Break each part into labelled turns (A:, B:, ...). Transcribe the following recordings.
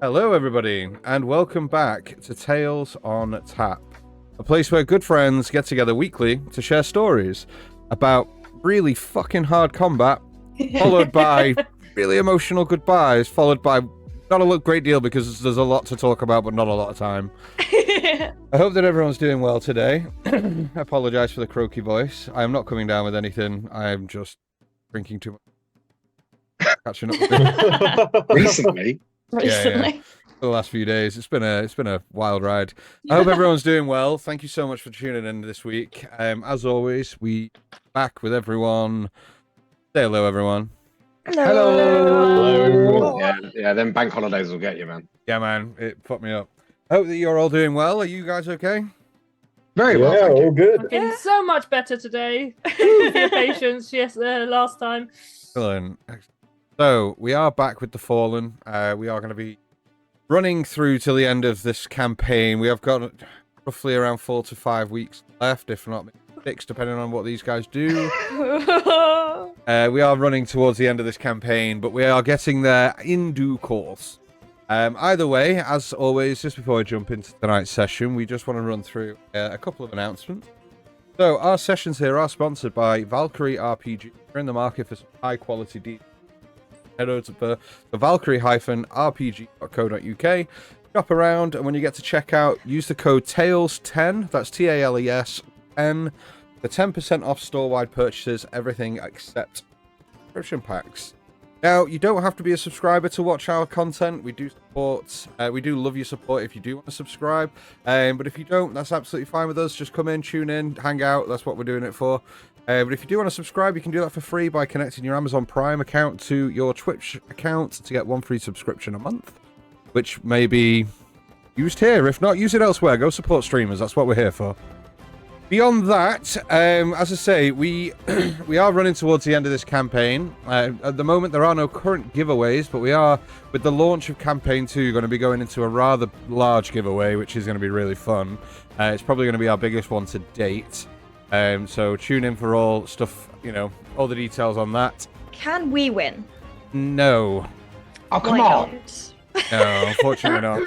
A: Hello, everybody, and welcome back to Tales on Tap, a place where good friends get together weekly to share stories about really fucking hard combat, followed by really emotional goodbyes, followed by not a great deal because there's a lot to talk about, but not a lot of time. I hope that everyone's doing well today. I apologize for the croaky voice. I am not coming down with anything. I am just drinking too much. Catching up with it.
B: Recently.
A: Yeah. For the last few days, it's been a wild ride. I hope everyone's doing well. Thank you so much for tuning in this week. As always, we back with everyone. Say hello, everyone.
B: Hello. Yeah. Them bank holidays will get you, man.
A: Yeah, man, it fucked me up. I hope that you're all doing well. Are you guys okay?
B: Very well.
C: Yeah, all good.
D: Looking so much better today. With your patience, yes, last time.
A: Excellent. So we are back with the Fallen. We are going to be running through till the end of this campaign. We have got roughly around 4 to 5 weeks left, if not 6, depending on what these guys do. We are running towards the end of this campaign, but we are getting there in due course. Either way, as always, just before I jump into tonight's session, we just want to run through a couple of announcements. So our sessions here are sponsored by Valkyrie RPG. We're in the market for some high-quality deals. Head over to the valkyrie-rpg.co.uk, shop around, and when you get to checkout, use the code TALES10, that's TALES 10, for 10% off store-wide purchases, everything except subscription packs. Now, you don't have to be a subscriber to watch our content. We do support, we do love your support if you do want to subscribe, but if you don't, that's absolutely fine with us. Just come in, tune in, hang out, that's what we're doing it for. But if you do want to subscribe, you can do that for free by connecting your Amazon Prime account to your Twitch account to get 1 free subscription a month, which may be used here. If not, use it elsewhere. Go support streamers. That's what we're here for. Beyond that, as I say, we are running towards the end of this campaign. At the moment, there are no current giveaways, but we are, with the launch of Campaign 2, going to be going into a rather large giveaway, which is going to be really fun. It's probably going to be our biggest one to date. So tune in for all stuff, all the details on that.
E: Can we win?
A: No.
B: Oh, come on.
A: No, unfortunately not.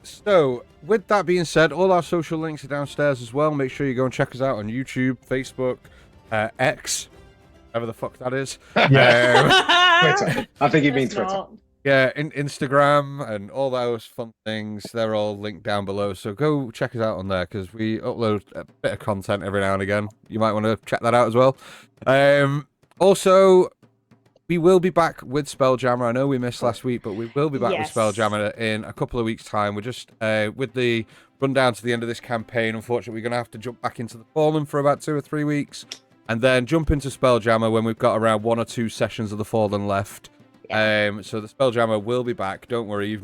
A: So, with that being said, all our social links are downstairs as well. Make sure you go and check us out on YouTube, Facebook, X, whatever the fuck that is.
B: Twitter. I think you mean Twitter.
A: Yeah, Instagram and all those fun things, they're all linked down below. So go check us out on there because we upload a bit of content every now and again. You might want to check that out as well. Also, we will be back with Spelljammer. I know we missed last week, but we will be back with Spelljammer in a couple of weeks' time. We're just, with the rundown to the end of this campaign, unfortunately, we're going to have to jump back into the Fallen for about 2 or 3 weeks and then jump into Spelljammer when we've got around 1 or 2 sessions of the Fallen left. So the Spelljammer will be back. Don't worry,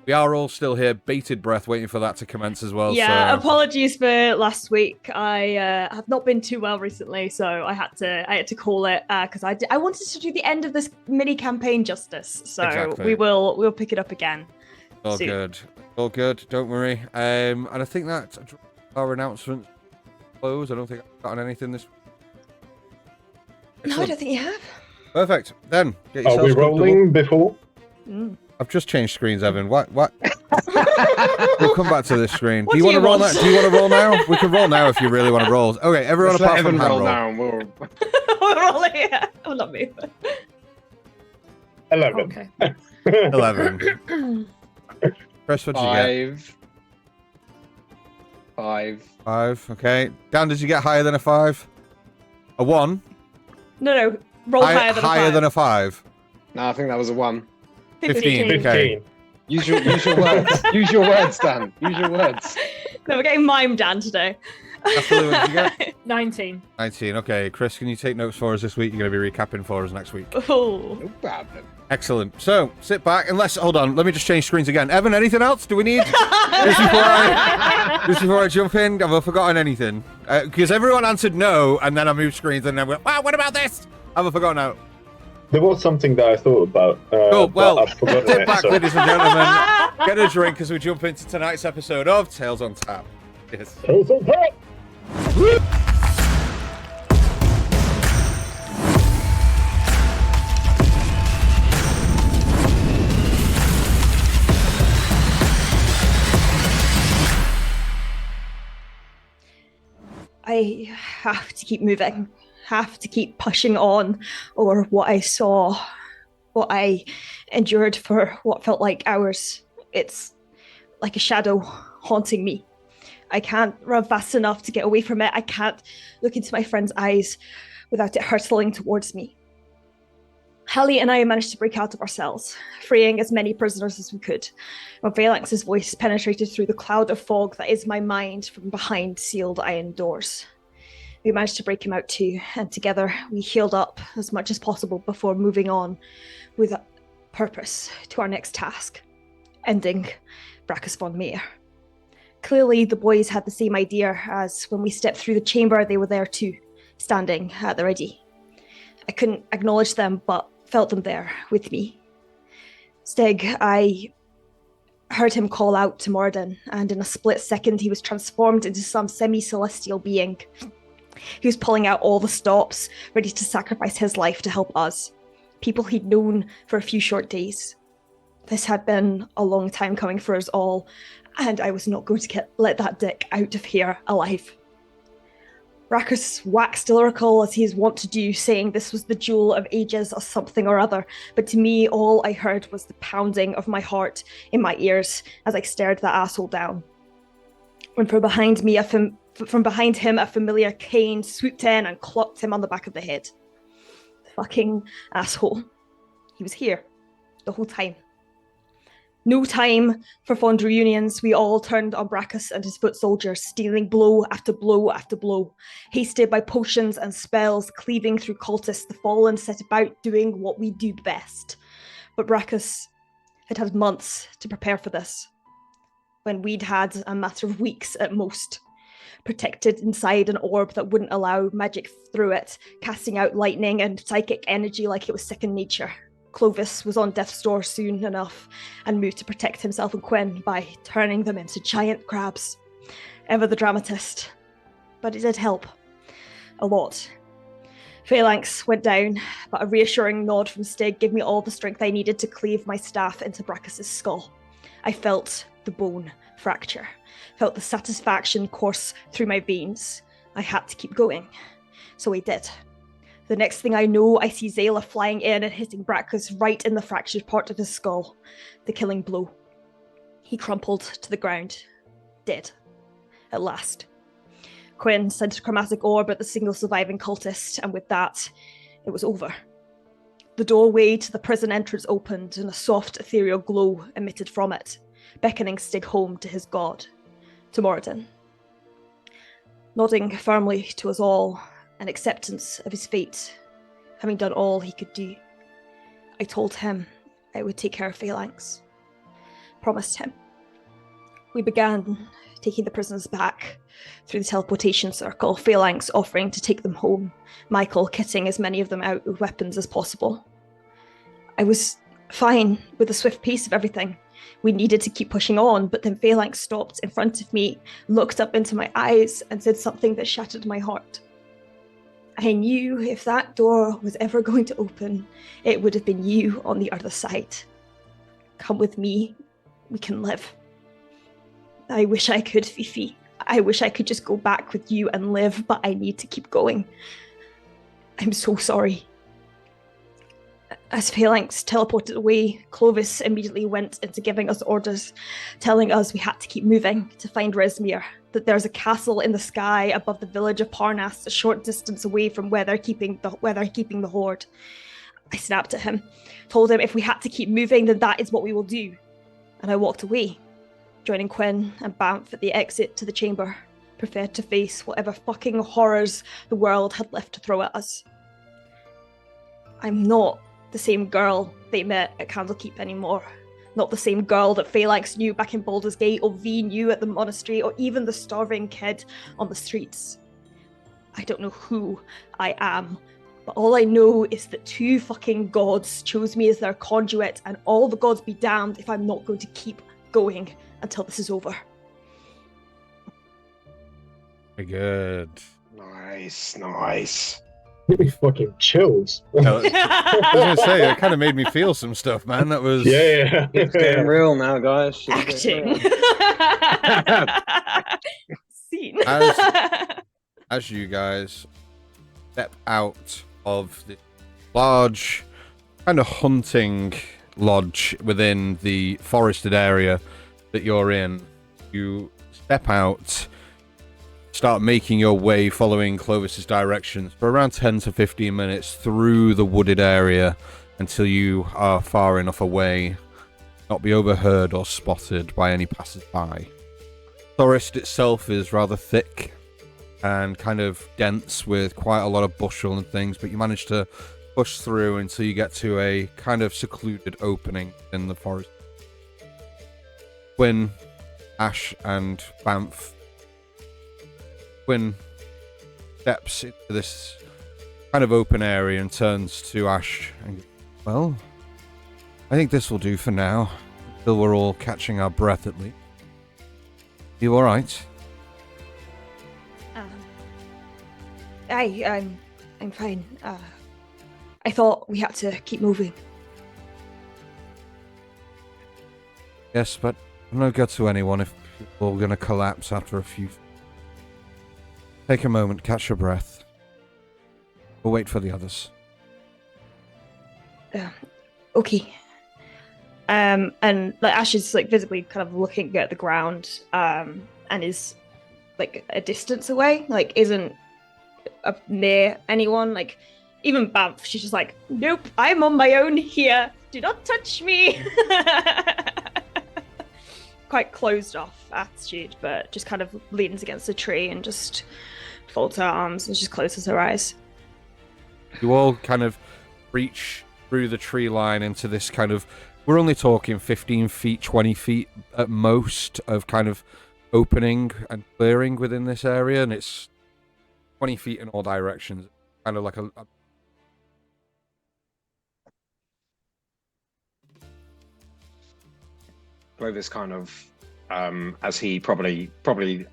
A: we are all still here, bated breath, waiting for that to commence as well.
E: Yeah,
A: so
E: apologies for last week. I have not been too well recently, so I had to call it because I wanted to do the end of this mini campaign justice. So
A: exactly.
E: we'll pick it up again.
A: All
E: soon.
A: good, all good. Don't worry. And I think that our announcements close. I don't think I've gotten anything this week.
E: No, I don't think you have.
A: Perfect. Then get
C: Are
A: yourselves
C: we rolling before?
A: I've just changed screens, Evan. What? We'll come back to this screen.
E: What
A: Do you want to roll now?
E: want?
A: Do you want to roll now? We can roll now if you really want to roll. Okay, everyone
B: Let's
A: apart
B: let
A: from
B: Evan
A: hand
B: roll
A: roll.
B: now. And we'll...
E: We're rolling. Yeah. Oh, not me.
C: 11.
D: Okay.
A: 11. Chris, what did you get?
B: 5.
A: 5. Okay. Dan, did you get higher than a 5? A 1?
E: No. Roll higher than a 5.
A: Higher than a 5.
B: No, I think that was a 1.
A: 15.
C: 15.
A: Okay.
B: Use your words. Use your words, Dan. Use your words.
E: No, we're getting mime Dan today.
A: Absolutely. What did you get?
D: 19.
A: 19. Okay. Chris, can you take notes for us this week? You're going to be recapping for us next week.
E: Oh.
B: No problem.
A: Excellent. So, sit back and hold on. Let me just change screens again. Evan, anything else? Do we need? just before I jump in, have I forgotten anything? Because everyone answered no, and then I moved screens, and then went, wow, what about this? Have I forgotten now?
C: There was something that I thought about.
A: Cool. Well,
C: I've forgotten
A: sit
C: it,
A: back,
C: so.
A: ladies and gentlemen. Get a drink as we jump into tonight's episode of Tales on Tap. Yes.
C: Tales on Tap!
E: I have to keep moving, have to keep pushing on, or what I saw, what I endured for what felt like hours. It's like a shadow haunting me. I can't run fast enough to get away from it. I can't look into my friend's eyes without it hurtling towards me. Hallie and I managed to break out of our cells, freeing as many prisoners as we could, when Phalanx's voice penetrated through the cloud of fog that is my mind from behind sealed iron doors. We managed to break him out too, and together we healed up as much as possible before moving on with a purpose to our next task, ending Brachus von Meyer. Clearly, the boys had the same idea, as when we stepped through the chamber, they were there too, standing at the ready. I couldn't acknowledge them, but felt them there with me. Stig, I heard him call out to Moradin, and in a split second he was transformed into some semi-celestial being. He was pulling out all the stops, ready to sacrifice his life to help us, people he'd known for a few short days. This had been a long time coming for us all, and I was not going to let that dick out of here alive. Brachus waxed lyrical as he is wont to do, saying this was the duel of ages or something or other, but to me all I heard was the pounding of my heart in my ears as I stared that asshole down. When from behind him a familiar cane swooped in and clocked him on the back of the head. The fucking asshole. He was here the whole time. No time for fond reunions. We all turned on Brachus and his foot soldiers, stealing blow after blow after blow. Hasted by potions and spells, cleaving through cultists, the fallen set about doing what we do best. But Brachus had had months to prepare for this, when we'd had a matter of weeks at most, protected inside an orb that wouldn't allow magic through it, casting out lightning and psychic energy like it was second nature. Clovis was on death's door soon enough, and moved to protect himself and Quinn by turning them into giant crabs. Ever the dramatist. But it did help. A lot. Phalanx went down, but a reassuring nod from Stig gave me all the strength I needed to cleave my staff into Brachus' skull. I felt the bone fracture, felt the satisfaction course through my veins. I had to keep going. So I did. The next thing I know, I see Zayla flying in and hitting Brachus right in the fractured part of his skull. The killing blow. He crumpled to the ground. Dead. At last. Quinn sent a chromatic orb at the single surviving cultist, and with that, it was over. The doorway to the prison entrance opened, and a soft, ethereal glow emitted from it, beckoning Stig home to his god, to Moradin. Nodding firmly to us all, an acceptance of his fate, having done all he could do. I told him I would take care of Phalanx. Promised him. We began taking the prisoners back through the teleportation circle, Phalanx offering to take them home, Michael kitting as many of them out with weapons as possible. I was fine with the swift pace of everything. We needed to keep pushing on, but then Phalanx stopped in front of me, looked up into my eyes, and said something that shattered my heart. I knew if that door was ever going to open, it would have been you on the other side. Come with me, we can live. I wish I could, Fifi. I wish I could just go back with you and live, but I need to keep going. I'm so sorry. As Phalanx teleported away, Clovis immediately went into giving us orders, telling us we had to keep moving to find Resmir, that there's a castle in the sky above the village of Parnas, a short distance away from where they're keeping the horde. I snapped at him, told him if we had to keep moving, then that is what we will do. And I walked away, joining Quinn and Banff at the exit to the chamber, prepared to face whatever fucking horrors the world had left to throw at us. I'm not the same girl they met at Candlekeep anymore. Not the same girl that Phalanx knew back in Baldur's Gate, or V knew at the monastery, or even the starving kid on the streets. I don't know who I am, but all I know is that two fucking gods chose me as their conduit, and all the gods be damned if I'm not going to keep going until this is over.
A: Very good.
B: Nice.
C: Give me fucking chills.
A: I was going to say, it kind of made me feel some stuff, man. That was...
C: Yeah.
B: It's getting real now, guys. It's getting
E: Acting.
B: real.
E: Scene.
A: as you guys step out of the large kind of hunting lodge within the forested area that you're in, you step out, start making your way following Clovis's directions for around 10 to 15 minutes through the wooded area until you are far enough away not be overheard or spotted by any passers-by. The forest itself is rather thick and kind of dense with quite a lot of bushel and things, but you manage to push through until you get to a kind of secluded opening in the forest. Quinn, Ash, and Banff. Quinn steps into this kind of open area and turns to Ash and goes, well, I think this will do for now, until we're all catching our breath at least. You alright?
E: I'm fine. I thought we had to keep moving.
A: Yes, but no good to anyone if we're all gonna collapse after a few. Take a moment, catch your breath. We'll wait for the others.
E: Okay. And like Ash is like visibly kind of looking at the ground, and is like a distance away, like isn't up near anyone. Like even Banff, she's just like, nope, I'm on my own here. Do not touch me. Quite closed off attitude, but just kind of leans against a tree and just folds her arms and just closes her eyes.
A: You all kind of reach through the tree line into this kind of, we're only talking 15 feet, 20 feet at most of kind of opening and clearing within this area, and it's 20 feet in all directions. Kind of like a
B: Clovis kind of, as he probably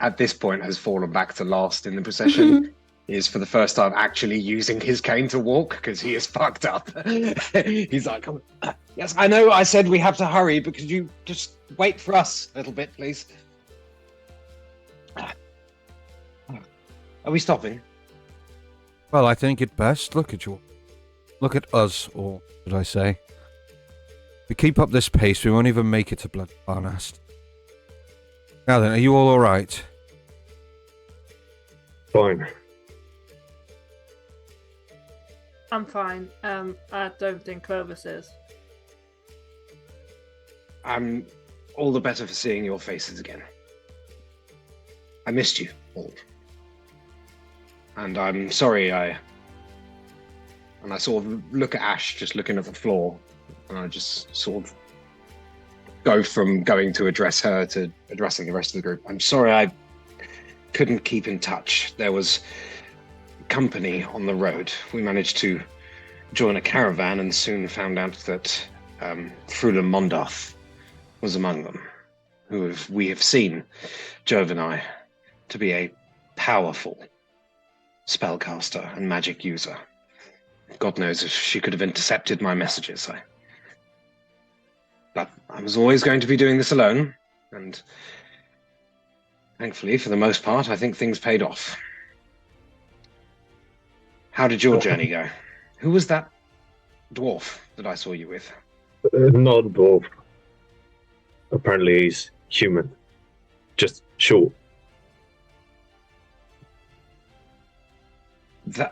B: at this point has fallen back to last in the procession, is for the first time actually using his cane to walk because he is fucked up. He's like, yes, I know I said we have to hurry, but could you just wait for us a little bit, please? Are we stopping?
A: well, I think it best. Look at us, or should I say? If we keep up this pace, we won't even make it to Blood Barnast. Now then, are you all alright?
C: Fine.
D: I'm fine. I don't think Clovis is.
B: I'm all the better for seeing your faces again. I missed you all. And I'm sorry and I sort of look at Ash just looking at the floor, and I just sort of go from going to address her to addressing the rest of the group. I'm sorry I couldn't keep in touch. There was company on the road. We managed to join a caravan and soon found out that Frula Mondarth was among them, who we have seen, Jove and I, to be a powerful spellcaster and magic user. God knows if she could have intercepted my messages. But I was always going to be doing this alone, and thankfully, for the most part, I think things paid off. How did your journey go? Who was that dwarf that I saw you with?
C: Not a dwarf. Apparently he's human. Just short.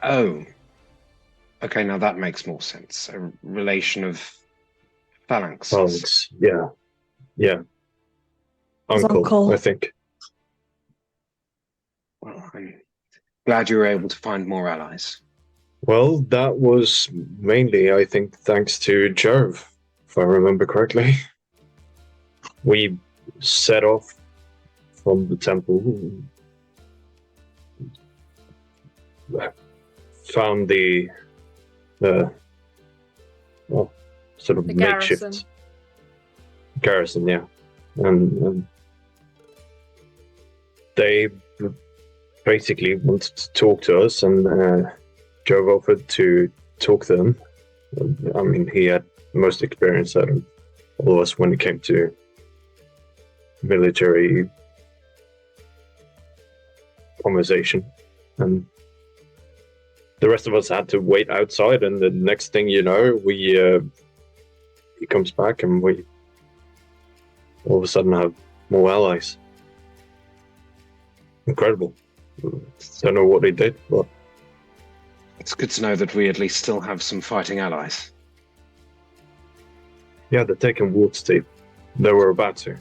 B: Oh. Okay, now that makes more sense. A relation of phalanx.
C: Phalanx, yeah. Yeah.
E: His
C: Uncle,
E: uncle.
C: I think.
B: Well, I'm glad you were able to find more allies.
C: Well, that was mainly, I think, thanks to Jove, if I remember correctly. We set off from the temple, found the sort of
D: The
C: makeshift garrison, yeah, and they basically wanted to talk to us, and Jove offered to talk to them. I mean, he had most experience out of all of us when it came to military conversation. And the rest of us had to wait outside, and the next thing you know, he comes back, and we all of a sudden have more allies. Incredible. Don't know what they did, but
B: It's good to know that we at least still have some fighting allies.
C: yeah, they're taking Waterdeep. They were about to.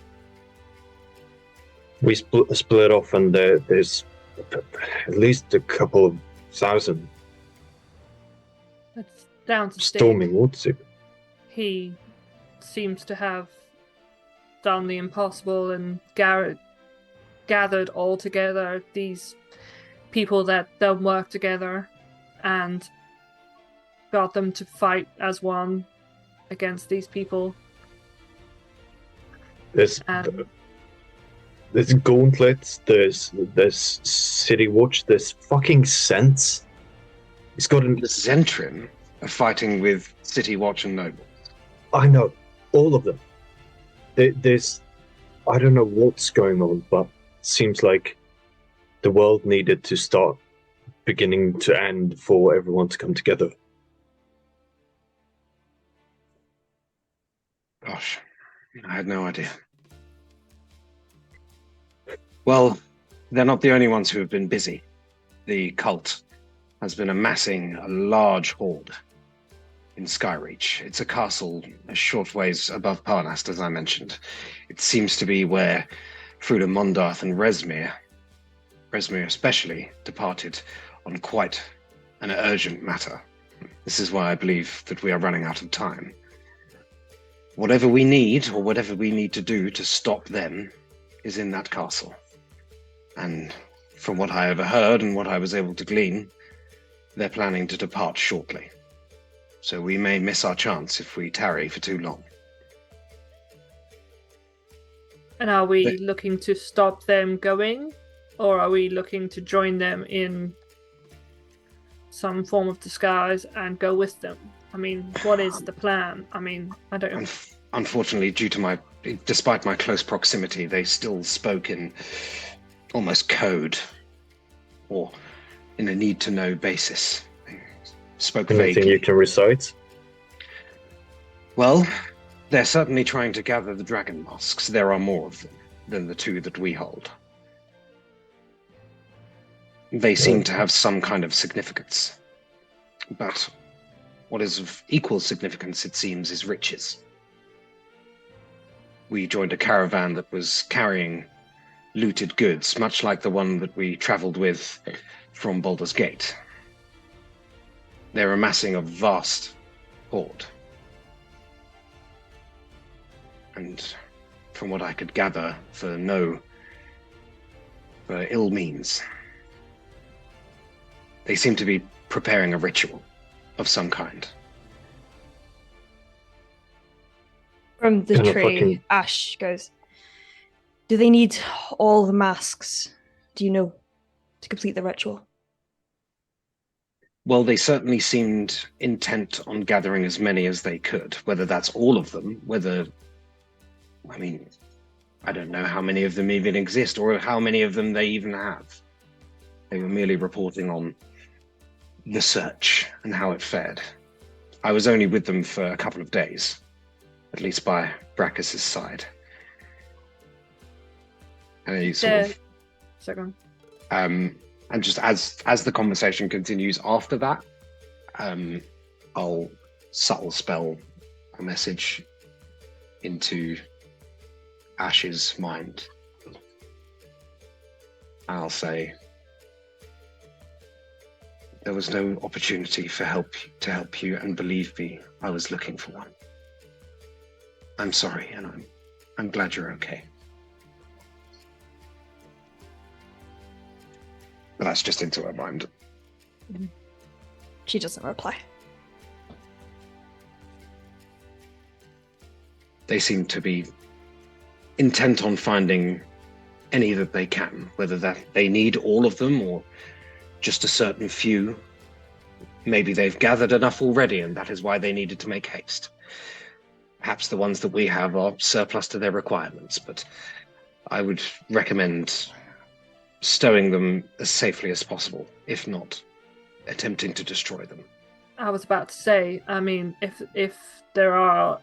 C: We split off, and there's at least a couple of thousand
D: It's down to Steve.
C: storming Waterdeep.
D: He seems to have done the impossible and gathered all together these people that don't work together and got them to fight as one against these people.
C: There's gauntlets, there's City Watch, there's fucking Sense. He's got an...
B: The Zentrin are fighting with City Watch and Noble.
C: I know, all of them. There's... I don't know what's going on, but it seems like the world needed to start beginning to end for everyone to come together.
B: Gosh, I had no idea. Well, they're not the only ones who have been busy. The cult has been amassing a large horde in Skyreach. It's a castle a short ways above Parnast, as I mentioned. It seems to be where Fruda Mondarth and Resmir especially, departed on quite an urgent matter. This is why I believe that we are running out of time. Whatever we need, or whatever we need to do to stop them, is in that castle. And from what I overheard and what I was able to glean, they're planning to depart shortly. So we may miss our chance if we tarry for too long.
D: And are we looking to stop them going? Or are we looking to join them in some form of disguise and go with them? I mean, what is the plan? I mean, I don't know.
B: Unfortunately, despite my close proximity, they still spoke in almost code, or in a need-to-know basis. They spoke
C: Anything
B: vaguely.
C: you can recite?
B: Well, they're certainly trying to gather the dragon masks. There are more of them than the two that we hold. They seem to have some kind of significance. But what is of equal significance, it seems, is riches. We joined a caravan that was carrying looted goods, much like the one that we traveled with from Baldur's Gate. They're amassing a vast hoard. And from what I could gather, for ill means. They seem to be preparing a ritual of some kind.
E: From the
C: Kinda
E: tree,
C: fucking-
E: Ash goes, do they need all the masks, do you know, to complete the ritual?
B: Well, they certainly seemed intent on gathering as many as they could, whether that's all of them, I don't know how many of them even exist or how many of them they even have. They were merely reporting on the search and how it fared. I was only with them for a couple of days, at least by Brackus's side. And he sort of...
D: Second.
B: And just as the conversation continues after that, I'll subtle spell a message into Ash's mind. I'll say, there was no opportunity to help you, and believe me, I was looking for one. I'm sorry, and I'm glad you're okay. But that's just into her mind.
E: She doesn't reply.
B: They seem to be intent on finding any that they can, whether that they need all of them or just a certain few. Maybe they've gathered enough already, and that is why they needed to make haste. Perhaps the ones that we have are surplus to their requirements, but I would recommend stowing them as safely as possible, if not attempting to destroy them.
D: I was about to say, I mean, if there are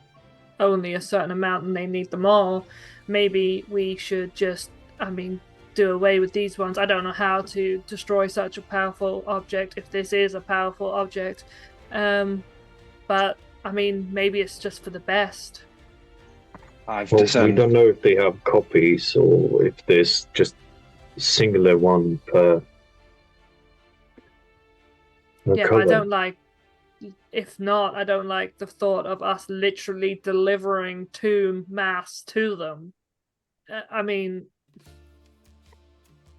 D: only a certain amount and they need them all, maybe we should just, I mean, do away with these ones. I don't know how to destroy such a powerful object, if this is a powerful object. But, I mean, maybe it's just for the best.
B: I've
C: Well, we
B: discerned.
C: don't know if they have copies or if there's just singular one per
D: Yeah, but
C: color.
D: I don't like. If not, I don't like the thought of us literally delivering two masks to them. I mean,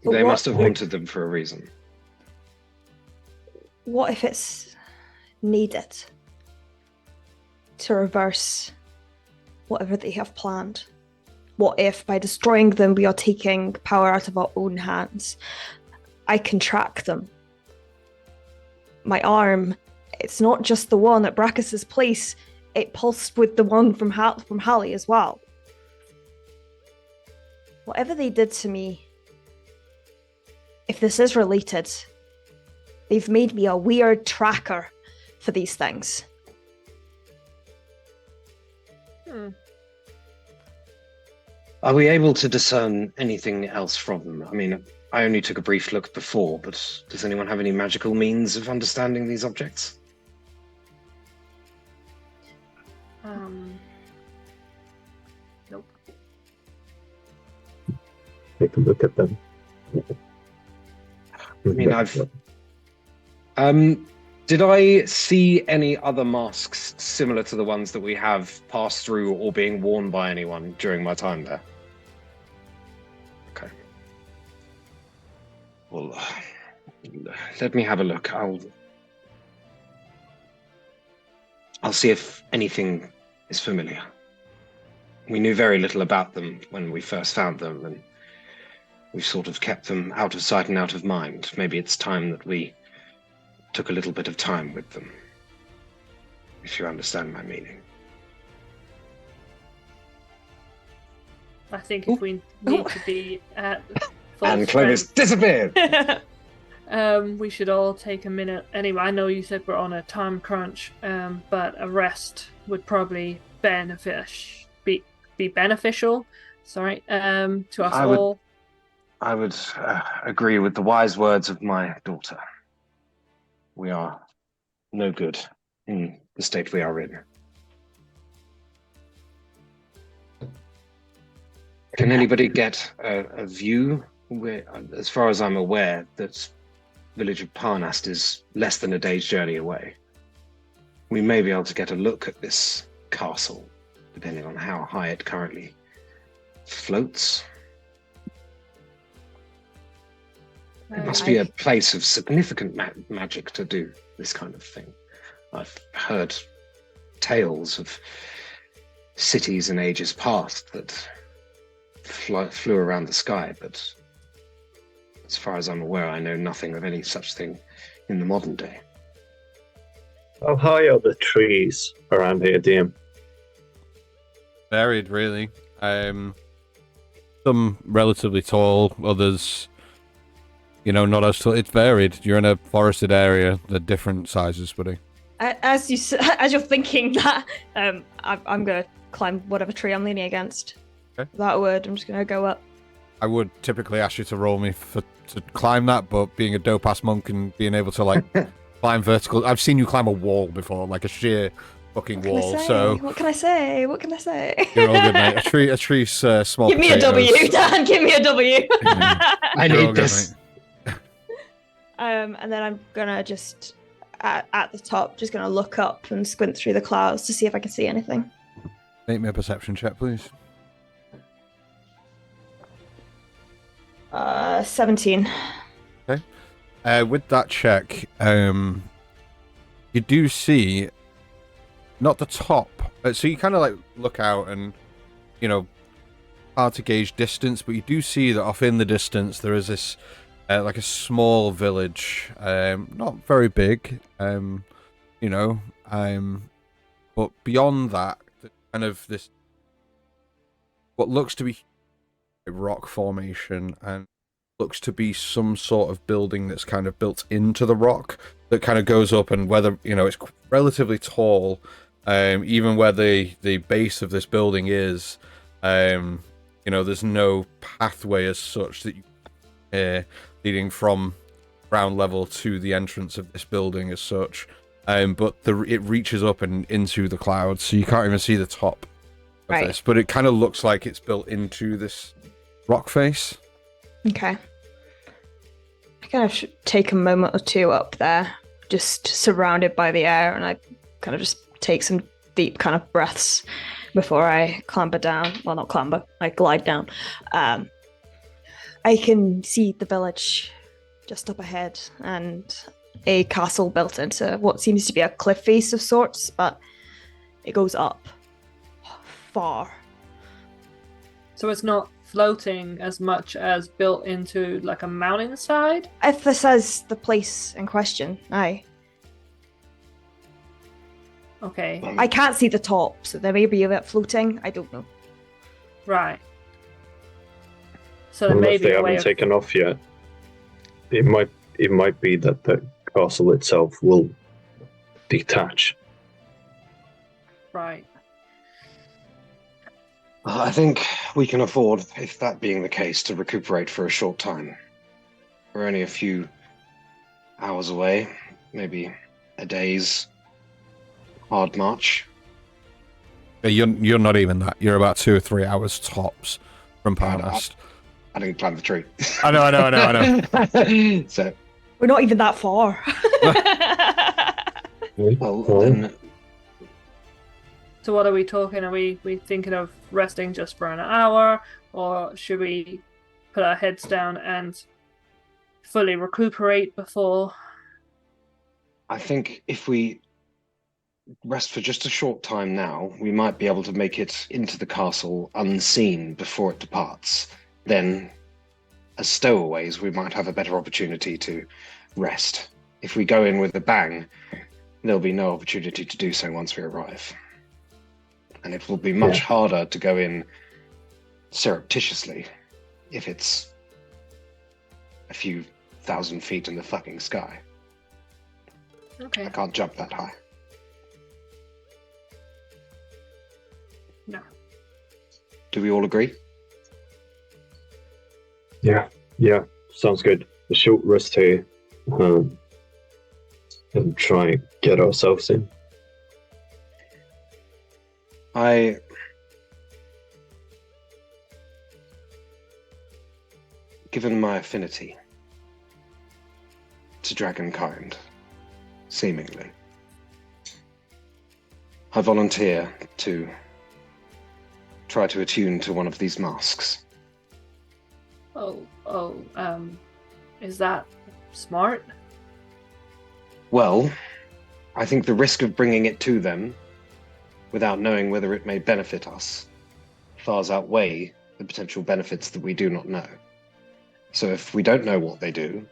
E: But
B: They
E: what-
B: must have wanted them for a reason.
E: What if it's needed to reverse whatever they have planned? What if by destroying them we are taking power out of our own hands? I can track them. My arm, it's not just the one at Brachus's place, it pulsed with the one from Hallie as well. Whatever they did to me, if this is related, they've made me a weird tracker for these things.
B: Are we able to discern anything else from them? I mean, I only took a brief look before, but does anyone have any magical means of understanding these objects?
D: Nope.
C: Take a look at them.
B: I mean, did I see any other masks similar to the ones that we have passed through or being worn by anyone during my time there? Okay. Well, let me have a look. I'll see if anything is familiar. We knew very little about them when we first found them, and we've sort of kept them out of sight and out of mind. Maybe it's time that we took a little bit of time with them, if you understand my meaning.
D: I think if we need to be at full
B: And Clovis disappeared!
D: we should all take a minute. Anyway, I know you said we're on a time crunch, but a rest would probably be beneficial. Sorry, to us all.
B: I would agree with the wise words of my daughter. We are no good in the state we are in. Can anybody get a view? As far as I'm aware, that village of Parnast is less than a day's journey away. We may be able to get a look at this castle, depending on how high it currently floats. It must be a place of significant magic to do this kind of thing. I've heard tales of cities in ages past that flew around the sky, but as far as I'm aware, I know nothing of any such thing in the modern day.
C: How high are the trees around here, DM?
A: Varied, really. Some relatively tall, others, not as tall. It's varied. You're in a forested area. They're different sizes, buddy.
E: As you're thinking that, I'm gonna climb whatever tree I'm leaning against.
A: Okay.
E: That word, I'm just gonna go up.
A: I would typically ask you to roll me to climb that, but being a dope-ass monk and being able to, climb vertical... I've seen you climb a wall before, like a sheer fucking wall, so...
E: What can I say? What can I say?
A: You're all good, mate. A tree's small
E: Give me a W, Dan. Give me a W.
B: I
A: You're all
B: need
A: good,
B: this.
A: mate.
E: And then I'm gonna just at the top, just gonna look up and squint through the clouds to see if I can see anything.
A: Make me a perception check, please.
E: 17.
A: Okay. With that check, you do see not the top. So you kind of look out and, hard to gauge distance, but you do see that off in the distance there is this like a small village, not very big, but beyond that, kind of this what looks to be a rock formation, and looks to be some sort of building that's kind of built into the rock that kind of goes up, and whether it's relatively tall, even where the base of this building is, there's no pathway as such that you leading from ground level to the entrance of this building as such, but it reaches up and into the clouds, so you can't even see the top of this, but it kind of looks like it's built into this rock face.
E: Okay. I kind of should take a moment or two up there, just surrounded by the air, and I kind of just take some deep kind of breaths before I clamber down. Well, not clamber, I glide down. I can see the village just up ahead and a castle built into what seems to be a cliff face of sorts, but it goes up far.
D: So it's not floating as much as built into like a mountainside?
E: If this is the place in question, aye.
D: Okay.
E: I can't see the top, so there may be a bit floating. I don't know.
D: Right. So there may
C: Unless
D: be
C: they
D: a way
C: haven't
D: of...
C: taken off yet, it might be that the castle itself will detach.
D: Right.
B: I think we can afford, if that being the case, to recuperate for a short time. We're only a few hours away, maybe a day's hard march.
A: You're not even that. You're about 2 or 3 hours tops from past.
B: I didn't climb the tree.
A: I know.
B: So,
E: We're not even that far.
B: well, then,
D: So what are we talking? Are we thinking of resting just for an hour, or should we put our heads down and fully recuperate before?
B: I think if we rest for just a short time now, we might be able to make it into the castle unseen before it departs. Then, as stowaways, we might have a better opportunity to rest. If we go in with a bang, there'll be no opportunity to do so once we arrive. And it will be much harder to go in surreptitiously if it's a few thousand feet in the fucking sky.
D: Okay.
B: I can't jump that high.
D: No.
B: Do we all agree?
C: Yeah, sounds good. A short rest here, and try and get ourselves in.
B: Given my affinity to dragonkind, seemingly, I volunteer to try to attune to one of these masks.
D: Is that smart?
B: Well, I think the risk of bringing it to them without knowing whether it may benefit us far outweigh the potential benefits that we do not know. So if we don't know what they do,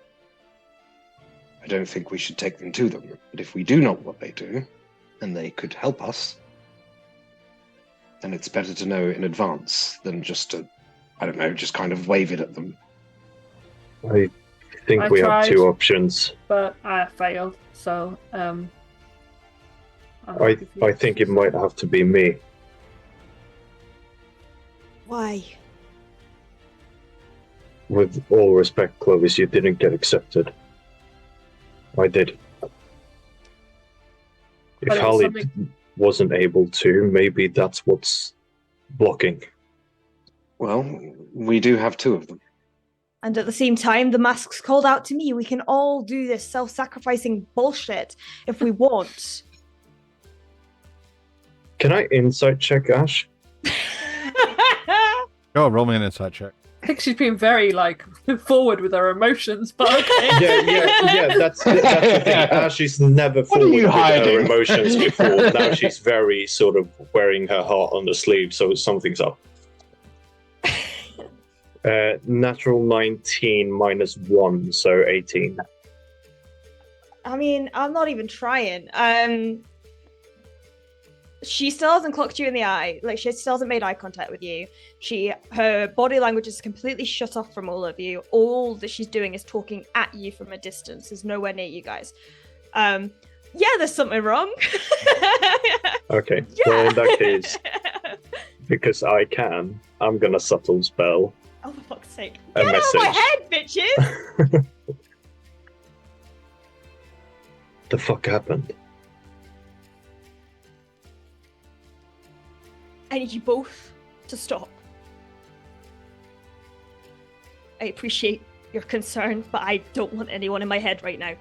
B: I don't think we should take them to them. But if we do know what they do, and they could help us, then it's better to know in advance than just to, just kind of wave it at them.
C: I think we have two options.
D: But I failed, so
C: I think it might have to be me.
E: Why?
C: With all respect, Clovis, you didn't get accepted. I did. If Hallie wasn't able to, maybe that's what's blocking.
B: Well, we do have two of them.
E: And at the same time, the mask's called out to me. We can all do this self-sacrificing bullshit if we want.
C: Can I insight check Ash?
A: Go on, roll me an insight check.
D: I think she's been very forward with her emotions, but okay.
C: Yeah. That's the thing. Ash is never forward with her emotions before. Now she's very sort of wearing her heart on the sleeve, so something's up. Natural 19 minus 1, so 18.
E: I mean, I'm not even trying. She still hasn't clocked you in the eye. Like, she still hasn't made eye contact with you. Her body language is completely shut off from all of you. All that she's doing is talking at you from a distance. There's nowhere near you guys. Yeah, there's something wrong.
C: Okay,
E: Yeah.
C: well, in that case, because I'm gonna subtle spell
E: Oh, for fuck's sake.
C: a
E: Get out of my
C: message.
E: head, bitches!
C: The fuck happened?
E: I need you both to stop. I appreciate your concern, but I don't want anyone in my head right now.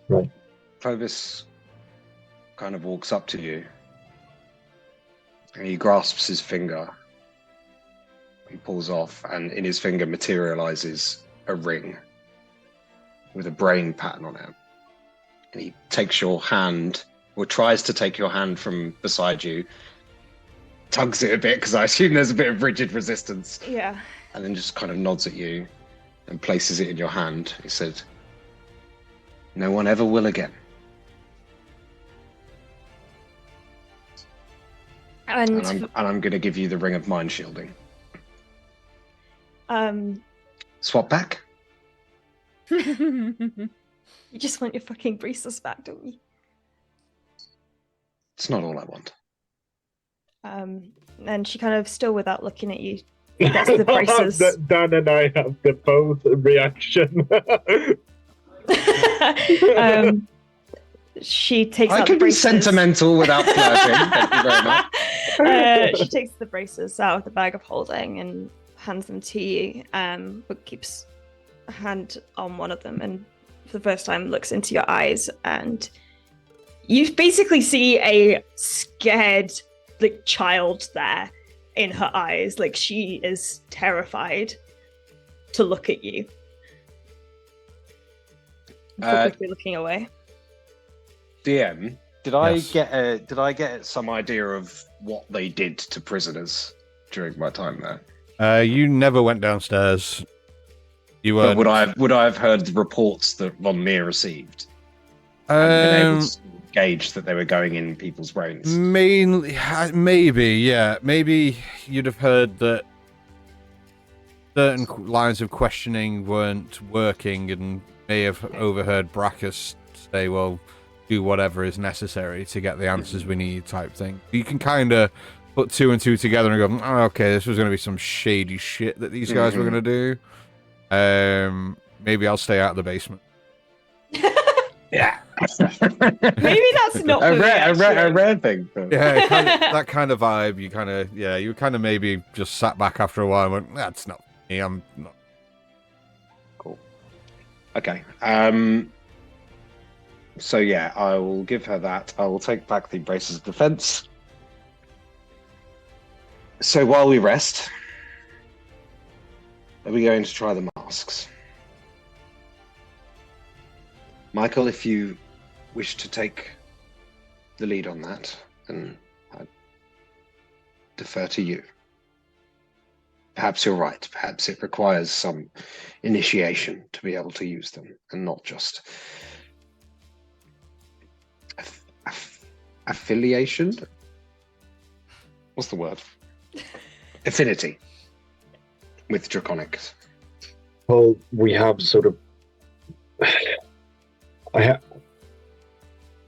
C: Right.
B: Clovis kind of walks up to you and he grasps his finger. He pulls off, and in his finger materializes a ring with a brain pattern on it. And he takes your hand, or tries to take your hand from beside you, tugs it a bit because I assume there's a bit of rigid resistance,
E: Yeah.
B: and then just kind of nods at you and places it in your hand. He said, "No one ever will again."
E: And
B: And I'm going to give you the ring of mind shielding. Swap back.
E: you just want your fucking bracelets back, don't you?
B: It's not all I want.
E: And she kind of, still without looking at you, gets the braces.
C: Dan and I have the both reaction.
E: She takes
B: I
E: out
B: can
E: the
B: be
E: braces.
B: sentimental without flirting. Thank you very much.
E: She takes the braces out of the bag of holding and hands them to you, but keeps a hand on one of them, and for the first time looks into your eyes, and you basically see a scared, like, child there in her eyes. Like, she is terrified to look at you. Before quickly looking away.
B: DM, did
A: Yes.
B: I get some idea of what they did to prisoners during my time there?
A: You never went downstairs. You
B: But
A: were.
B: would I have heard the reports that Von Meer received? And been able to gauge that they were going in people's brains?
A: Mainly, maybe, yeah. Maybe you'd have heard that certain lines of questioning weren't working, and may have overheard Brackus say, well, do whatever is necessary to get the answers we need, type thing. You can kind of put two and two together and go, oh, okay, this was going to be some shady shit that these guys were going to do. Maybe I'll stay out of the basement.
B: Yeah.
E: Maybe that's not
B: a
E: the reaction.
B: rare thing.
A: Yeah, that kind of vibe. You kind of maybe just sat back after a while and went, that's not me, I'm not.
B: Cool. Okay. So yeah, I will give her that. I will take back the braces of defense. So while we rest, are we going to try the masks? Michael, if you wish to take the lead on that, then I defer to you. Perhaps you're right. Perhaps it requires some initiation to be able to use them, and not just affiliation. What's the word? Affinity with draconics.
C: Well, we have sort of. I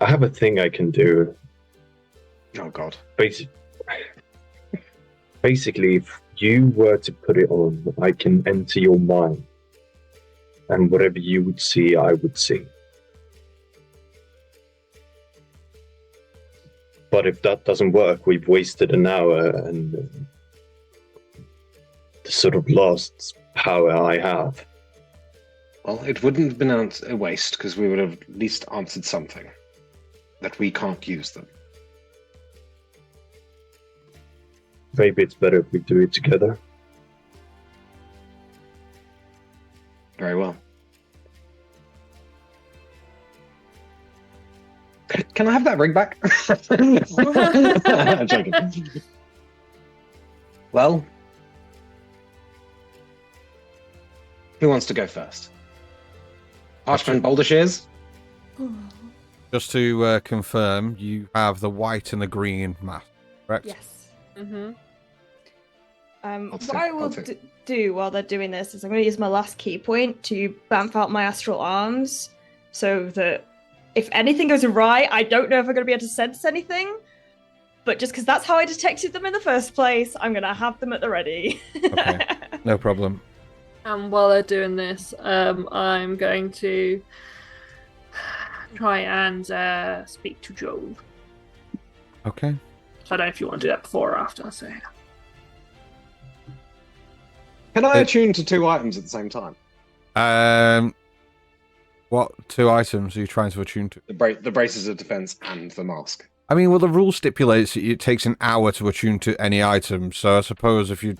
C: have a thing I can do.
B: Oh God.
C: Basically, if you were to put it on, I can enter your mind, and whatever you would see, I would see. But if that doesn't work, we've wasted an hour and the sort of lost power I have.
B: Well, it wouldn't have been a waste, because we would have at least answered something. That we can't use them.
C: Maybe it's better if we do it together.
B: Very well. Can I have that ring back? I'm joking. Well, who wants to go first? Parchment Boulder Shears?
A: just to confirm, you have the white and the green mask, correct?
E: Yes.
D: Mm-hmm.
E: What I will do while they're doing this is I'm going to use my last key point to bamf out my astral arms so that if anything goes awry, I don't know if I'm going to be able to sense anything, but just because that's how I detected them in the first place, I'm going to have them at the ready.
A: Okay, no problem.
D: And while they're doing this, I'm going to try and speak to Jove.
A: Okay.
D: So I don't know if you want to do that before or after. So
B: Can I attune to 2 items at the same time?
A: What 2 items are you trying to attune to?
B: The braces of defense and the mask.
A: I mean, well, the rule stipulates that it takes an hour to attune to any item, so I suppose if you...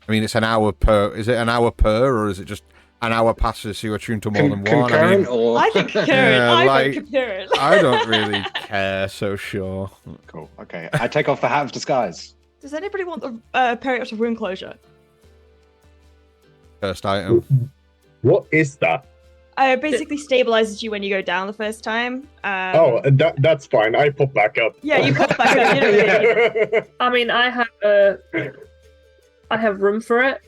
A: I mean, it's an hour per... Is it an hour per, or is it just an hour passes so you attune to more than one?
B: Concurrent, or...
E: I think concurrent.
A: Yeah,
E: I think concurrent.
A: I don't really care, so sure.
B: Cool, okay. I take off the hat of disguise.
E: Does anybody want the period of wound closure?
A: First item.
C: What is that?
E: It basically stabilizes you when you go down the first time.
C: That's fine. I pop back up.
E: Yeah, you pop back up. You know what I mean?
D: I mean, I have room for it.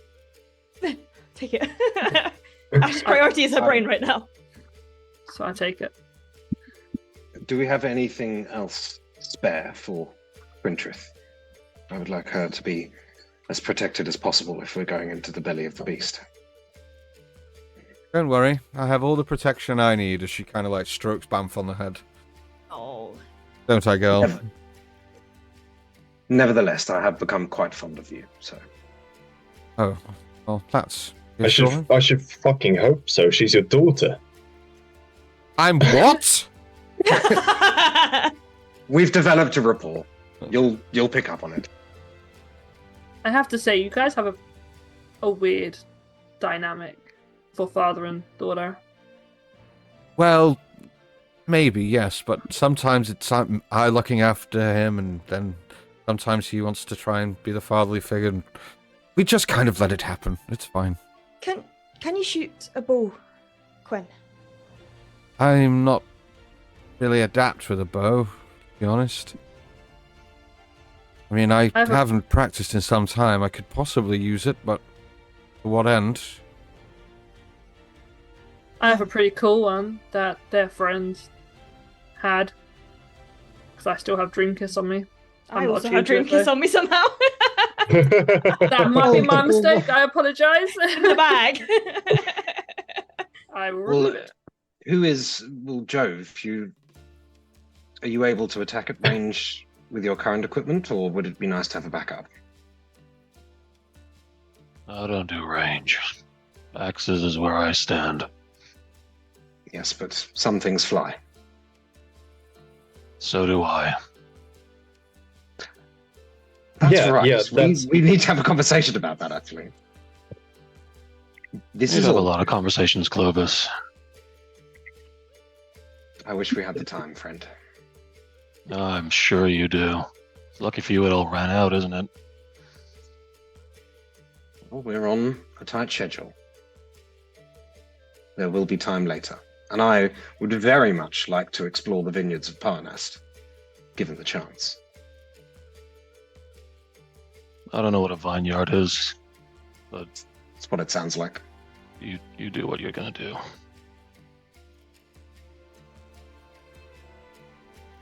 E: Take it. Ash's priority is her brain right now.
D: So I take it.
B: Do we have anything else spare for Quintrith? I would like her to be as protected as possible if we're going into the belly of the beast.
A: Don't worry, I have all the protection I need, as she kind of like strokes Bamf on the head.
E: Oh.
A: Don't I, girl?
B: Nevertheless, I have become quite fond of you, so...
A: Oh, well, that's...
C: I should fucking hope so. She's your daughter.
A: I'm what?
B: We've developed a rapport. You'll pick up on it.
D: I have to say, you guys have a weird dynamic for father and daughter.
A: Well, maybe, yes, but sometimes it's I looking after him, and then sometimes he wants to try and be the fatherly figure, and we just kind of let it happen. It's fine.
E: Can you shoot a bow, Quinn?
A: I'm not really adept with a bow, to be honest. I mean, I haven't practiced in some time. I could possibly use it, but to what end?
D: I have a pretty cool one that their friends had. Because I still have Dream Kiss on me.
E: I also have Dream Kiss on me somehow.
D: That might be my mistake. I apologise.
E: In the bag.
D: I will remove it.
B: Jove, are you able to attack at range with your current equipment, or would it be nice to have a backup?
F: I don't do range. Axes is where I stand.
B: Yes, but some things fly.
F: So do I.
B: That's right.
C: Yeah,
B: we need to have a conversation about that, actually.
F: We have a lot of conversations, Clovis.
B: I wish we had the time, friend.
F: I'm sure you do. It's lucky for you it all ran out, isn't it?
B: Well, we're on a tight schedule. There will be time later. And I would very much like to explore the vineyards of Parnast, given the chance.
F: I don't know what a vineyard is, but
B: That's what it sounds like.
F: you do what you're gonna do.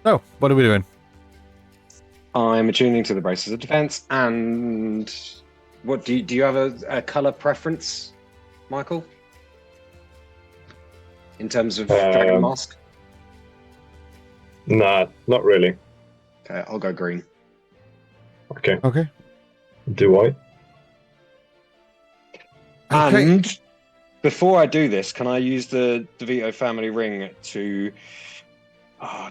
A: So, what are we doing?
B: I'm attuning to the braces of defense, and what do you have a color preference, Michael? In terms of Dragon Mask?
C: Nah, not really.
B: Okay, I'll go green.
C: Okay.
A: Okay.
C: Do I?
B: And before I do this, can I use the DeVito family ring to...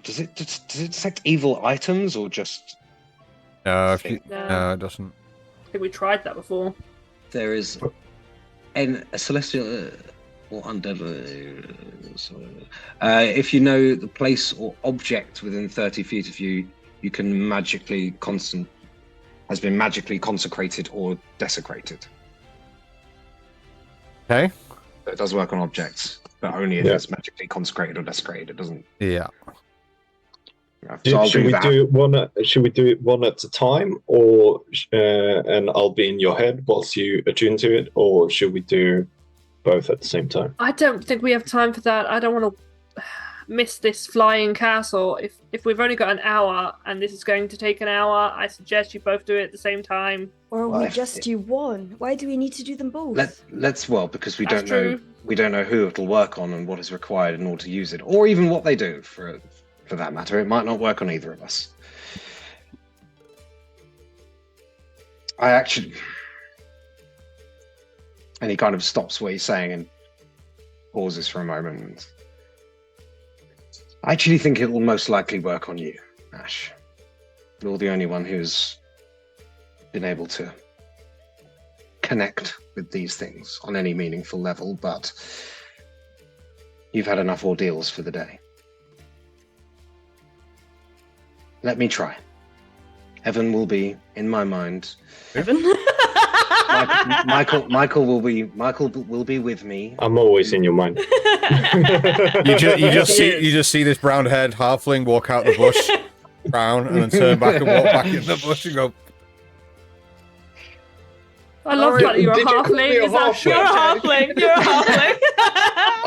B: does it detect evil items or just...
A: No,
D: No.
A: it doesn't.
D: I think we tried that before.
B: There is a celestial or undead... if you know the place or object within 30 feet of you, you can has been magically consecrated or desecrated.
A: Okay.
B: It does work on objects, but only if it's magically consecrated or desecrated. It doesn't.
A: Yeah.
B: So I'll
C: should
B: do
C: we
B: that.
C: do one? Should we do it one at a time, or and I'll be in your head whilst you attune to it, or should we do both at the same time?
D: I don't think we have time for that. I don't want to miss this flying castle. If we've only got an hour and this is going to take an hour, I suggest you both do it at the same time.
E: Or
B: Well,
E: we
B: if-
E: just do one? Why do we need to do them both?
B: Let's because we
D: That's
B: don't know
D: true.
B: we don't know who it'll work on and what is required in order to use it, or even what they do for that matter. It might not work on either of us. I actually, and he kind of stops what he's saying and pauses for a moment. I actually think it will most likely work on you, Ash. You're the only one who's been able to connect with these things on any meaningful level, but you've had enough ordeals for the day. Let me try. Evan will be in my mind.
E: Evan?
B: Michael will be with me.
C: I'm always in your mind.
A: You just see this brown-haired halfling walk out the bush, brown, and then turn back and walk back in the bush and go.
D: I love
C: Did-
D: that you're a
C: did you call me
D: halfling.
C: a
D: Is that
C: halfling?
E: You're a halfling.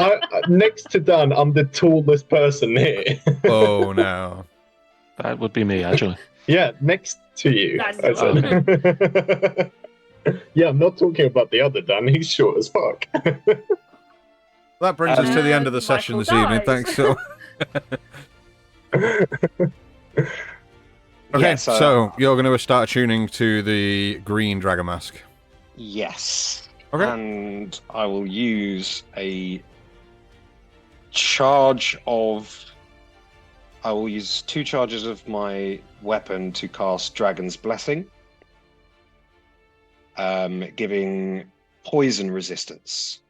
E: You're a halfling.
C: Next to Dan, I'm the tallest person here.
A: Oh no!
F: That would be me, actually.
C: Yeah, next to you.
D: That's
C: I said. Yeah, I'm not talking about the other Dan. He's short as fuck.
A: That brings us to the end of the
D: Michael
A: session this
D: dies.
A: evening. Thanks, so. Okay,
B: Yeah,
A: so you're going to start tuning to the green dragon mask.
B: Yes.
A: Okay.
B: And I will use a charge of. I will use 2 charges of my weapon to cast Dragon's Blessing, giving poison resistance.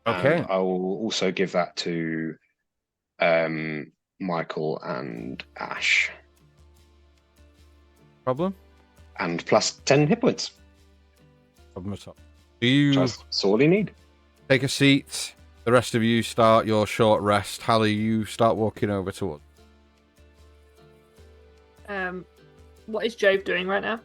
A: Okay.
B: And I will also give that to Michael and Ash.
A: Problem?
B: And plus 10 hit points.
A: Problem at all. Do you
B: That's all you need.
A: take a seat? The rest of you start your short rest. Hallie, you start walking over towards.
D: What is Jove doing right now?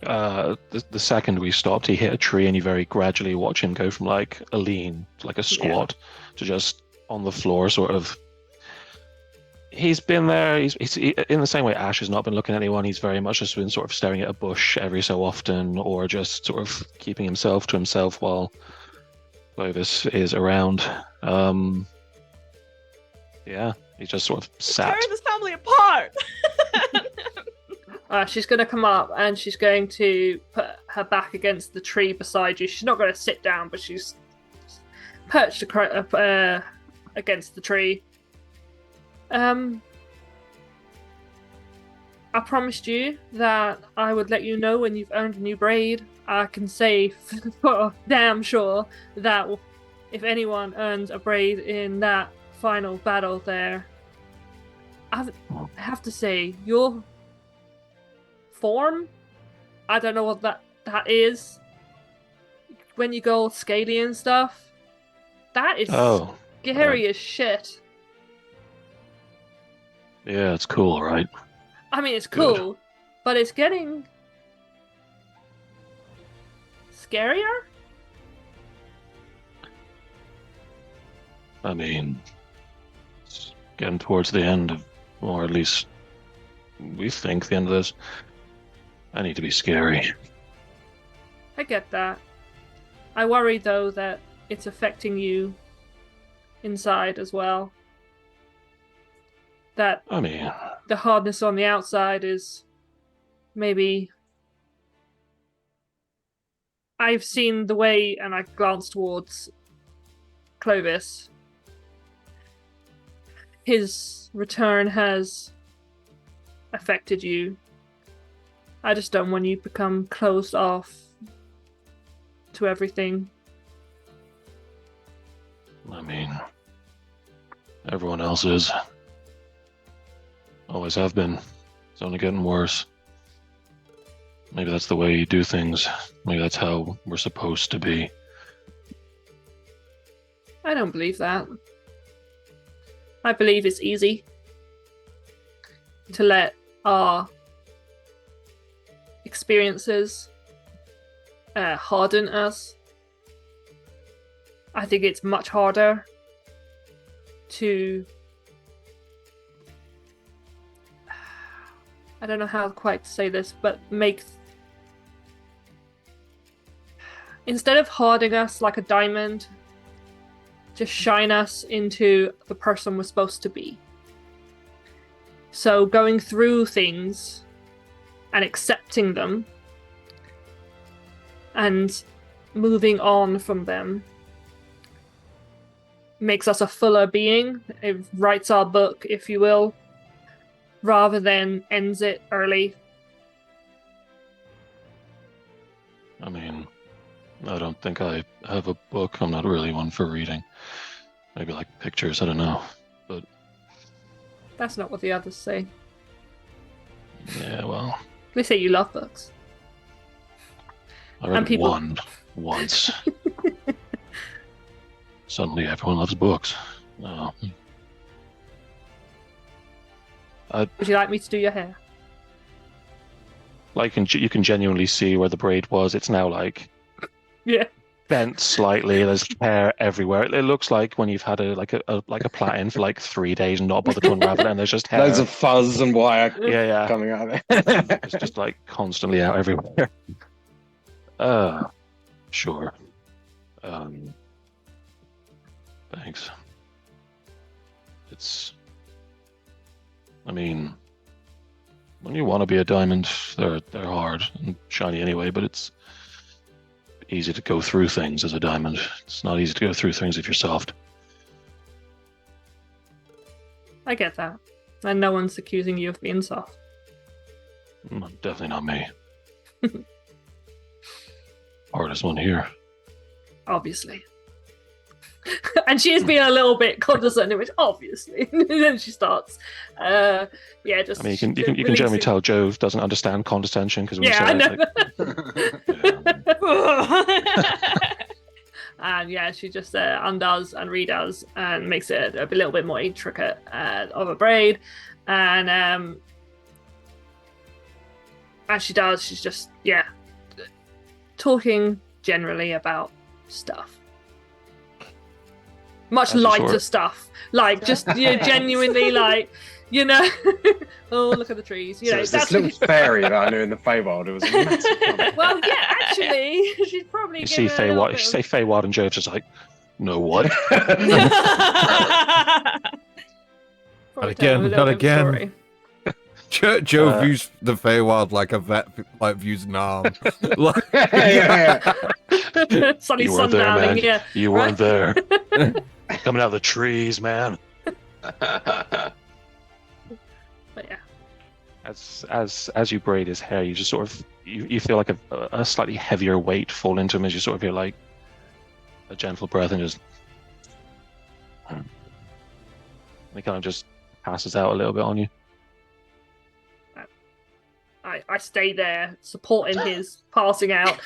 F: The second we stopped, he hit a tree, and you very gradually watch him go from like a lean, like a squat, to just on the floor, sort of. He's been there. He's in the same way Ash has not been looking at anyone. He's very much just been sort of staring at a bush every so often, or just sort of keeping himself to himself while Clovis is around. Yeah, he just sort of sat.
E: Tearing this family apart.
D: She's going to come up and she's going to put her back against the tree beside you. She's not going to sit down, but she's perched against the tree. I promised you that I would let you know when you've earned a new braid. I can say for damn sure that if anyone earns a braid in that final battle there, I have to say, your form, I don't know what that is. When you go all scaly and stuff, that is scary as shit.
F: Yeah, it's cool, right?
D: I mean, it's
F: Good.
D: cool, but it's getting scarier.
F: I mean, it's getting towards the end of, or at least we think the end of this. I need to be scary.
D: I get that. I worry though that it's affecting you inside as well. That
F: I mean,
D: the hardness on the outside is maybe. I've seen the way, and I glance towards Clovis. His return has affected you. I just don't want you to become closed off to everything.
F: I mean, everyone else is. Always have been. It's only getting worse. Maybe that's the way you do things. Maybe that's how we're supposed to be.
D: I don't believe that. I believe it's easy to let our experiences harden us. I think it's much harder to... I don't know how quite to say this, but instead of hardening us like a diamond, just shine us into the person we're supposed to be. So going through things and accepting them and moving on from them makes us a fuller being. It writes our book, if you will, rather than ends it early.
F: I mean, I don't think I have a book. I'm not really one for reading. Maybe like pictures, I don't know. But
D: That's not what the others say.
F: yeah, well,
D: They say you love books.
F: I read
D: And people-
F: one once. Suddenly everyone loves books. Oh.
D: Would you like me to do your hair?
F: Like you can genuinely see where the braid was. It's now like
D: Yeah.
F: bent slightly. There's hair everywhere. It looks like when you've had a plait in for like 3 days and not bothered to unravel it, and there's just hair.
B: Loads of fuzz and wire
F: yeah.
B: coming out of it.
F: It's just like constantly out everywhere. Sure. Thanks. I mean, when you want to be a diamond, they're hard and shiny anyway, but it's easy to go through things as a diamond. It's not easy to go through things if you're soft.
D: I get that. And no one's accusing you of being soft.
F: Definitely not me. Hardest one here.
D: Obviously. And she is being a little bit condescending, which obviously. And then she starts. Just.
F: I mean, you can generally tell Jove doesn't understand condescension because when
D: Yeah, I
F: you say
D: know. And yeah, she just undoes and redoes and makes it a little bit more intricate of a braid. And as she does, she's just talking generally about stuff. Much
F: As you
D: lighter
F: sort of-
D: stuff, like just genuinely, like oh, look at the trees.
B: So it's
D: that's
B: this little fairy that I knew in the Feywild. It was a massive problem.
D: well, yeah, actually, she's probably.
F: you see
D: given a little
F: Feywild,
D: bit
F: you
D: of-
F: say Feywild, and Jove's just like, no what?
D: probably
A: again,
D: telling a little
A: not
D: bit of a
A: again.
D: story.
A: Joe views the Feywild like a vet views an arm. Like,
B: yeah.
D: Sunny
F: You weren't there,
D: sundowning,
F: man.
D: yeah.
F: You weren't there. Coming out of the trees, man.
D: But yeah,
F: As you braid his hair, you just sort of you feel like a slightly heavier weight fall into him as you sort of hear like a gentle breath and just and he kind of just passes out a little bit on you.
D: I stay there supporting his passing out.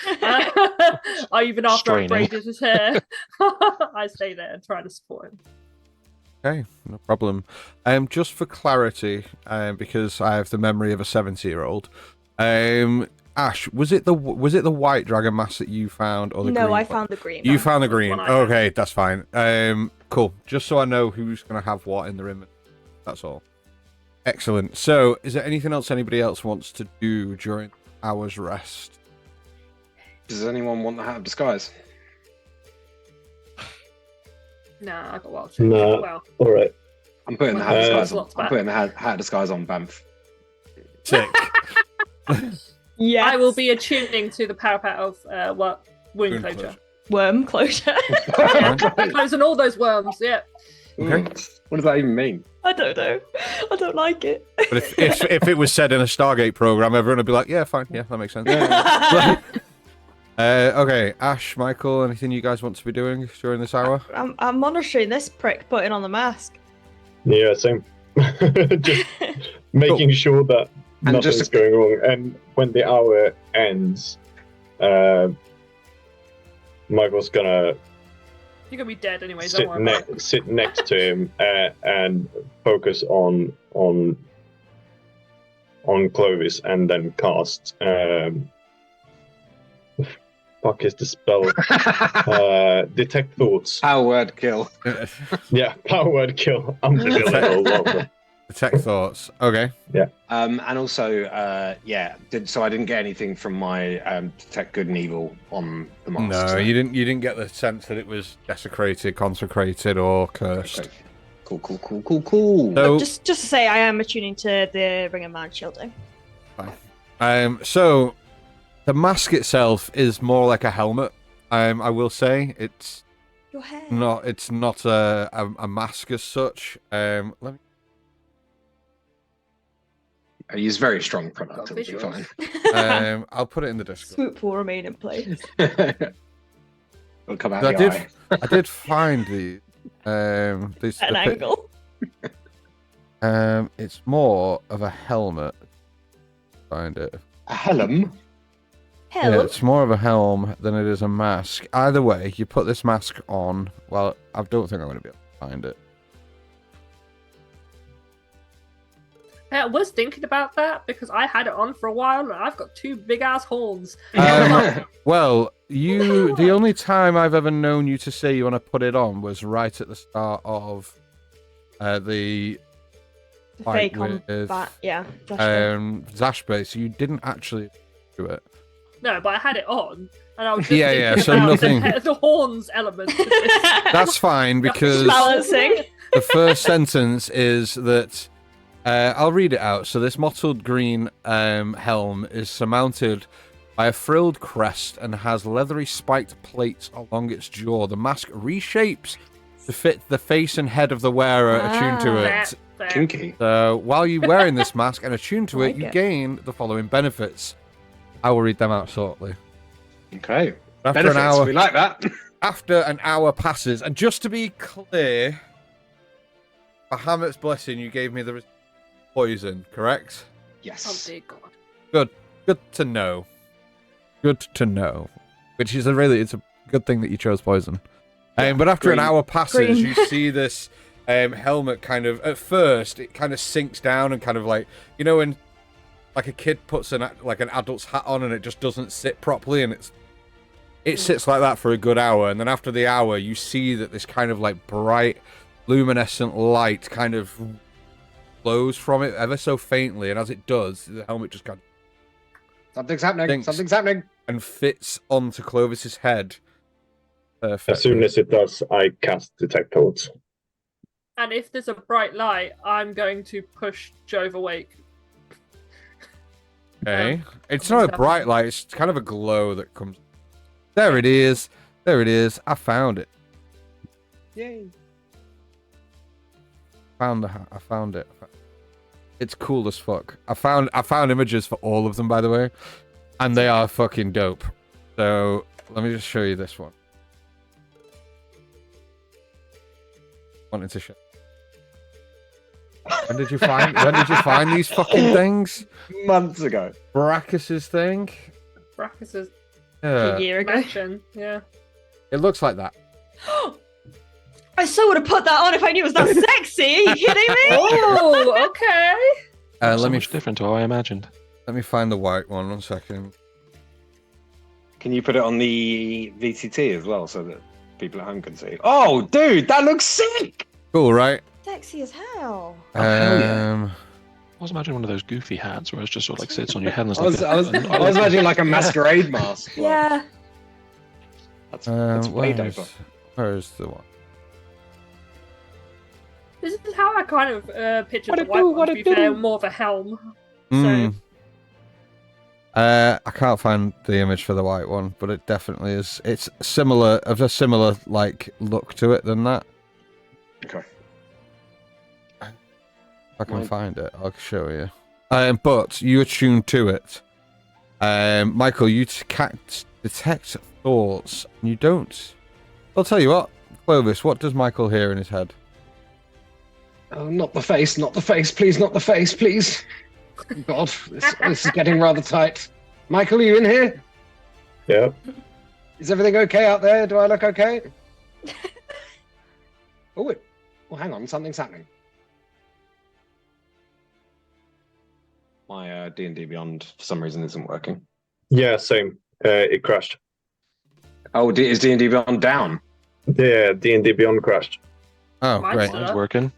D: Even after I
F: Straining.
D: braided his hair, I stay there and try to support him.
A: okay, no problem. Just for clarity, because I have the memory of a 70-year-old. Ash, was it the white dragon mask that you found, or the green?
E: No, I
A: one?
E: found the green.
A: You
E: one.
A: found the
D: That's
A: green.
D: one I have.
A: Okay, that's fine. Cool. Just so I know who's gonna have what in the room. That's all. Excellent. So, is there anything else anybody else wants to do during hour's rest?
B: Does anyone want the hat of disguise?
D: Nah, I got wild shape.
C: No.
D: Well,
C: All right.
B: I'm putting the hat of
C: Uh,
B: disguise on.
D: Slots
B: I'm
D: back.
B: putting the hat of disguise on Banff.
A: Sick.
E: Yes.
D: I will be attuning to the parapet of wound
A: Wound
D: closure.
A: closure.
E: Worm closure.
D: Closing all those worms. Yeah.
A: Okay.
B: What does that even mean?
E: I don't know. I don't like it.
A: But if it was said in a Stargate program, everyone would be like, "Yeah, fine. Yeah, that makes sense." Okay, Ash, Michael, anything you guys want to be doing during this hour?
E: I'm monitoring this prick putting on the mask.
C: Yeah, same. Just making sure that
B: And
C: nothing's
B: just-
C: going wrong. And when the hour ends, Michael's gonna
D: You're gonna be dead anyway. Don't worry about it.
C: sit next to him and focus on on Clovis and then cast. Fuck is the spell? Detect thoughts.
B: Power word kill.
C: Yeah, power word kill. I'm the level one.
A: Detect thoughts. Okay.
B: And also, so I didn't get anything from my detect good and evil on the mask.
A: No,
B: so-
A: you didn't get the sense that it was desecrated, consecrated, or cursed.
B: Okay. Cool.
A: So-
E: Just to say, I am attuning to the Ring of Man shielding.
A: So the mask itself is more like a helmet. I will say it's
E: Your hair.
A: not. It's not a mask as such. Let me.
B: He's very strong product.
D: Got
B: It'll be fine.
D: visuals.
A: I'll put it in the Discord.
E: Swoop will remain in place.
B: It'll come out
A: I
B: the
A: did.
B: eye.
A: I did find these. These
E: At an
A: the pi-
E: angle.
A: It's more of a helmet. Find it.
B: A helm.
A: Yeah,
E: Hell.
A: it's more of a helm than it is a mask. Either way, you put this mask on. Well, I don't think I'm going to be able to find it.
D: I was thinking about that because I had it on for a while and I've got 2 big ass horns.
A: Well, the only time I've ever known you to say you want to put it on was right at the start of the
E: The
A: fight
E: fake
A: with
E: combat. Yeah. That's true.
A: Zashbe, so you didn't actually do it.
D: No, but I had it on and I was just
A: Yeah,
D: thinking
A: so
D: about
A: nothing-
D: the horns element. Of this.
A: That's fine because
E: Balancing.
A: the first sentence is that I'll read it out. So this mottled green helm is surmounted by a frilled crest and has leathery spiked plates along its jaw. The mask reshapes to fit the face and head of the wearer attuned to
D: Fair,
A: it.
D: fair.
B: Kinky.
A: So while you're wearing this mask and attuned to it,
E: Like
A: you
E: it.
A: gain the following benefits. I will read them out shortly.
B: Okay.
A: After
B: Benefits.
A: an hour,
B: We like that.
A: after an hour passes, and just to be clear, Bahamut's blessing, you gave me the poison, correct?
D: Oh
B: Yes.
D: dear God.
A: Good to know. Good to know. Which is it's a good thing that you chose poison. But after an
B: green.
A: hour passes,
E: Green.
A: you see this helmet kind of, at first, it kind of sinks down and kind of like, you know, when like a kid puts an adult's hat on and it just doesn't sit properly, and it sits like that for a good hour, and then after the hour, you see that this kind of like bright, luminescent light kind of glows from it ever so faintly, and as it does, the helmet just kind of
B: Something's happening.
A: Thinks.
B: Something's happening.
A: and fits onto Clovis's head. Perfectly.
C: As soon as it does, I cast Detect Thoughts.
D: And if there's a bright light, I'm going to push Jove awake.
A: Okay. It's not a bright light, it's kind of a glow that comes. There it is. There it is. I found it.
B: Yay.
A: I found it. It's cool as fuck. I found images for all of them, by the way. And they are fucking dope. So let me just show you this one. Wanted to show. When did you find these fucking things?
B: Months ago.
A: Brachus's thing?
D: Brachus's
A: Yeah.
E: A year ago.
D: mansion. Yeah.
A: It looks like that.
E: I so would have put that on if I knew it was that sexy. Are you kidding me?
D: Oh, okay.
F: So
A: Let me
F: much different to how I imagined.
A: find the white one second.
B: Can you put it on the VTT as well so that people at home can see? Oh, dude, that looks sick!
A: Cool, right?
E: Sexy as hell.
B: Oh, hell yeah.
F: I was imagining one of those goofy hats where it just sort of like sits on your head and it's
B: I
F: like
B: was imagining like a masquerade mask. Like,
E: Yeah.
B: That's way doper.
A: Where's the one?
D: This is how I kind of pictured
B: What
D: the
B: it
D: white
B: do,
D: one,
B: what
D: to
B: it
D: be fair,
B: do?
D: more of a helm.
A: Mm. I can't find the image for the white one, but it definitely is. It's similar, of a similar like look to it than that.
B: Okay.
A: If I can
B: Right.
A: find it, I'll show you. But you attune to it. Michael, you detect thoughts. You don't. I'll tell you what, Clovis. What does Michael hear in his head?
B: Oh, not the face, please, not the face, please. God, this is getting rather tight. Michael, are you in here?
C: Yeah.
B: Is everything okay out there? Do I look okay? Oh, well, hang on, something's happening. My D&D Beyond for some reason isn't working.
C: Yeah, same. It crashed.
B: Oh, is D&D Beyond down?
C: Yeah, D&D Beyond crashed.
A: Oh,
D: Mine's
A: great.
D: still
F: Mine's
D: up.
F: working.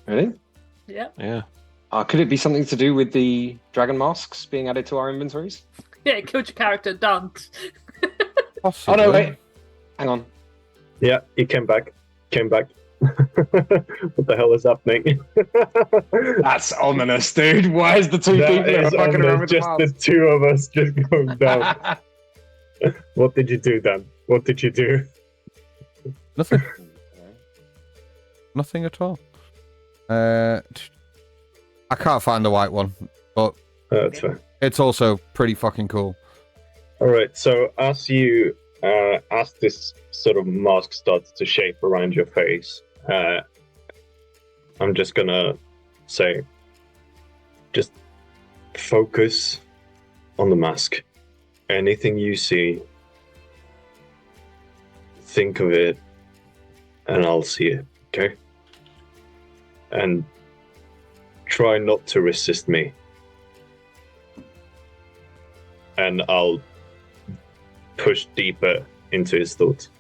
B: Really?
D: Yeah.
F: Yeah.
B: Could it be something to do with the dragon masks being added to our inventories?
D: Yeah, it killed your character. Done.
A: Possibly.
B: Oh no, wait. Hang on.
C: Yeah, he came back. What the hell is happening?
B: That's ominous, dude. Why is the two
C: That
B: people who are
C: is
B: fucking around with
C: just
B: the
C: the two of us just going down. What did you do, Dan? What did you do?
A: Nothing. Nothing at all. I can't find the white one, but
C: That's fair.
A: it's also pretty fucking cool.
C: All right. So as you, as this sort of mask starts to shape around your face, I'm just gonna say, just focus on the mask. Anything you see, think of it, and I'll see it. Okay. And try not to resist me. And I'll push deeper into his thoughts.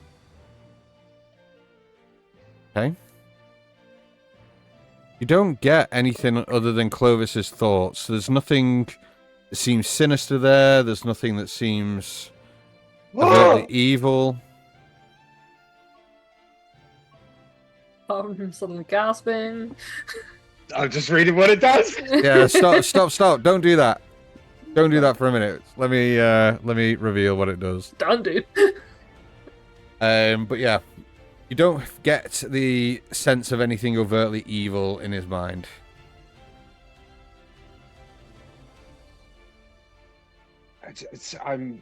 A: Okay. You don't get anything other than Clovis's thoughts. There's nothing that seems sinister there. There's nothing that seems overtly evil.
D: I'm suddenly gasping.
B: I'm just reading what it does.
A: Yeah, stop. Don't do that. Don't do that for a minute. Let me reveal what it does.
D: Done, dude.
A: But yeah, you don't get the sense of anything overtly evil in his mind.
B: I'm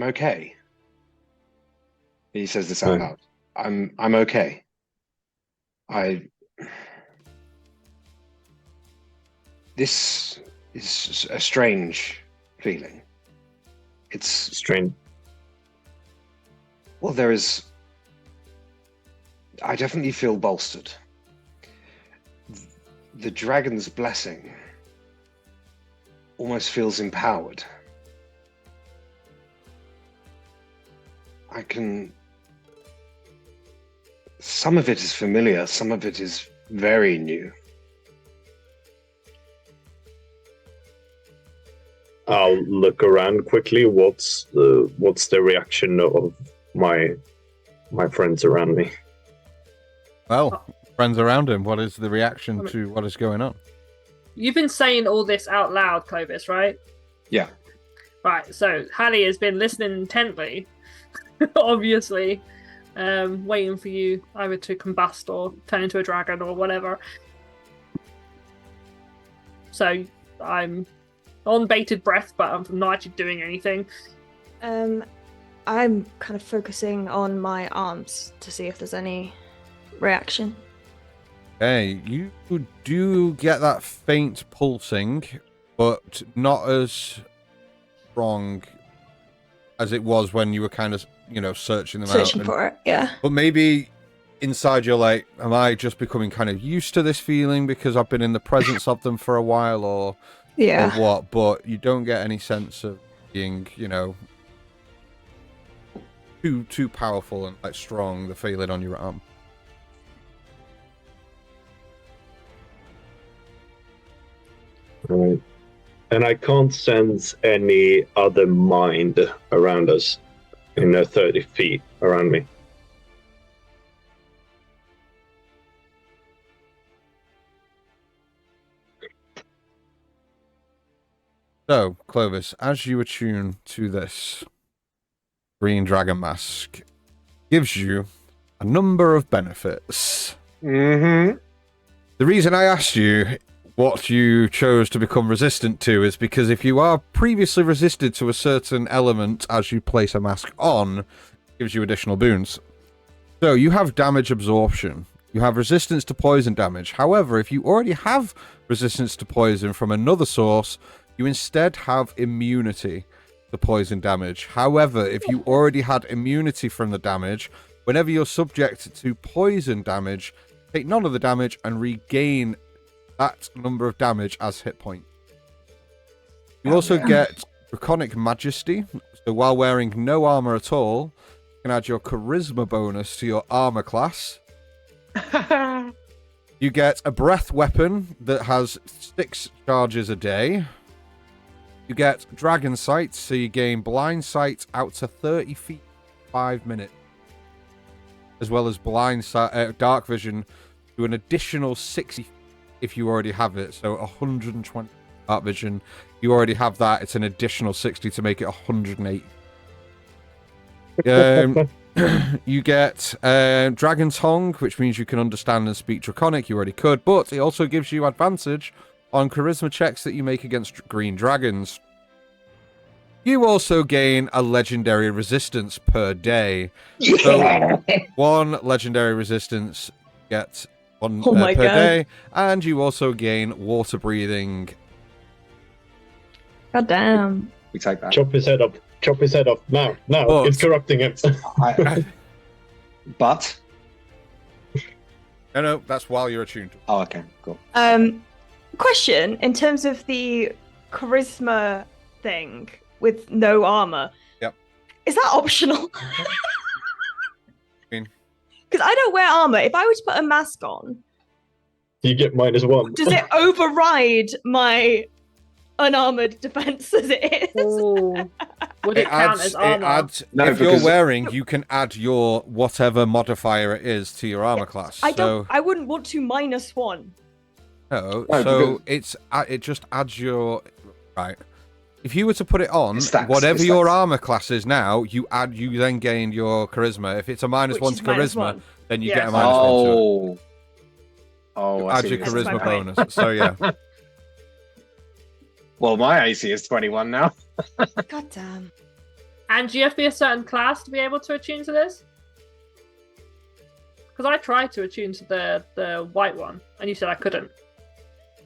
B: okay. He says this out loud. I'm okay. This is a strange feeling. It's
C: Strange.
B: well, I definitely feel bolstered. The dragon's blessing almost feels empowered. Some of it is familiar, some of it is very new.
C: I'll look around quickly. What's the reaction of my friends around me?
A: Well, friends around him, what is the reaction to what is going on?
D: You've been saying all this out loud, Clovis, right?
B: Yeah.
D: Right, so Hallie has been listening intently, obviously, waiting for you either to combust or turn into a dragon or whatever. So I'm on bated breath, but I'm not actually doing anything.
E: I'm kind of focusing on my arms to see if there's any reaction.
A: Okay, you do get that faint pulsing, but not as strong as it was when you were kind of, searching them out.
E: Searching for it, yeah.
A: But maybe inside you're like, am I just becoming kind of used to this feeling because I've been in the presence of them for a while, or what? But you don't get any sense of being, too powerful and like strong, the feeling on your arm.
C: Right. And I can't sense any other mind around us in 30 feet around me.
A: So, Clovis, as you attune to this green dragon mask, gives you a number of benefits.
B: Mm-hmm.
A: The reason I asked you what you chose to become resistant to is because if you are previously resisted to a certain element as you place a mask on, it gives you additional boons. So you have damage absorption. You have resistance to poison damage. However, if you already have resistance to poison from another source, you instead have immunity to poison damage. However, if you already had immunity from the damage, whenever you're subject to poison damage, take none of the damage and regain that number of damage as hit points. You also get Draconic Majesty, so while wearing no armor at all, you can add your Charisma bonus to your armor class. You get a breath weapon that has 6 charges a day. You get Dragon Sight, so you gain blind sight out to 30 feet, 5 minutes. As well as blind sight, dark vision to an additional 60 if you already have it. So 120 dark vision. You already have that. It's an additional 60 to make it 180. You get Dragon Tongue, which means you can understand and speak Draconic. You already could, but it also gives you advantage on charisma checks that you make against green dragons. You also gain a legendary resistance per day. So 1 legendary resistance gets 1 per day, and you also gain water breathing.
E: God damn.
B: We take that.
C: Chop his head off. Chop his head off. Now.
A: But-
C: It's corrupting him.
B: But
A: No, that's while you're attuned to it.
B: oh, okay, cool.
E: Question in terms of the charisma thing with no armor.
A: Yep.
E: Is that optional?
A: mean?
E: Because I don't wear armor. If I were to put a mask on,
C: You get -1.
E: does it override my unarmored defense as it is?
D: Ooh. Would it count as armor?
B: No,
A: if you're
B: because-
A: wearing, you can add your whatever modifier it is to your armor class.
E: I wouldn't want to -1.
A: No,
B: No,
A: so it just adds your right. If you were to put it on,
B: It stacks,
A: whatever
B: it
A: your
B: stacks.
A: armor class is now, you then gain your charisma. If it's a -1
E: Which
A: to
E: is
A: charisma,
E: -1.
A: then you
E: Yeah.
A: get a -1 to it.
B: Oh, I
A: Add
B: see
A: your
B: what you're
A: charisma
B: saying.
A: bonus. So yeah.
B: Well, my AC is 21 now.
E: God damn.
D: And do you have to be a certain class to be able to attune to this? Because I tried to attune to the white one, and you said I couldn't.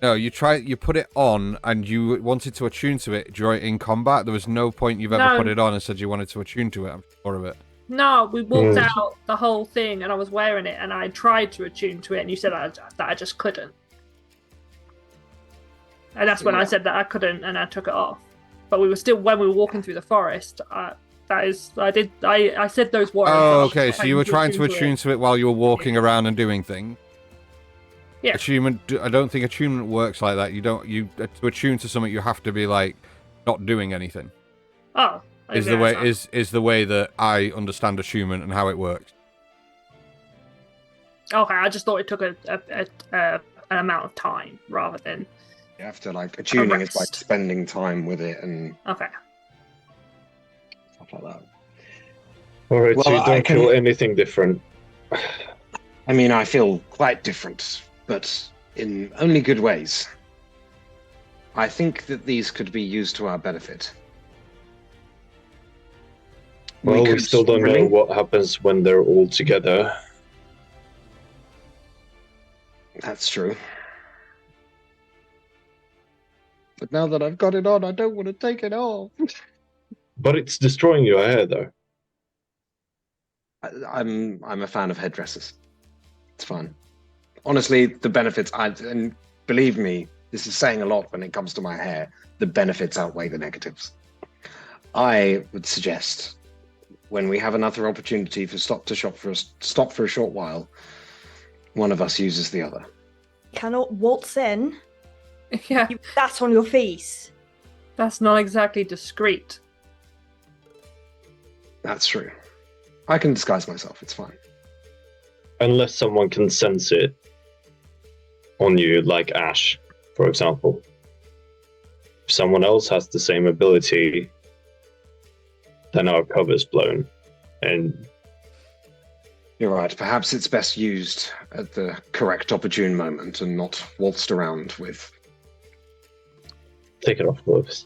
A: No, you put it on, and you wanted to attune to it during in combat. There was no point you've ever
D: No.
A: put it on and said you wanted to attune to it. I'm sure of it.
D: No, we walked
C: Mm.
D: out the whole thing, and I was wearing it, and I tried to attune to it, and you said that I just couldn't. And that's when I said that I couldn't, and I took it off. But we were still, when we were walking through the forest, I said those words.
A: Oh,
D: I was
A: okay. So you were trying to attune to it while you were walking around and doing things.
D: Yeah.
A: Attunement. I don't think attunement works like that. To attune to something, you have to be like not doing anything.
D: Oh,
A: Is the way is the way that I understand attunement and how it works.
D: Okay, I just thought it took an amount of time rather than.
B: You have to like attuning is like
D: Rest.
B: spending time with it and
D: Okay.
B: stuff like that.
C: All right, so
B: Well,
C: you
B: I
C: don't
B: can-
C: feel anything different.
B: I mean, I feel quite different, but in only good ways. I think that these could be used to our benefit.
C: Well, we
B: could
C: still don't know
B: really-
C: what happens when they're all together.
B: That's true. But now that I've got it on, I don't want to take it off.
C: But it's destroying your hair, though.
B: I'm a fan of headdresses. It's fun. Honestly, the benefits, and believe me, this is saying a lot when it comes to my hair. The benefits outweigh the negatives. I would suggest when we have another opportunity for stop for a short while, one of us uses the other.
E: Cannot waltz in.
D: Yeah,
E: You, that's on your face.
D: that's not exactly discreet.
B: That's true. I can disguise myself. It's fine.
C: Unless someone can sense it on you, like Ash, for example. If someone else has the same ability, then our cover's blown. And
B: You're right. Perhaps it's best used at the correct opportune moment and not waltzed around with.
C: take it off, Clovis.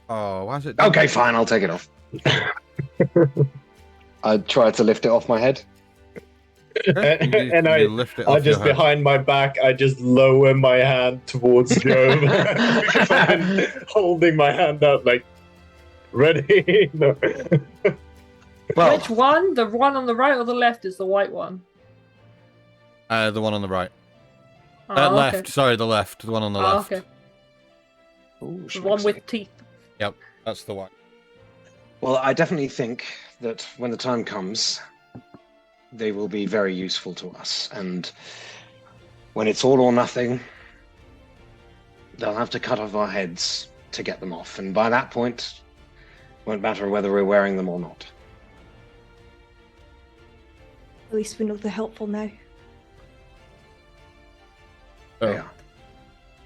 A: Oh, why is it?
B: Okay, fine. I'll take it off. I try to lift it off my head.
C: And I
A: lift it
C: I
A: off your
C: just
A: head.
C: behind my back, I just lower my hand towards Joe. Because I've been holding my hand out like, ready? No.
B: Well,
D: Which one? The one on the right or the left is the white one?
A: The one on the right.
D: Oh,
A: Left.
D: okay.
A: Sorry, the left. The one on the
D: Oh,
A: left.
D: okay.
B: Ooh,
D: The one with teeth.
A: Yep, that's the one.
B: Well, I definitely think that when the time comes, they will be very useful to us. And when it's all or nothing, they'll have to cut off our heads to get them off. And by that point, it won't matter whether we're wearing them or not.
E: At least we know they're helpful now.
B: They
A: So,
B: are.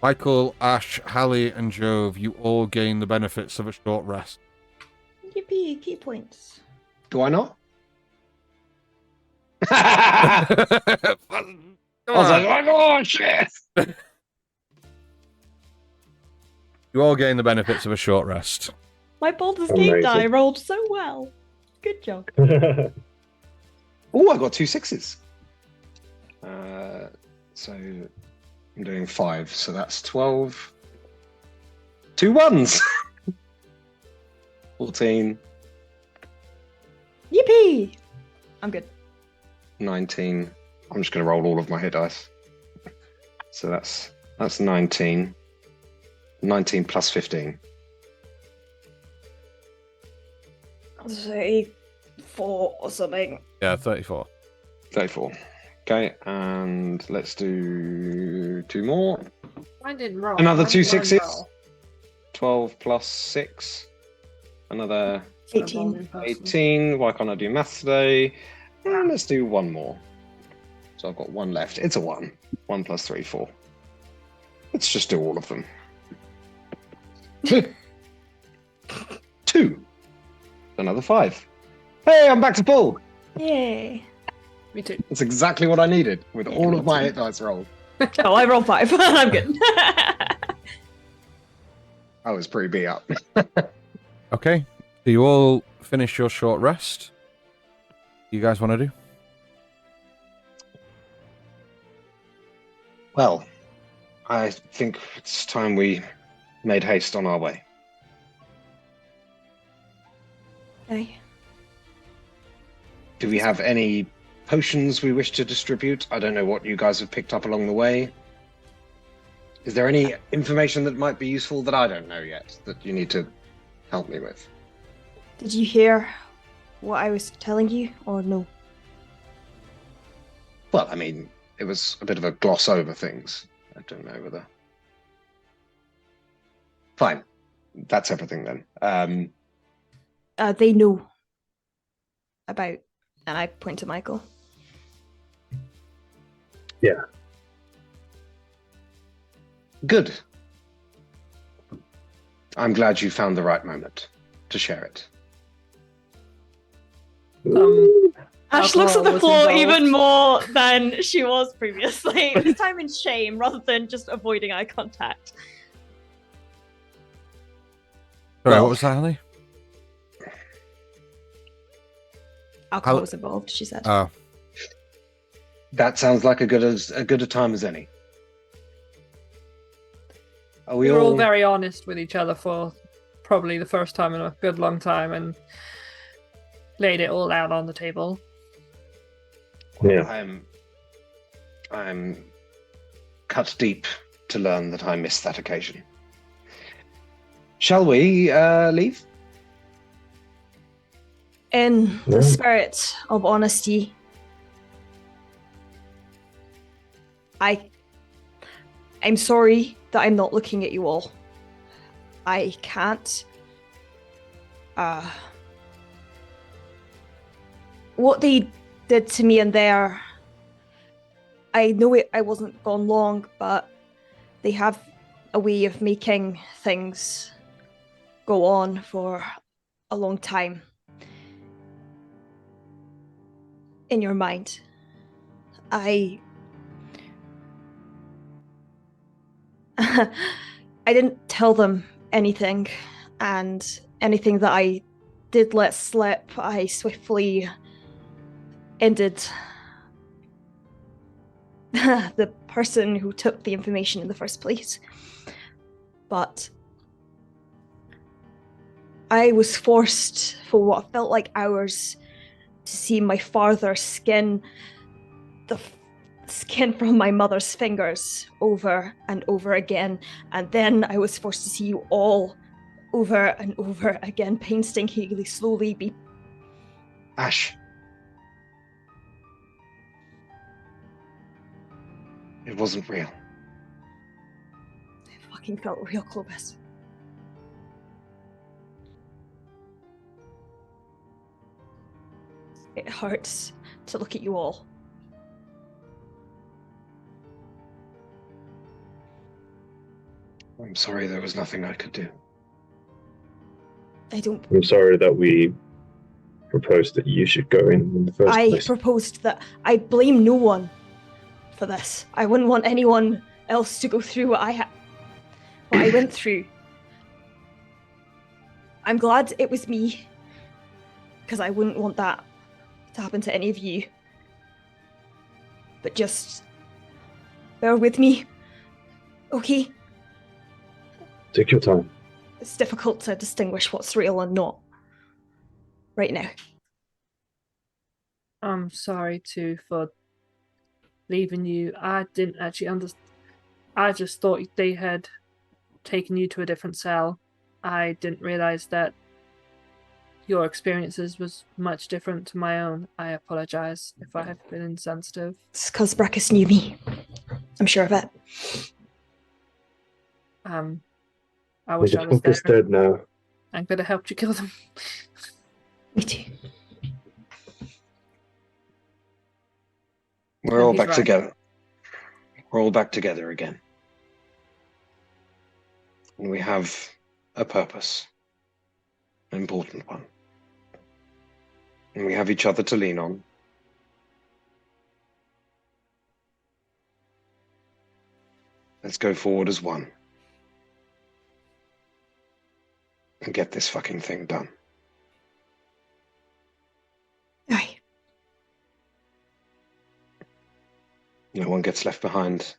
A: Michael, Ash, Hallie, and Jove, you all gain the benefits of a short rest.
E: Yippee, key points.
B: Do I not?
A: I
B: I was like, oh shit!
A: You all gain the benefits of a short rest.
E: My Baldur's Gate
C: Amazing.
E: die rolled so well. Good job.
B: Oh, I got 2 6s. So I'm doing 5, so that's 12. 2 1s. 14,
E: Yippee! I'm good.
B: 19. I'm just going to roll all of my hit dice. So that's 19. 19 plus 15.
E: I'll say 4 or something.
A: Yeah, 34.
B: 34. Okay, and let's do 2 more.
D: I didn't roll.
B: Another
D: I
B: 2
D: didn't
B: 6s.
D: roll.
B: 12 plus 6. Another
E: 18.
B: 18. Why can't I do maths today? Let's do 1 more. So I've got 1 left. It's a 1. 1 plus 3, 4. Let's just do all of them. 2. Another 5. Hey, I'm back to full.
E: Yay.
D: Me too.
B: That's exactly what I needed with all of my hit dice rolled.
E: Oh, I rolled 5. I'm good.
B: I was pretty beat up.
A: Okay, so you all finish your short rest. You guys want to do?
B: Well, I think it's time we made haste on our way.
E: Okay.
B: Do we have any potions we wish to distribute? I don't know what you guys have picked up along the way. Is there any information that might be useful that I don't know yet that you need to help me with?
E: Did you hear what I was telling you, or no?
B: Well, I mean, it was a bit of a gloss over things. I don't know whether... Fine. That's everything then.
E: They know about, and I point to Michael.
C: Yeah.
B: Good. I'm glad you found the right moment to share it.
E: Ash looks at the
D: Alcohol was
E: floor
D: involved.
E: even more than she was previously. This time in shame rather than just avoiding eye contact.
A: Sorry,
B: Well-
A: what was that, Hallie?
E: Alcohol was involved, she said.
A: Oh,
B: That sounds like a good a time as any. Are
D: We
B: we
D: were all
B: all
D: very honest with each other for probably the first time in a good long time and laid it all out on the table.
C: Yeah.
B: I'm cut deep to learn that I missed that occasion. Shall we leave?
E: In the
C: Yeah.
E: spirit of honesty, I'm sorry that I'm not looking at you all. I can't. What they did to me in there, I know I wasn't gone long, but they have a way of making things go on for a long time in your mind. I didn't tell them anything, and anything that I did let slip, I swiftly ended the person who took the information in the first place. But I was forced for what felt like hours to see my father skin the skin from my mother's fingers over and over again, and then I was forced to see you all over and over again, painstakingly, slowly be...
B: Ash. It wasn't real.
E: It fucking felt real, Clovis. It hurts to look at you all.
B: I'm sorry there was nothing I could do.
C: I'm sorry that we proposed that you should go in the first place.
E: I proposed that I blame no one for this. I wouldn't want anyone else to go through what I went through. I'm glad it was me, because I wouldn't want that to happen to any of you. But just bear with me, okay?
C: Take your time.
E: It's difficult to distinguish what's real and not right now.
D: I'm sorry too for leaving you. I didn't actually understand. I just thought they had taken you to a different cell. I didn't realize that your experiences was much different to my own. I apologize if I have been insensitive.
E: It's because Brackus knew me. I'm sure of it.
D: I wish
C: The
D: I was
C: cop is
D: there.
C: dead now.
D: I could have helped you kill them.
E: Me too.
B: We're all
D: He's
B: back
D: right.
B: together. We're all back together again. And we have a purpose. An important one. And we have each other to lean on. Let's go forward as one. And get this fucking thing done.
E: Aye.
B: No one gets left behind.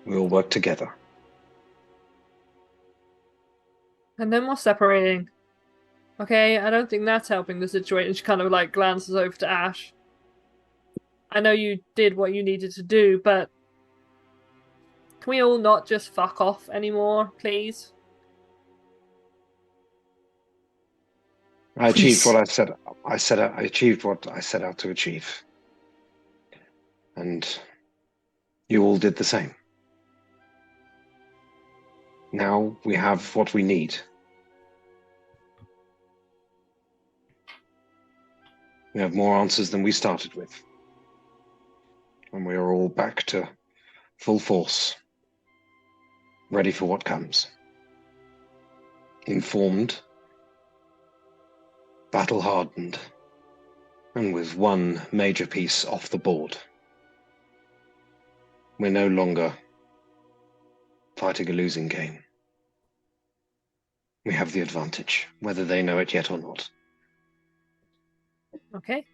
B: We all work together.
D: And then we're separating. Okay, I don't think that's helping the situation. She kind of like glances over to Ash. I know you did what you needed to do, but can we all not just fuck off anymore, please?
B: I achieved
E: Please.
B: what I achieved what I set out to achieve. And you all did the same. Now we have what we need. We have more answers than we started with. And we are all back to full force, ready for what comes. Informed, battle-hardened, and with one major piece off the board. We're no longer fighting a losing game. We have the advantage, whether they know it yet or not.
D: Okay.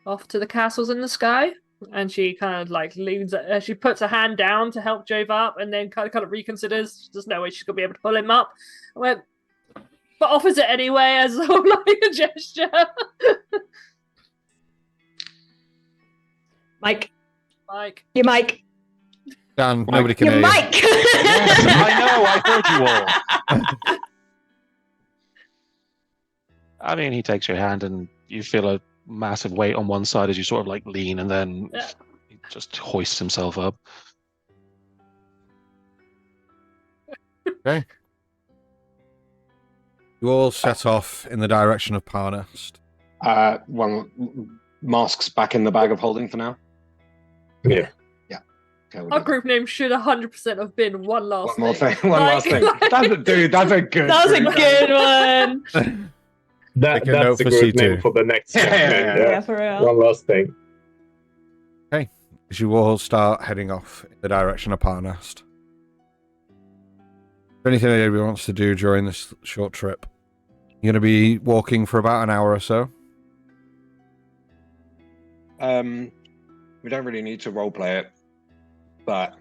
D: Off to the castles in the sky. And she kind of like leans, she puts her hand down to help Jove up and then kind of reconsiders. There's no way she's going to be able to pull him up. I went, but offers it anyway as sort of like a gesture.
E: Mike.
D: Mike.
E: You Mike.
A: Dan, nobody can
E: You
A: hear you.
E: Mike.
F: Yes, I know, I heard you all. I mean, he takes your hand and you feel a massive weight on one side as you sort of like lean, and then he just hoists himself up.
A: Okay. You all set off in the direction of Parnast.
B: One masks back in the bag of holding for now.
C: Yeah.
B: Okay, we're
D: Our
B: good.
D: group name should 100% have been one last
B: One more
D: thing.
B: thing. One last thing.
D: Like-
B: That's a good.
E: That was a
B: group
E: good
B: name.
E: one.
C: That's
A: Take a note
C: the
A: for
C: group
A: C2.
C: name for the next campaign.
E: Yeah, for real.
C: One last thing.
A: As you all start heading off in the direction of Parnast. Is there anything anybody wants to do during this short trip? You're going to be walking for about an hour or so.
B: We don't really need to roleplay it, but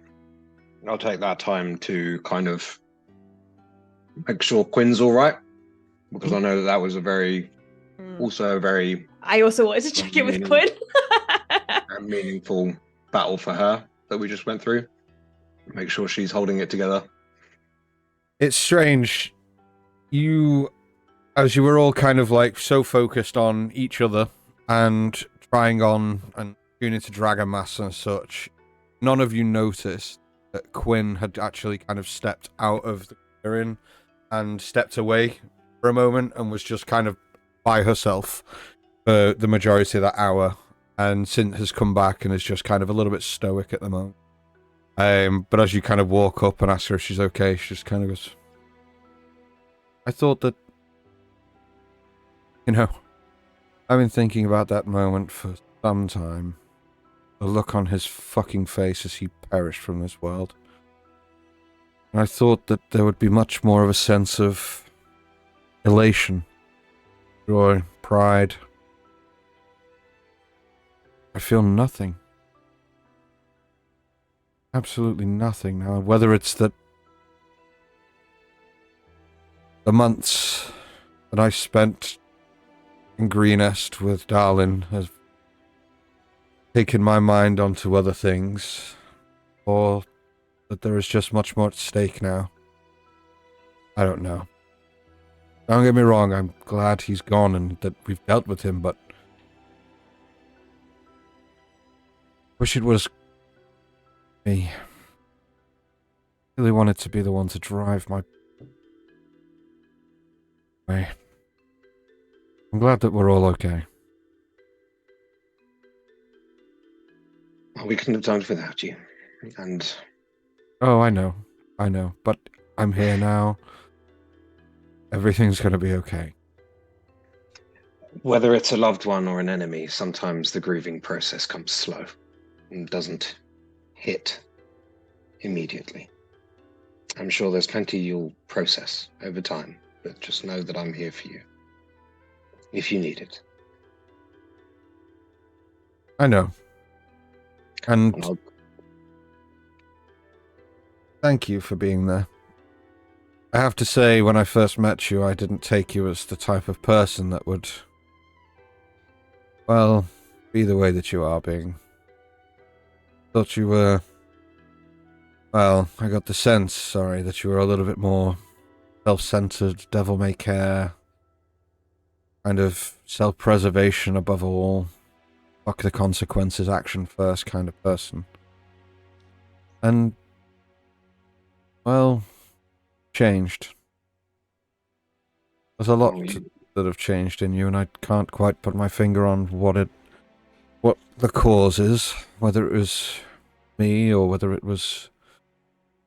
B: I'll take that time to kind of make sure Quinn's all right, because I know that was a very Also a very
E: I also wanted to check in with Quinn.
B: meaningful battle for her that we just went through. Make sure she's holding it together.
A: It's strange. As you were all kind of like so focused on each other and trying on and tuning to Dragon Mass and such, none of you noticed that Quinn had actually kind of stepped out of the clearing and stepped away for a moment and was just kind of by herself for the majority of that hour, and since has come back and is just kind of a little bit stoic at the moment. But as you kind of walk up and ask her if she's okay, she just kind of goes, I thought that, I've been thinking about that moment for some time. The look on his fucking face as he perished from this world. And I thought that there would be much more of a sense of elation, joy, pride. I feel nothing. Absolutely nothing now. Whether it's that the months that I spent in Greenest with Darlin has taken my mind onto other things, or that there is just much more at stake now. I don't know. Don't get me wrong, I'm glad he's gone and that we've dealt with him, but wish it was me. Really wanted to be the one to drive my way. I'm glad that we're all okay.
B: Well, we couldn't have done it without you. And
A: Oh, I know, but I'm here now. Everything's gonna be okay.
B: whether it's a loved one or an enemy, sometimes the grieving process comes slow and doesn't hit immediately. I'm sure there's plenty you'll process over time, but just know that I'm here for you if you need it.
A: I know. And
B: And I'll
A: thank you for being there. I have to say, when I first met you, I didn't take you as the type of person that would, well, be the way that you are being. Thought you were, well, I got the sense, that you were a little bit more self-centered, devil-may-care, kind of self-preservation above all, fuck the consequences, action first kind of person. And, well, changed. There's a lot that have changed in you, and I can't quite put my finger on what the cause is, whether it was me or whether it was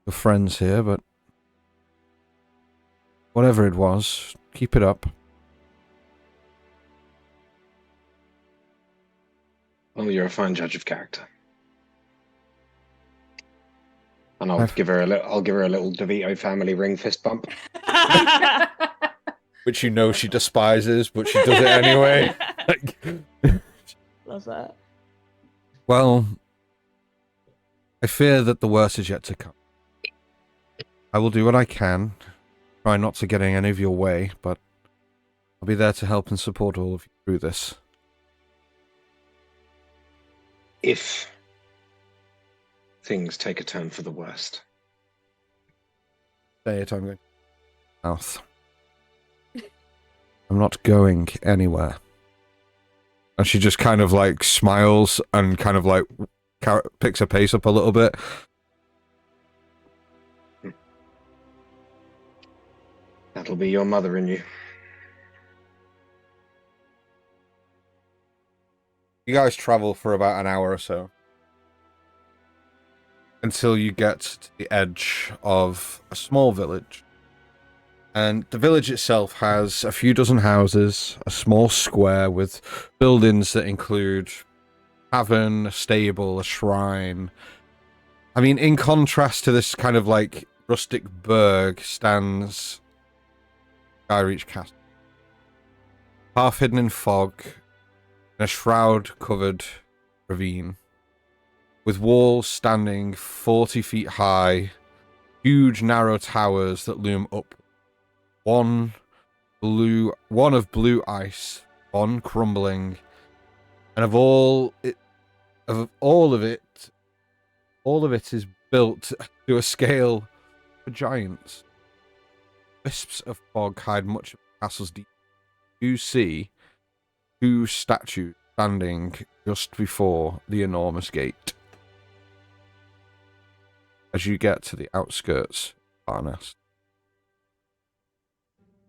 A: your friends here, but whatever it was, keep it up.
B: Well, you're a fine judge of character. And I'll give her a little DeVito family ring fist bump.
A: Which you know she despises, but she does it anyway.
E: Love that.
A: Well, I fear that the worst is yet to come. I will do what I can, try not to get in any of your way, but I'll be there to help and support all of you through this.
B: If things take a turn for the worst.
A: Say it, I'm going mouth. I'm not going anywhere. And she just kind of like smiles and kind of like picks her pace up a little bit.
B: That'll be your mother in you.
A: You guys travel for about an hour or so until you get to the edge of a small village. And the village itself has a few dozen houses, a small square with buildings that include a tavern, a stable, a shrine. I mean, in contrast to this kind of like rustic burg stands Skyreach Castle. Half hidden in fog, in a shroud-covered ravine, with walls standing 40 feet high, huge narrow towers that loom up. One of blue ice, on crumbling, and all of it is built to a scale for giants. Wisps of fog hide much of the castle's deep. You see 2 statues standing just before the enormous gate. As you get to the outskirts of Barnest,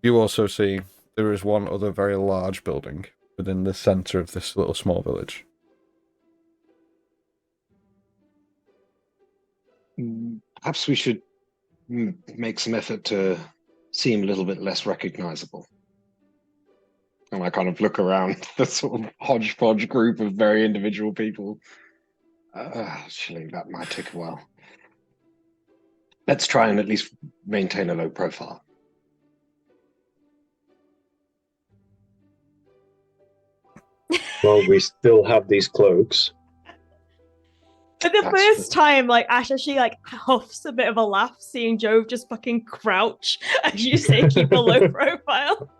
A: you also see there is one other very large building within the centre of this little small village.
B: Perhaps we should make some effort to seem a little bit less recognizable. And I kind of look around the sort of hodgepodge group of very individual people. Actually, that might take a while. Let's try and at least maintain a low profile.
C: Well, we still have these cloaks.
E: For the
B: That's
E: first
B: true.
E: time, like Ash actually like huffs a bit of a laugh seeing Jove just fucking crouch as you say keep a low profile.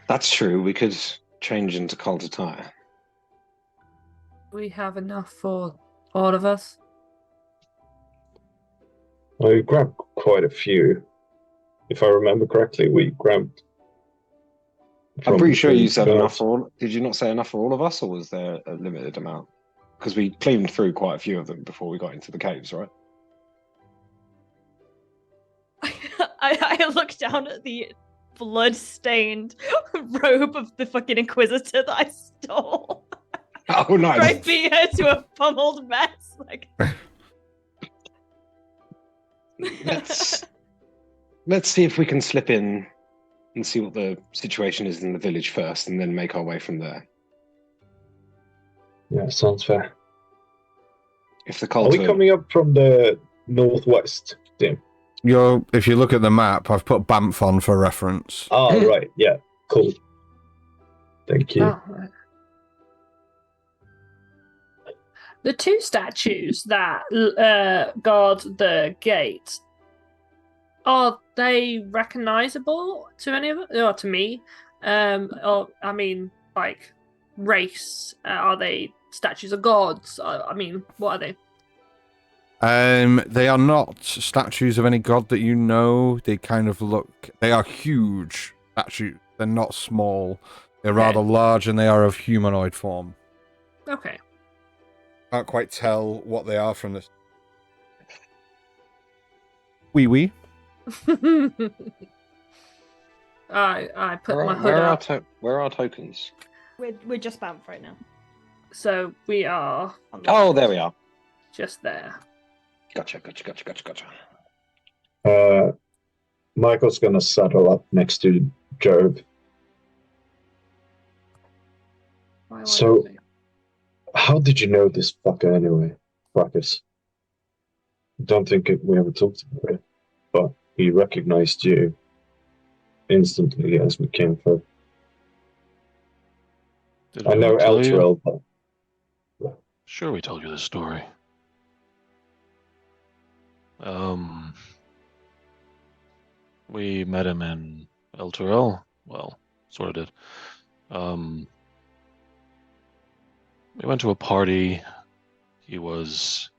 B: That's true. We could change into cult attire.
D: We have enough for all of us.
C: Well, we grabbed quite a few. If I remember correctly, we grabbed.
B: I'm pretty sure you said
C: guards.
B: enough for all. Did you not say enough for all of us, or was there a limited amount? Because we cleaned through quite a few of them before we got into the caves, right?
E: I look down at the blood-stained robe of the fucking Inquisitor that I stole.
B: Oh, nice.
E: Right, beat her to a pummeled mess. Like,
B: Let's see if we can slip in and see what the situation is in the village first, and then make our way from there.
C: Yeah, sounds fair.
B: If the
C: Are
B: cult
C: we coming up from the northwest, Tim?
A: If you look at the map, I've put Banff on for reference.
C: Oh, right. Yeah. Cool. Thank you.
D: Oh, right. The 2 statues that guard the gate, are they recognizable to any of it, or to me? Or I mean, like race? Are they statues of gods? I mean, what are they?
A: They are not statues of any god that you know. They kind of look. They are huge statues. They're not small. They're rather large, and they are of humanoid form.
D: Okay.
A: Can't quite tell what they are from this. Wee.
D: I put my hood
B: where
D: up.
B: are our tokens?
E: we're just Banff right now.
D: So we are
E: On the
B: Oh,
E: left.
B: there we are.
D: just there.
B: Gotcha.
C: Michael's gonna saddle up next to Job.
D: Why would
C: So-
D: I say-
C: How did you know this fucker anyway, Ruckus? Don't think we ever talked about it, but he recognized you instantly as we came through.
F: Did
C: I know
F: not tell you?
C: Elturel, but
F: Sure, we told you this story. We met him in Elturel. Well, sort of did. We went to a party. He was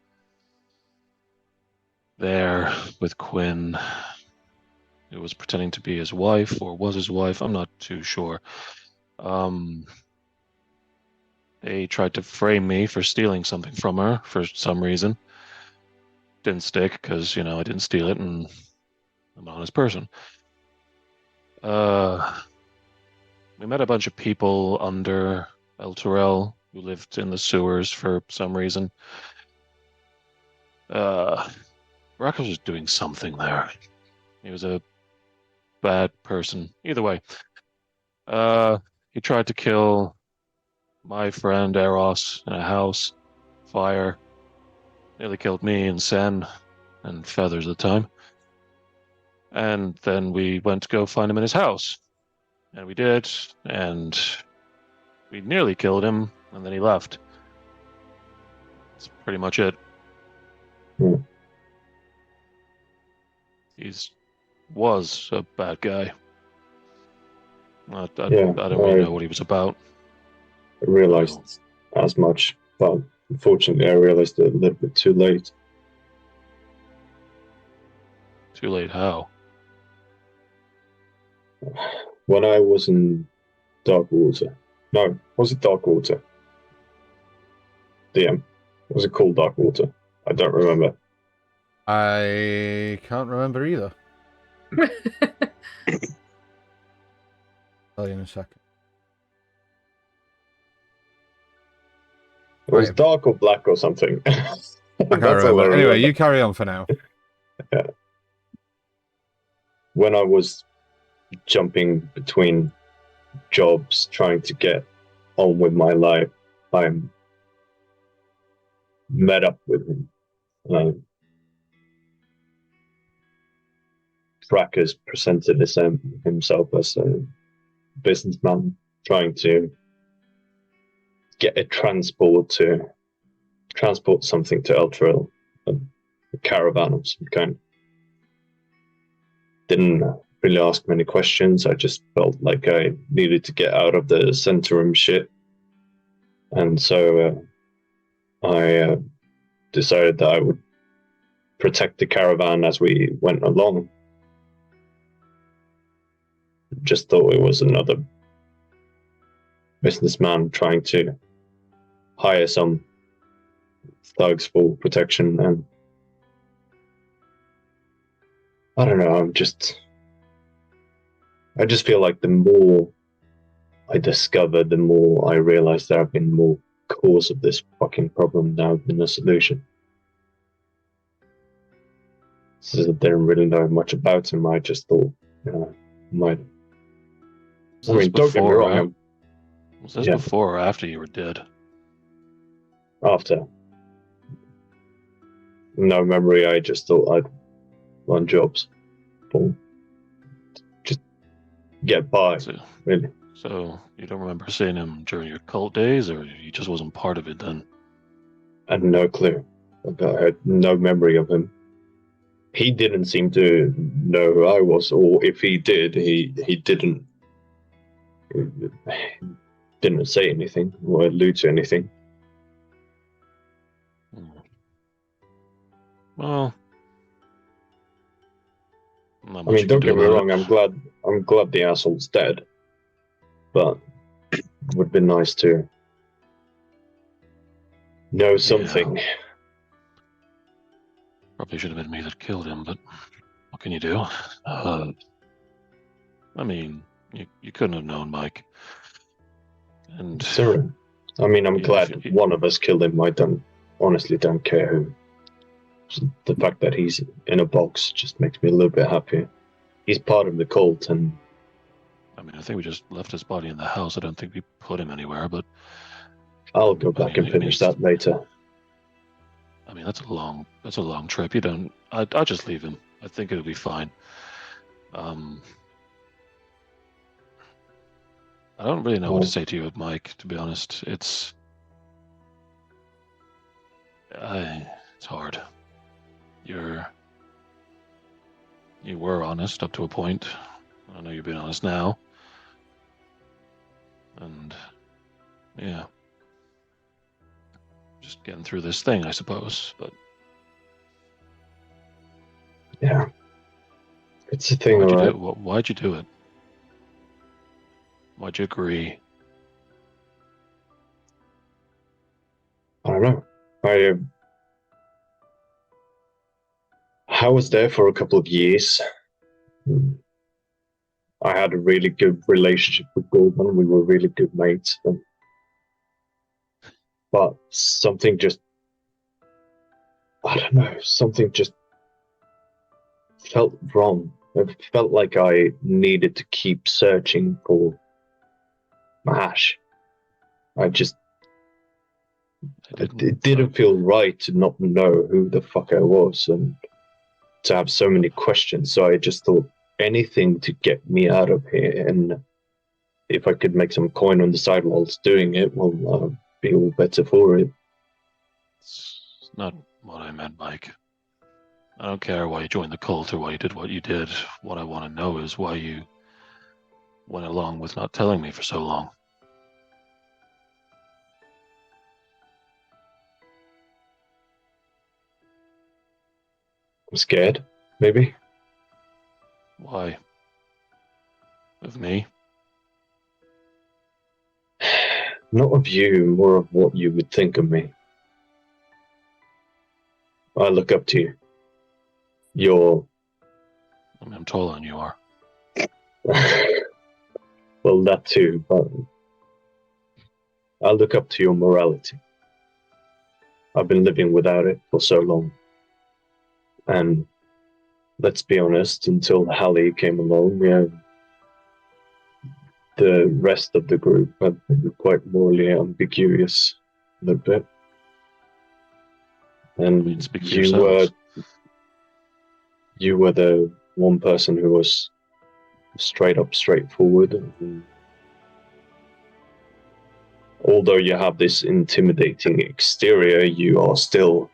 F: there with Quinn, who was pretending to be his wife, or was his wife. I'm not too sure. They tried to frame me for stealing something from her for some reason. Didn't stick because, I didn't steal it and I'm an honest person. We met a bunch of people under El Turel who lived in the sewers for some reason. Rocco was doing something there. He was a bad person. Either way, he tried to kill my friend Eros in a house. Fire. Nearly killed me and Sen and Feathers at the time. And then we went to go find him in his house. And we did, and we nearly killed him, and then he left. That's pretty much it.
C: Hmm.
F: Was a bad guy. I
C: Yeah,
F: don't really know what he was about.
C: I realized as much, but unfortunately, I realized it a little bit too late.
F: Too late, how?
C: When I was in Darkwater. No, was it Darkwater? DM. Was it called Darkwater? I don't remember.
A: I can't remember either. Tell you in a second.
C: It was
A: Right.
C: dark or black or something.
A: I can't
C: That's all I
A: remember. Anyway,
C: remember.
A: you carry on for now.
C: Yeah. When I was jumping between jobs, trying to get on with my life, I met up with him. Trackers presented himself as a businessman trying to get a transport something to Eltril, a caravan of some kind. Didn't really ask many questions. I just felt like I needed to get out of the Centrum shit, and so I decided that I would protect the caravan as we went along. Just thought it was another businessman trying to hire some thugs for protection, and I don't know, I just feel like the more I discover, the more I realize there have been more cause of this fucking problem now than a solution. So I didn't really know much about him. I just thought, might. I mean, don't get me wrong.
F: Was this before or after you were dead?
C: After. No memory. I just thought I'd run jobs for just get by. Really.
F: So you don't remember seeing him during your cult days, or he just wasn't part of it then?
C: I had no clue. I had no memory of him. He didn't seem to know who I was, or if he did, he didn't say anything or allude to anything.
F: Well,
C: I mean, don't get me wrong. I'm glad the asshole's dead, but it would be nice to know something.
F: Yeah. Probably should have been me that killed him, but what can you do? I mean, you couldn't have known, Mike. And
C: Sure. I mean, I'm glad one of us killed him. I honestly don't care who. The fact that he's in a box just makes me a little bit happier. He's part of the cult, and
F: I mean, I think we just left his body in the house. I don't think we put him anywhere, but
C: I'll go back and finish that later.
F: I mean, that's a long trip. You don't. I'll just leave him. I think it'll be fine. I don't really know what to say to you, Mike. To be honest, it's hard. You were honest up to a point. I know you're being honest now, and yeah, just getting through this thing, I suppose. But
C: yeah, it's a thing.
F: Why'd you do it? Why'd you agree?
C: I don't know. I was there for a couple of years. I had a really good relationship with Goldman. We were really good mates. But something just, I don't know, something just felt wrong. It felt like I needed to keep searching for Mahash. It didn't feel right to not know who the fuck I was and to have so many questions. So I just thought anything to get me out of here, and if I could make some coin on the side whilst doing it, well, I'll be all better for it.
F: It's not what I meant, Mike. I don't care why you joined the cult or why you did what you did. What I want to know is why you went along with not telling me for so long.
C: I'm scared, maybe.
F: Why? Of me?
C: Not of you, more of what you would think of me. I look up to you. You're...
F: I mean, I'm taller than you are.
C: well, that too, but I look up to your morality. I've been living without it for so long. And let's be honest, until Hallie came along, the rest of the group had been quite morally ambiguous a little bit. And
F: Speak for yourselves.
C: You were the one person who was straight up, straightforward. And although you have this intimidating exterior, you are still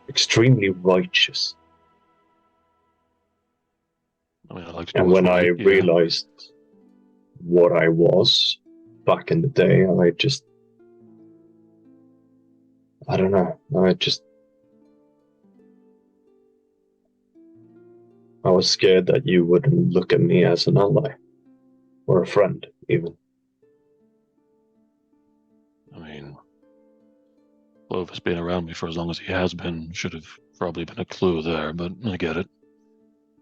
C: extremely righteous.
F: I mean, I like to do
C: And
F: what's
C: when I
F: right, yeah.
C: realized what I was back in the day, I don't know. I was scared that you wouldn't look at me as an ally. Or a friend, even.
F: I mean, Clovis being around me for as long as he has been should have probably been a clue there, but I get it.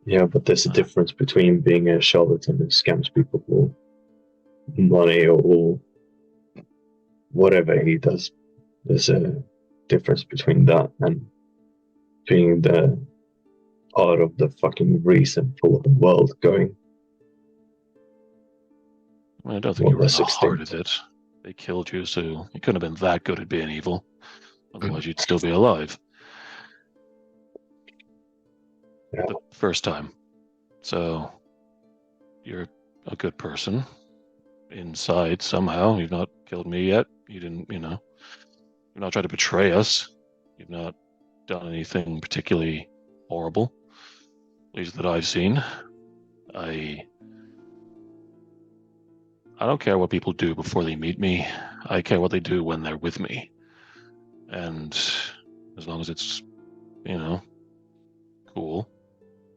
C: Yeah, but there's a difference between being a charlatan who scams people for money or whatever he does. There's a difference between that and being the part of the fucking reason for the world going.
F: I mean, I don't think you were in the heart of it. They killed you, so you couldn't have been that good at being evil. Otherwise, you'd still be alive.
C: Yeah.
F: The first time. So, you're a good person. Inside, somehow. You've not killed me yet. You didn't, you've not tried to betray us. You've not done anything particularly horrible. At least that I've seen. I don't care what people do before they meet me. I care what they do when they're with me. And as long as it's, cool,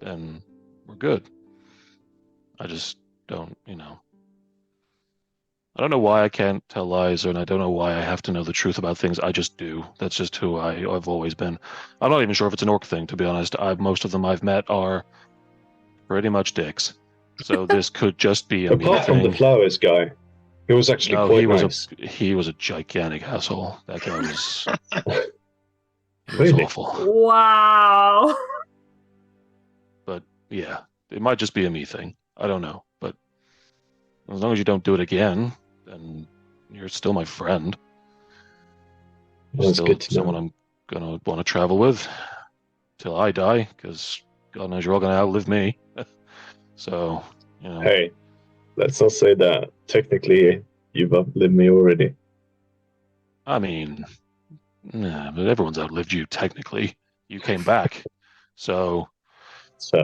F: then we're good. I just don't, I don't know why I can't tell lies, and I don't know why I have to know the truth about things. I just do. That's just who I've always been. I'm not even sure if it's an orc thing, to be honest. Most of them I've met are pretty much dicks. So this could just be a
C: Apart from the flowers guy, he was actually quite nice.
F: He was a gigantic asshole. That guy was... he was
C: Really?
F: awful.
D: Wow.
F: But yeah, it might just be a me thing. I don't know. But as long as you don't do it again, then you're still my friend. You're
C: That's
F: still
C: good to
F: someone
C: know.
F: I'm gonna want to travel with till I die, because God knows you're all gonna outlive me. So,
C: Hey, let's not say that. Technically, you've outlived me already.
F: I mean, nah, but everyone's outlived you technically. You came back, so just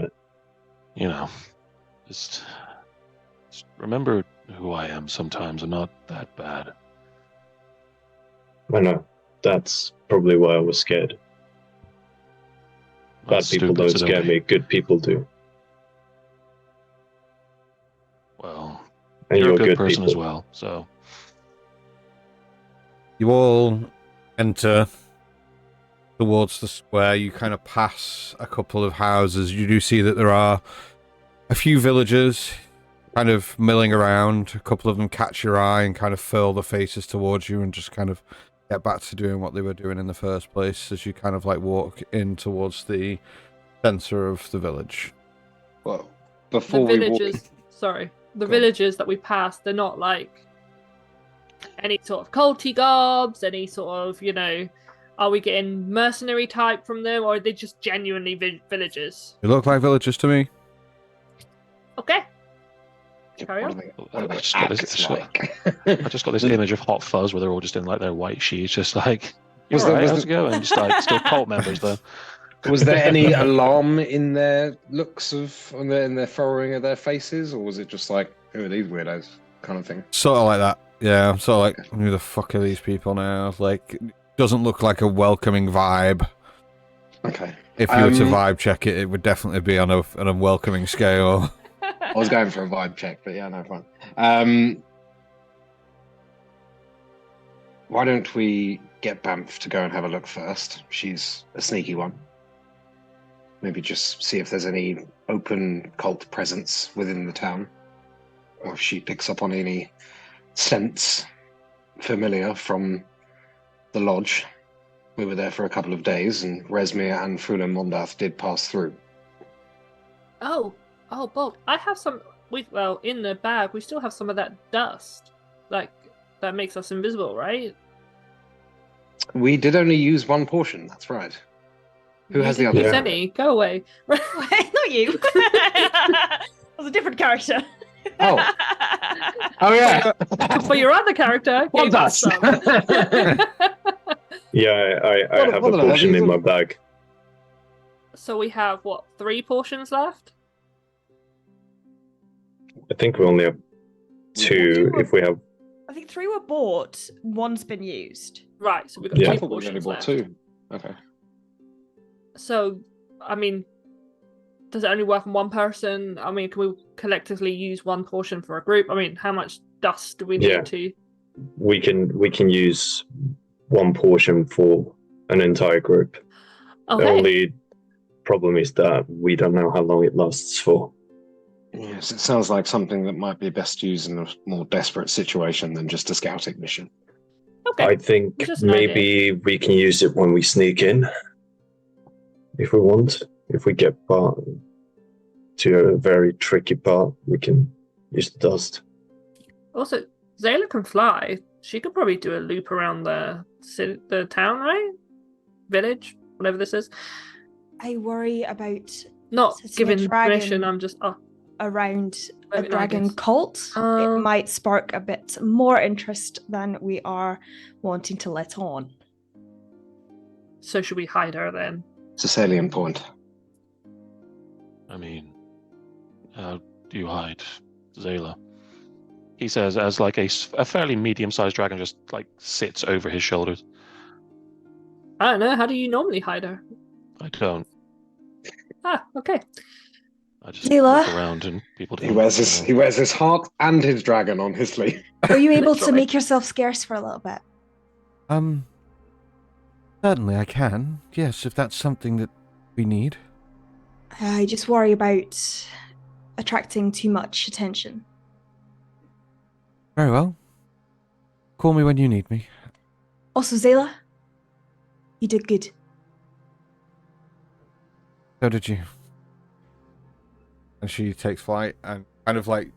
F: remember who I am. Sometimes I'm not that bad.
C: I know. That's probably why I was scared. Bad people don't scare me. Good people do.
F: Well,
C: and
F: you're a good person
C: people
F: as well, so.
A: You all enter towards the square. You kind of pass a couple of houses. You do see that there are a few villagers kind of milling around. A couple of them catch your eye and kind of furl their faces towards you and just kind of get back to doing what they were doing in the first place as you kind of like walk in towards the center of the village.
B: Well, before
D: the
B: we
D: villagers, the villagers that we passed, they're not like any sort of culty gobs, any sort of, are we getting mercenary type from them, or are they just genuinely villagers?
A: They look like villagers to me.
D: Okay. Carry on.
F: I just got this image of Hot Fuzz where they're all just in like their white sheets, just like, how's it going? Just like, still cult members though.
B: Was there any alarm in their looks in their furrowing of their faces, or was it just like, who are these weirdos kind of thing?
A: Sort of like that. Yeah, sort of like, who the fuck are these people now? Like, doesn't look like a welcoming vibe.
B: Okay.
A: If you were to vibe check it, it would definitely be on a welcoming scale.
B: I was going for a vibe check, but yeah, no, fine. Why don't we get Banff to go and have a look first? She's a sneaky one. Maybe just see if there's any open cult presence within the town, or if she picks up on any scents familiar from the lodge. We were there for a couple of days, and Resmir and Frulan Mondath did pass through.
D: Oh, Bob, I have some. In the bag, we still have some of that dust, like that makes us invisible, right?
B: We did only use one portion. That's right. Who has the other?
D: Use any? Go away.
E: Not you. That was a different character.
B: Oh yeah.
D: But your other character gave us some.
C: Yeah, I have a portion in my bag.
D: So we have, 3 portions left?
C: I think we only have 2 if we have...
E: I think 3 were bought, 1's been used.
D: Right, so we've got
C: Yeah.
D: 2
B: I thought we only
D: portions
B: bought
D: left.
B: 2. Okay.
D: So, I mean, does it only work on one person? I mean, can we collectively use 1 portion for a group? I mean, how much dust do we need to...
C: We can use 1 portion for an entire group.
D: Okay.
C: The only problem is that we don't know how long it lasts for.
B: Yes, it sounds like something that might be best used in a more desperate situation than just a scouting mission.
D: Okay.
C: I think
D: Just an
C: maybe we can use it when we sneak in, if we want. If we get to a very tricky part, we can use the dust.
D: Also, Zayla can fly. She could probably do a loop around the town, right? Village, whatever this is.
E: I worry about
D: Not
E: Setting a
D: giving
E: dragon.
D: permission. I'm just
E: around a
D: Maybe not, I
E: dragon
D: guess.
E: cult. It
D: Um,
E: might spark a bit more interest than we are wanting to let on.
D: So should we hide her then?
B: It's a salient point.
F: I mean, how do you hide Zayla? He says, as like a fairly medium-sized dragon just like sits over his shoulders.
D: I don't know. How do you normally hide her?
F: I don't.
D: Ah, okay.
F: I just
E: Zayla?
F: look around and people do.
B: He wears his heart and his dragon on his sleeve.
E: Are you able to
D: Literally.
E: make yourself scarce for a little bit?
A: Certainly I can. Yes, if that's something that we need.
E: I just worry about attracting too much attention.
A: Very well. Call me when you need me.
E: Also, Zayla, you did good.
A: So did you. And she takes flight and kind of like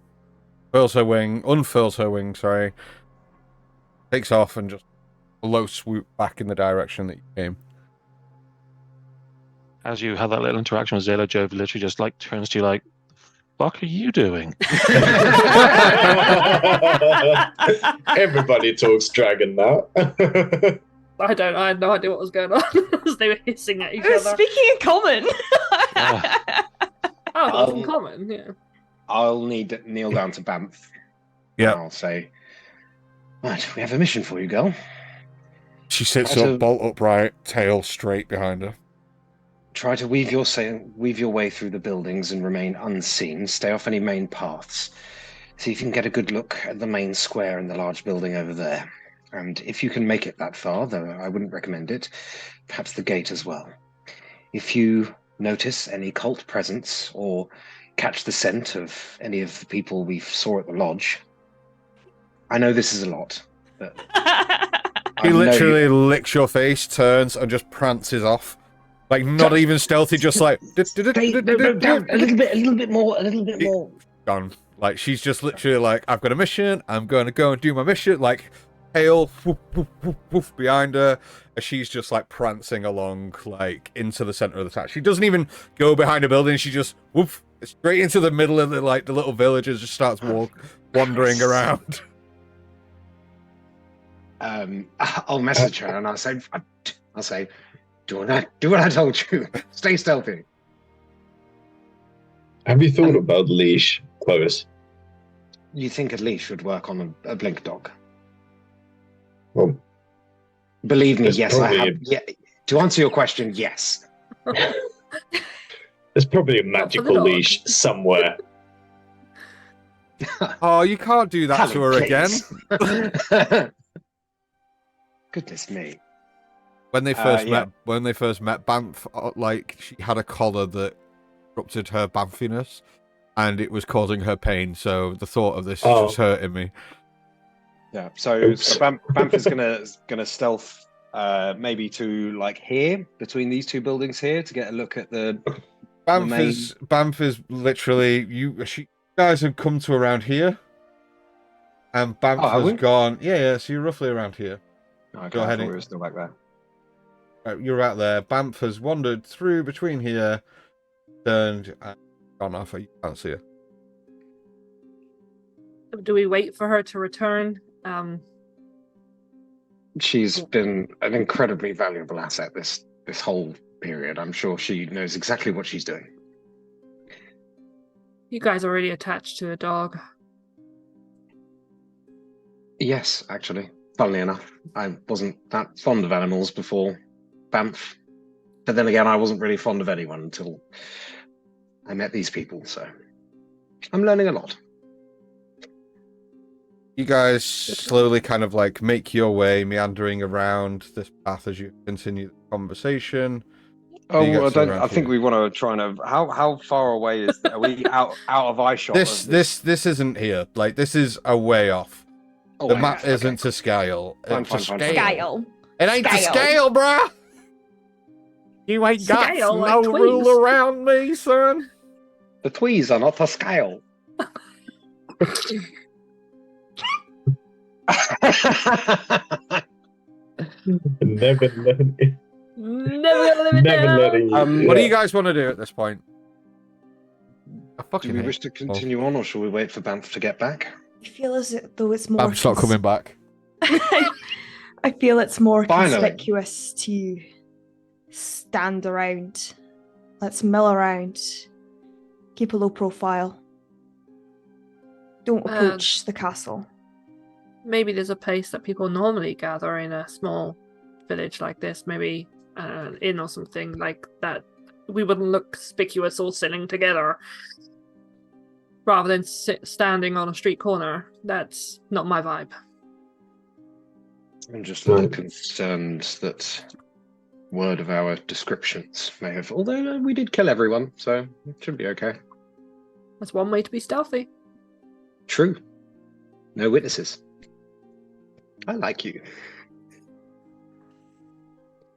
A: unfurls her wing, sorry. Takes off and just a low swoop back in the direction that you came.
F: As you have that little interaction with Zayla, Jove literally just like turns to you like, "Fuck are you doing?"
C: Everybody talks dragon now.
D: I had no idea what was going on as they were hissing at each
E: We're
D: other.
E: speaking in common.
D: Oh, that was in common, yeah.
B: I'll kneel down to Banff.
A: Yeah.
B: And I'll say, right, we have a mission for you, girl.
A: She sits
B: Try to-
A: up, bolt upright, tail straight behind her.
B: Try to weave your way through the buildings and remain unseen. Stay off any main paths. See if you can get a good look at the main square in the large building over there. And if you can make it that far, though I wouldn't recommend it, perhaps the gate as well. If you notice any cult presence or catch the scent of any of the people we saw at the lodge, I know this is a lot, but
A: He
B: I know
A: literally licks your face, turns, and just prances off. Like, not even stealthy, just like...
B: down a little bit more.
A: Gone. Like, she's just literally like, I've got a mission, I'm going to go and do my mission. Like, tail, woof, woof, woof, woof, behind her. And she's just, like, prancing along, like, into the center of the town. She doesn't even go behind a building, she just, woof, straight into the middle of the, like, the little villages, just starts wandering around.
B: I'll message her and I'll say, Do what I told you. Stay stealthy.
C: Have you thought about leash, Clovis?
B: You think a leash would work on a blink dog?
C: Well,
B: Believe me,
C: There's
B: yes, I have.
C: probably-
B: Yeah, to answer your question, yes.
C: there's probably a
D: Not for the
C: magical
D: dog.
C: leash somewhere.
A: Oh, you can't do that to her again.
B: again. Goodness me.
A: When they first
B: yeah.
A: met Banff, like she had a collar that disrupted her Banffiness, and it was causing her pain. So the thought of this is
C: Oh.
A: just hurting me.
B: Yeah. So,
C: Oops.
B: Banff is gonna stealth maybe to like here between these two buildings here to get a look at the
A: Banff is literally you guys have come to around here, and Banff
B: Oh, have
A: has
B: we?
A: gone. Yeah. So you're roughly around here.
B: Okay,
A: Go
B: I
A: ahead
B: thought
A: and-
B: we were still back there.
A: Right, you're out there. Banff has wandered through between here, turned, and gone off. You can't see her.
D: Do we wait for her to return?
B: She's been an incredibly valuable asset this whole period. I'm sure she knows exactly what she's doing.
D: You guys are already attached to a dog.
B: Yes, actually. Funnily enough, I wasn't that fond of animals before Banff. But then again, I wasn't really fond of anyone until I met these people, so I'm learning a lot.
A: You guys slowly kind of like make your way, meandering around this path as you continue the conversation.
B: Oh,
A: You get to
B: I
A: around
B: think
A: here.
B: we want to try and how far away are we out of eye shot?
A: This isn't here. Like this is a way off.
B: Oh,
A: The
B: way
A: map
B: off,
A: isn't
B: okay.
A: to scale.
B: Fine,
A: It's to
B: fine, fine, fine.
E: Scale.
A: It ain't to
E: Scale.
A: scale, bruh. You ain't got
D: Scale, like
A: no
D: tweez.
A: rule around me, son.
B: The tweez are not to scale.
C: Never let it.
D: Never gonna live it
C: Never
D: down.
C: letting you.
A: What do
C: yeah.
A: you guys want to do at this point? I
B: Do
A: fucking
B: we
A: hate
B: wish to continue on, or shall we wait for Banff to get back?
E: I feel as though it's more.
A: Banff's not coming back.
E: I feel it's more
B: Finally.
E: conspicuous to stand around. Let's mill around. Keep a low profile. Don't approach the castle.
D: Maybe there's a place that people normally gather in a small village like this. Maybe an inn or something like that. We wouldn't look conspicuous all sitting together. Rather than standing on a street corner. That's not my vibe.
B: I'm just a little concerned that word of our descriptions may have. Although we did kill everyone, so it should be okay.
D: That's one way to be stealthy.
B: True. No witnesses. I like you.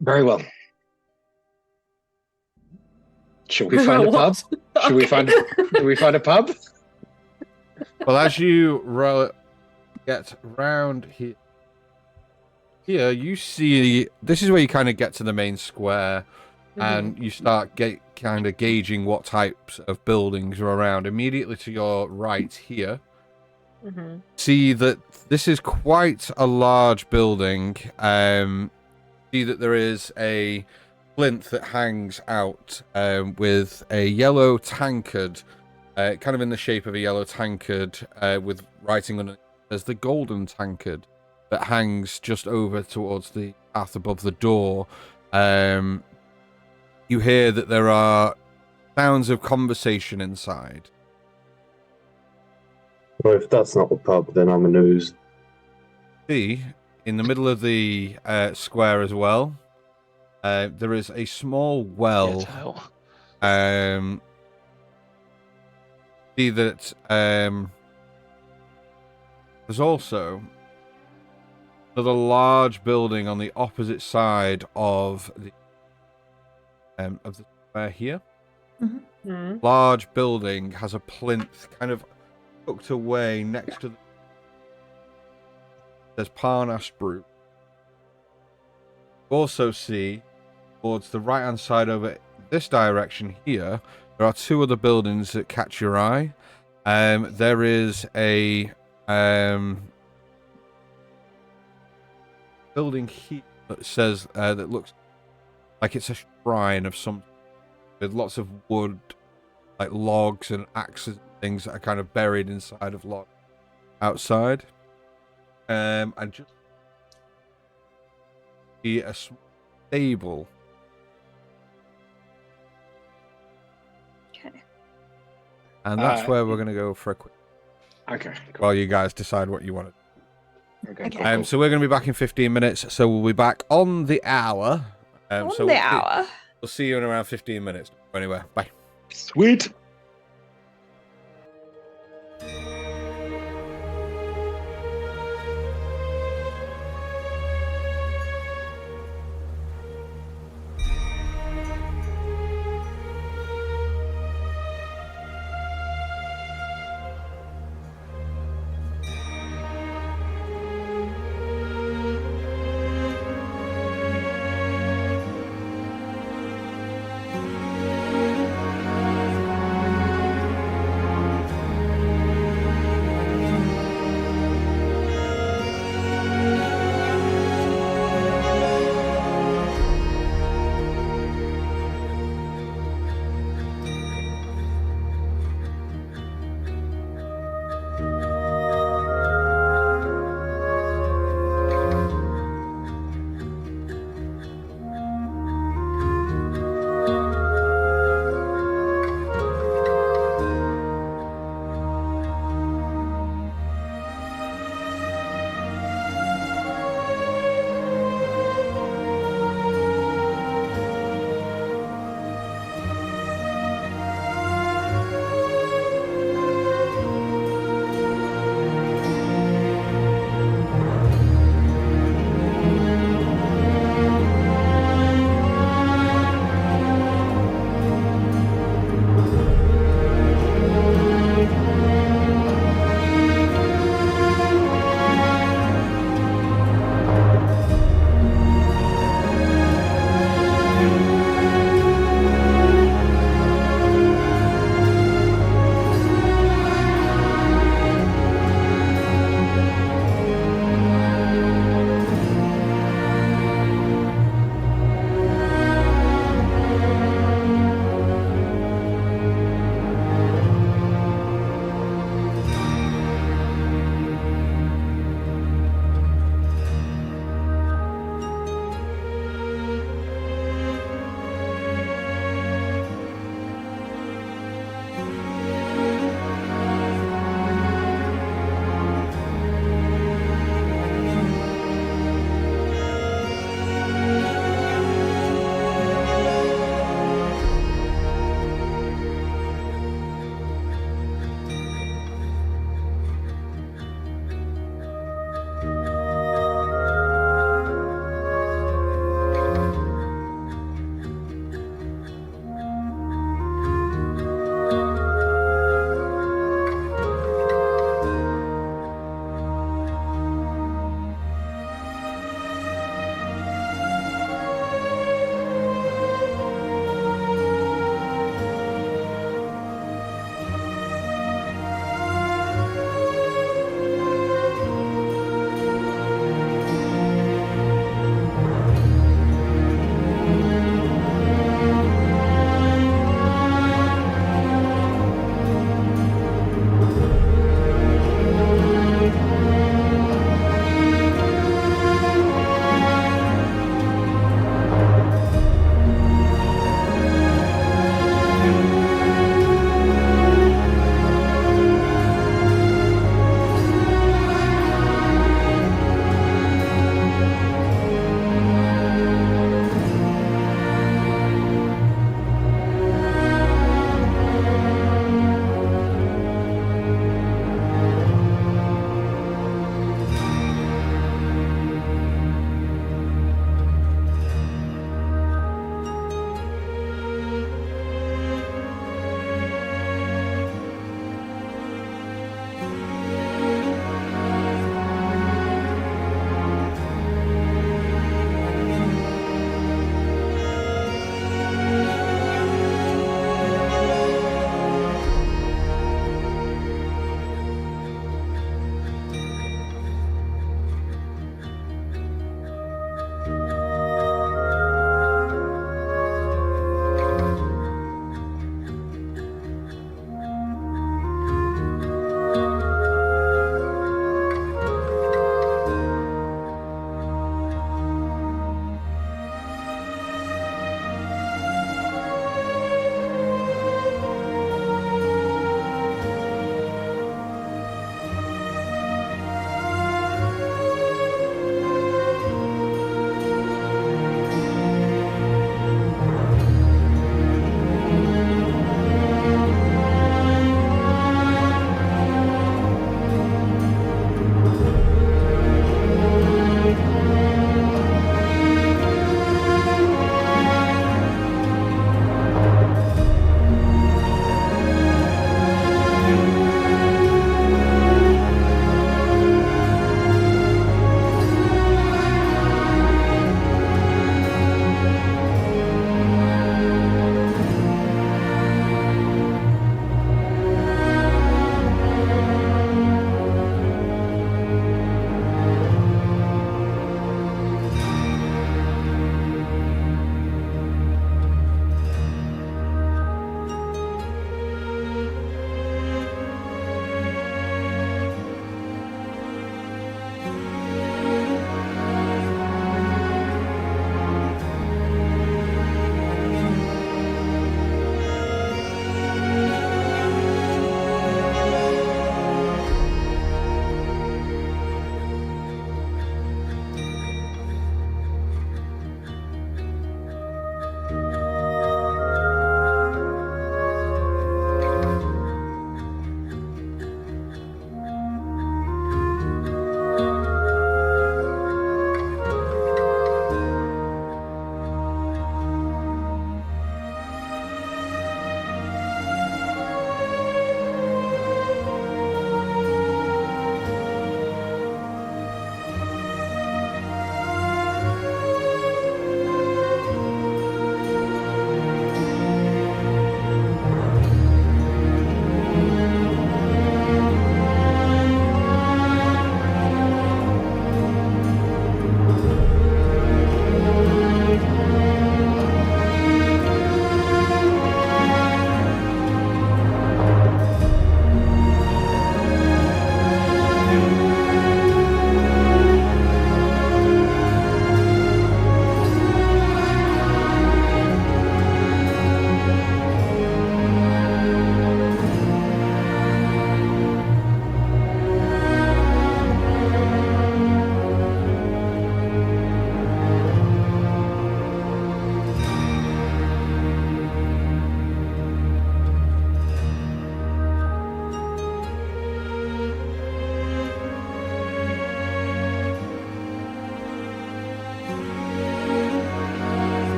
B: Very well. Shall we find a pub?
D: What?
B: Should we
D: Okay.
B: Do we find a pub?
A: Well, as you get round here, you see this is where you kind of get to the main square, and you start kind of gauging what types of buildings are around. Immediately to your right here, see that this is quite a large building. See that there is a plinth that hangs out with a yellow tankard, kind of in the shape of a yellow tankard, with writing on it as the golden tankard that hangs just over towards the path above the door. You hear that there are sounds of conversation inside.
C: Well, if that's not a pub, then I'm a news.
A: See, in the middle of the square as well, there is a small well.
F: Get out.
A: See that there's also another large building on the opposite side of the square here. Large building has a plinth kind of tucked away next to the... There's Parnass Brew. You also see towards the right hand side over this direction here, there are two other buildings that catch your eye. There is a building here that says that looks like it's a shrine of some, with lots of wood, like logs and axes and things that are kind of buried inside of logs outside. And just be a stable.
E: Okay.
A: And that's where we're going to go for a quick,
B: Okay.
A: while you guys decide what you want to do.
B: Okay.
E: Okay.
B: Cool, cool.
A: So we're going to be back in 15 minutes. So we'll be back on the hour.
E: On
A: So
E: the hour.
A: We'll see you in around 15 minutes. Anyway, bye.
B: Sweet.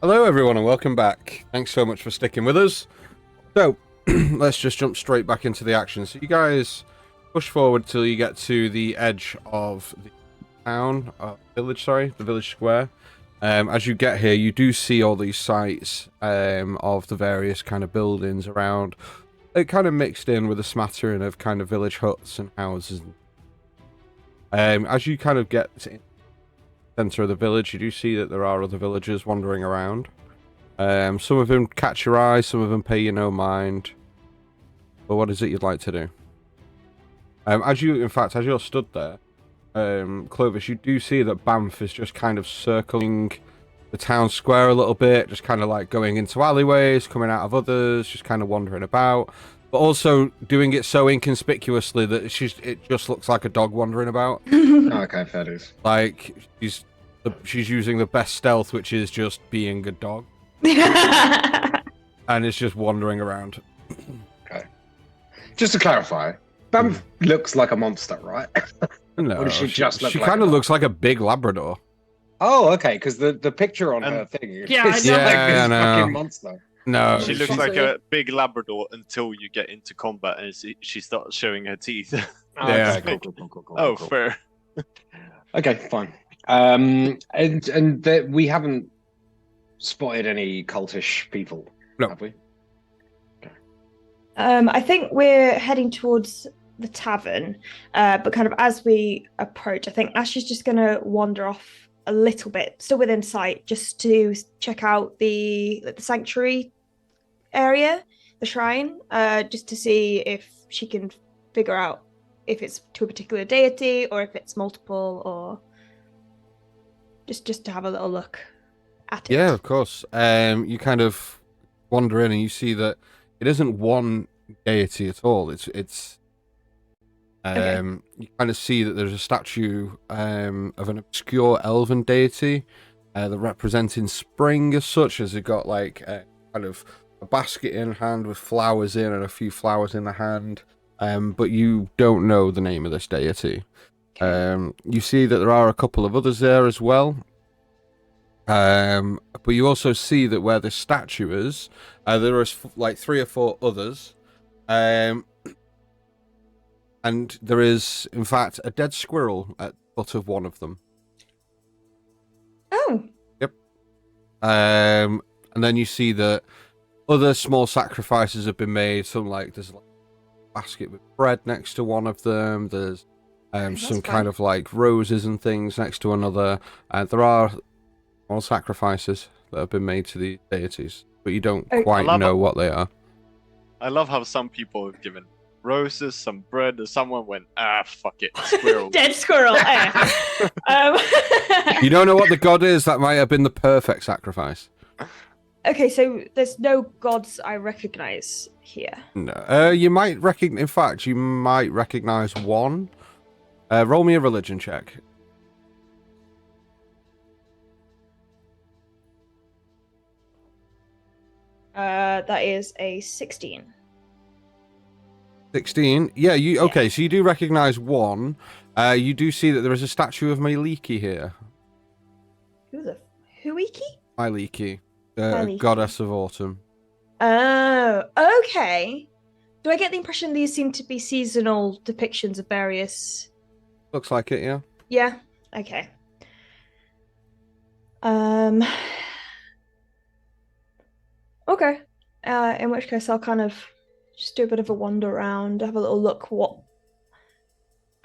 A: Hello, everyone, and welcome back. Thanks so much for sticking with us. So, let's just jump straight back into the action. So, you guys push forward till you get to the edge of the town, the village square. As you get here, you do see all these sites of the various kind of buildings around. It kind of mixed in with a smattering of kind of village huts and houses. As you kind of get to center of the village, you do see that there are other villagers wandering around. Some of them catch your eye, some of them pay you no mind. But what is it you'd like to do? As you're stood there, Clovis, you do see that Banff is just kind of circling the town square a little bit, just kind of like going into alleyways, coming out of others, just kind of wandering about. But also doing it so inconspicuously that it just looks like a dog wandering about.
B: Okay, fair dues.
A: Like, she's using the best stealth, which is just being a dog. And it's just wandering around.
B: Okay. Just to clarify, Banff looks like a monster, right?
A: No,
B: Or does she just look
A: she
B: like
A: kind
B: a
A: of
B: dog?
A: looks like a big Labrador.
B: Oh, okay, because the picture on her thing is
D: Yeah, I
B: like
D: know.
A: Yeah, I
B: this
A: know.
B: fucking monster.
A: No,
G: She looks
D: She's
G: like
D: a-
G: a big Labrador until you get into combat and she starts showing her teeth.
A: Yeah.
B: Okay, cool.
G: Oh,
B: cool.
G: fair.
B: Okay, fine. And we haven't spotted any cultish people,
A: No.
B: have we?
E: I think we're heading towards the tavern, but kind of as we approach, I think Ash is just going to wander off a little bit, still within sight, just to check out the sanctuary area, the shrine, just to see if she can figure out if it's to a particular deity or if it's multiple, or just to have a little look at it.
A: yeah, of course. You kind of wander in and you see that it isn't one deity at all. It's
E: Okay.
A: you kind of see that there's a statue of an obscure elven deity that representing spring as such, as it got like kind of a basket in hand with flowers in and a few flowers in the hand. But you don't know the name of this deity. You see that there are a couple of others there as well. But you also see that where the statue is, there is like 3 or 4 others. And there is, in fact, a dead squirrel at the foot of one of them.
E: Oh,
A: And then you see that other small sacrifices have been made. There's like a basket with bread next to one of them. There's
E: that's
A: some
E: fun.
A: kind of like roses and things next to another. There are small sacrifices that have been made to the deities, but you don't
E: Oh.
A: quite
G: I love
A: know
G: it.
A: what they are.
G: I love how some people have given roses, some bread, and someone went, fuck it, squirrel.
E: dead squirrel.
A: You don't know what the god is. That might have been the perfect sacrifice.
E: Okay, so there's no gods I recognize here.
A: No. You might recognize. In fact, you might recognize one. Roll me a religion check.
E: That is a 16.
A: 16. Yeah. Okay? So you do recognize one. You do see that there is a statue of Myliki here.
E: Who the Huiki?
A: Myliki,
E: Myliki.
A: goddess of autumn.
E: Oh, okay. Do I get the impression these seem to be seasonal depictions of various?
A: Looks like it. Yeah.
E: Yeah. Okay. Okay. In which case, I'll kind of just do a bit of a wander around, have a little look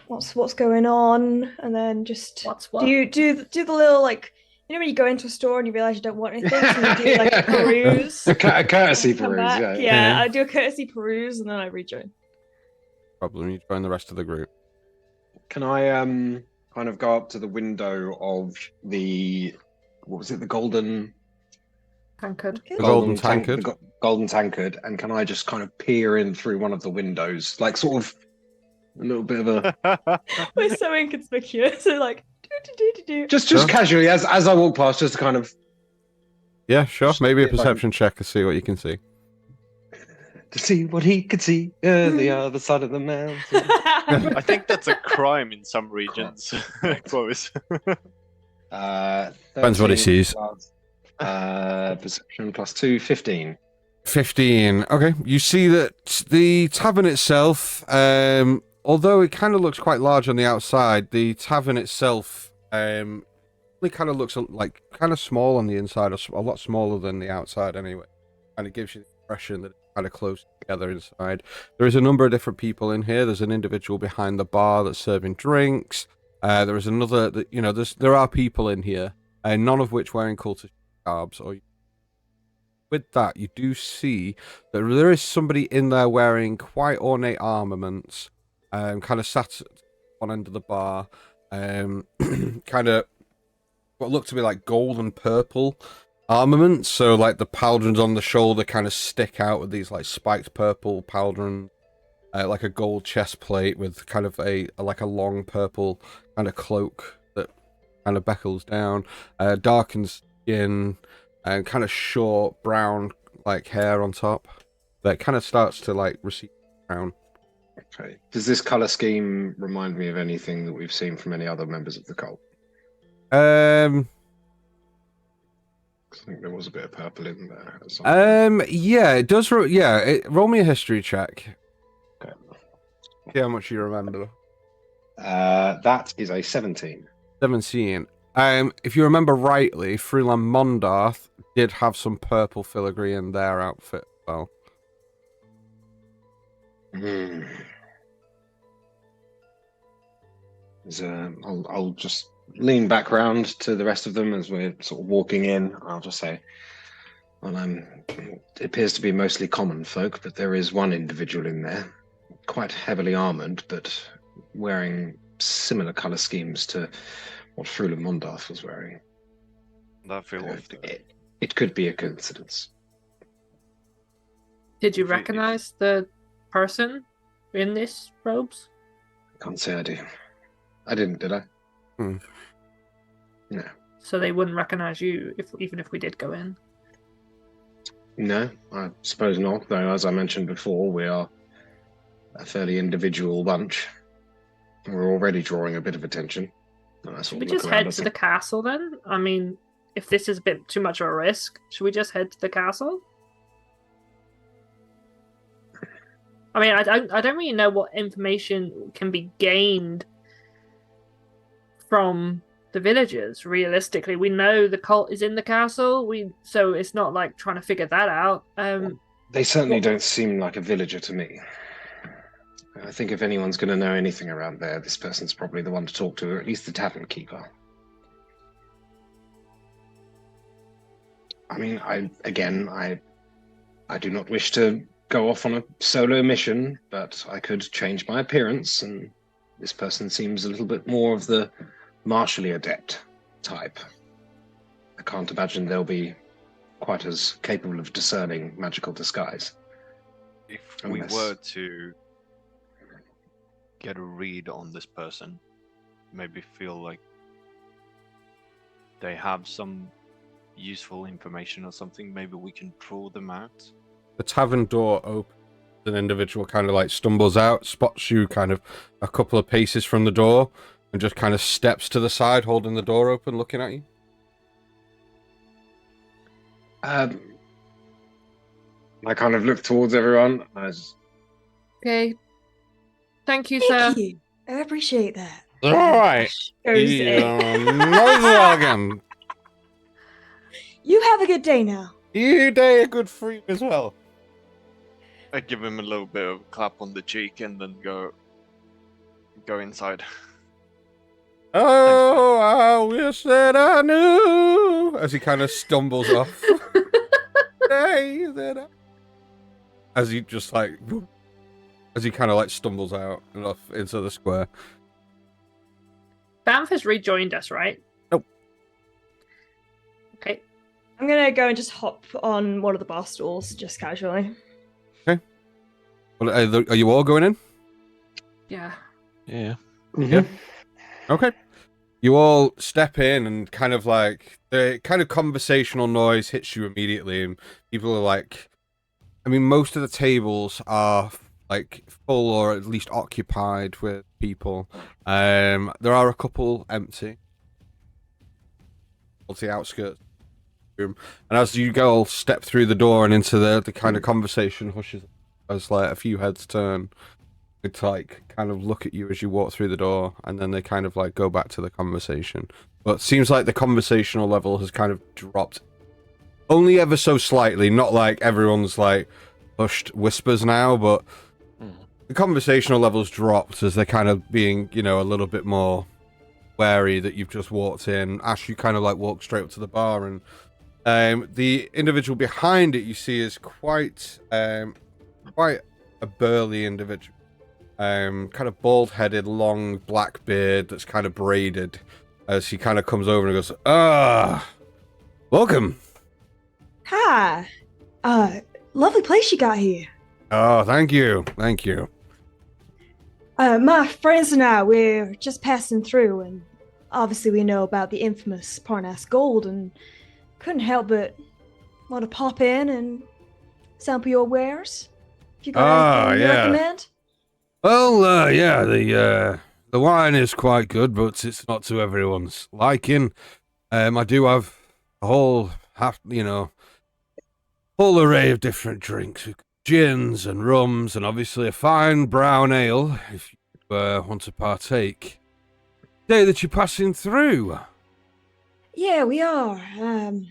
E: what's going on, and then just
D: What's what?
E: do the little, like, you know when you go into a store and you realize you don't want anything, so you do like a peruse.
B: A courtesy
E: and come
B: peruse,
E: back.
B: yeah.
E: Yeah, I do a courtesy peruse and then I rejoin.
A: Problem. You join the rest of the group.
B: Can I kind of go up to the window of the, what was it, the golden
D: Tankard.
E: Okay.
A: The golden
B: tank-
A: tankard?
B: the golden tankard, and can I just kind of peer in through one of the windows, like sort of a little bit of a
E: We're so inconspicuous. So like, do.
B: just
A: Sure.
B: casually as I walk past, just to kind of
A: Yeah, sure. Maybe a
B: If I can-
A: perception check to see what you can see.
B: to see what he could see the other side of the mountain.
G: I think that's a crime in some regions. Close.
A: Depends what he
B: 13
A: sees.
B: plus, Perception +2, 15.
A: 15. Okay, you see that the tavern itself, although it kind of looks quite large on the outside, the tavern itself it kind of looks like kind of small on the inside, a lot smaller than the outside anyway. And it gives you the impression that it's kind of close together inside. There is a number of different people in here. There's an individual behind the bar that's serving drinks. There is another that there are people in here, none of which wearing cultist garbs. With that, you do see that there is somebody in there wearing quite ornate armaments, kind of sat at one end of the bar, kind of what look to be like gold and purple armaments. So like the pauldrons on the shoulder kind of stick out with these like spiked purple pauldrons, like a gold chest plate with kind of a long purple kind of cloak that kind of beckles down, darkened skin, and kind of short brown like hair on top that kind of starts to like recede brown.
B: Okay. Does this color scheme remind me of anything that we've seen from any other members of the cult? I think there was a bit of purple in there.
A: Yeah, it does. Roll me a history check.
B: Okay.
A: See how much you remember.
B: That is a 17.
A: 17. If you remember rightly, Freeland Mondarth did have some purple filigree in their outfit as well.
B: I'll just lean back round to the rest of them as we're sort of walking in. I'll just say, well, it appears to be mostly common folk, but there is one individual in there, quite heavily armoured, but wearing similar colour schemes to what Fruland Mondarth was wearing.
G: That feels.
B: It could be a coincidence.
D: Did you recognize the person in this robes?
B: Can't say I do. I didn't, did I?
A: No.
D: So they wouldn't recognize you even if we did go in?
B: No, I suppose not, though as I mentioned before, we are a fairly individual bunch. We're already drawing a bit of attention.
D: Should we just head to the castle then? I mean, if this is a bit too much of a risk, should we just head to the castle? I mean, I don't really know what information can be gained from the villagers. Realistically, we know the cult is in the castle. So it's not like trying to figure that out.
B: They certainly don't seem like a villager to me. I think if anyone's going to know anything around there, this person's probably the one to talk to, or at least the tavern keeper. I mean, I do not wish to go off on a solo mission, but I could change my appearance, and this person seems a little bit more of the martially adept type. I can't imagine they'll be quite as capable of discerning magical disguise.
G: If we were to get a read on this person, maybe feel like they have some useful information or something, maybe we can draw them out.
A: The tavern door opens. An individual kind of like stumbles out, spots you kind of a couple of paces from the door, and just kind of steps to the side, holding the door open, looking at you.
B: I kind of look towards everyone.
D: Okay. Thank you,
E: Thank
D: sir.
E: you. I appreciate that.
A: All right.
E: Goes in.
A: Welcome.
E: You have a good day now.
A: You day a good for you as well.
G: I give him a little bit of a clap on the cheek and then go inside.
A: Oh, I wish that I knew. As he kind of stumbles off. As he just like, as he kind of like stumbles out and off into the square.
D: Banff has rejoined us, right?
A: Nope.
D: Okay.
E: I'm gonna go and just hop on one of the bar stools, just casually.
A: Okay. Well, are you all going in?
D: Yeah.
F: Yeah.
B: Mm-hmm.
A: Yeah. Okay. You all step in and kind of like the kind of conversational noise hits you immediately, and people are like, I mean, most of the tables are like full or at least occupied with people. There are a couple empty. On the outskirts. room. And as you go step through the door and into the kind of conversation hushes as like a few heads turn. It's like kind of look at you as you walk through the door, and then they kind of like go back to the conversation. But it seems like the conversational level has kind of dropped only ever so slightly. Not like everyone's like hushed whispers now, but the conversational level's dropped as they're kind of being, you know, a little bit more wary that you've just walked in. Ash, you kind of like walk straight up to the bar, and the individual behind it you see is quite a burly individual. Kind of bald-headed, long black beard that's kind of braided as he kind of comes over and goes, welcome.
E: Hi. Lovely place you got here.
A: Oh, thank you.
E: My friends and I, we're just passing through, and obviously we know about the infamous Parnas Gold, and couldn't help but want to pop in and sample your wares. If you got anything you recommend?
A: Well, yeah, the wine is quite good, but it's not to everyone's liking. I do have a whole array of different drinks, gins and rums, and obviously a fine brown ale, if you want to partake. Day that you're passing through.
E: Yeah, we are. Have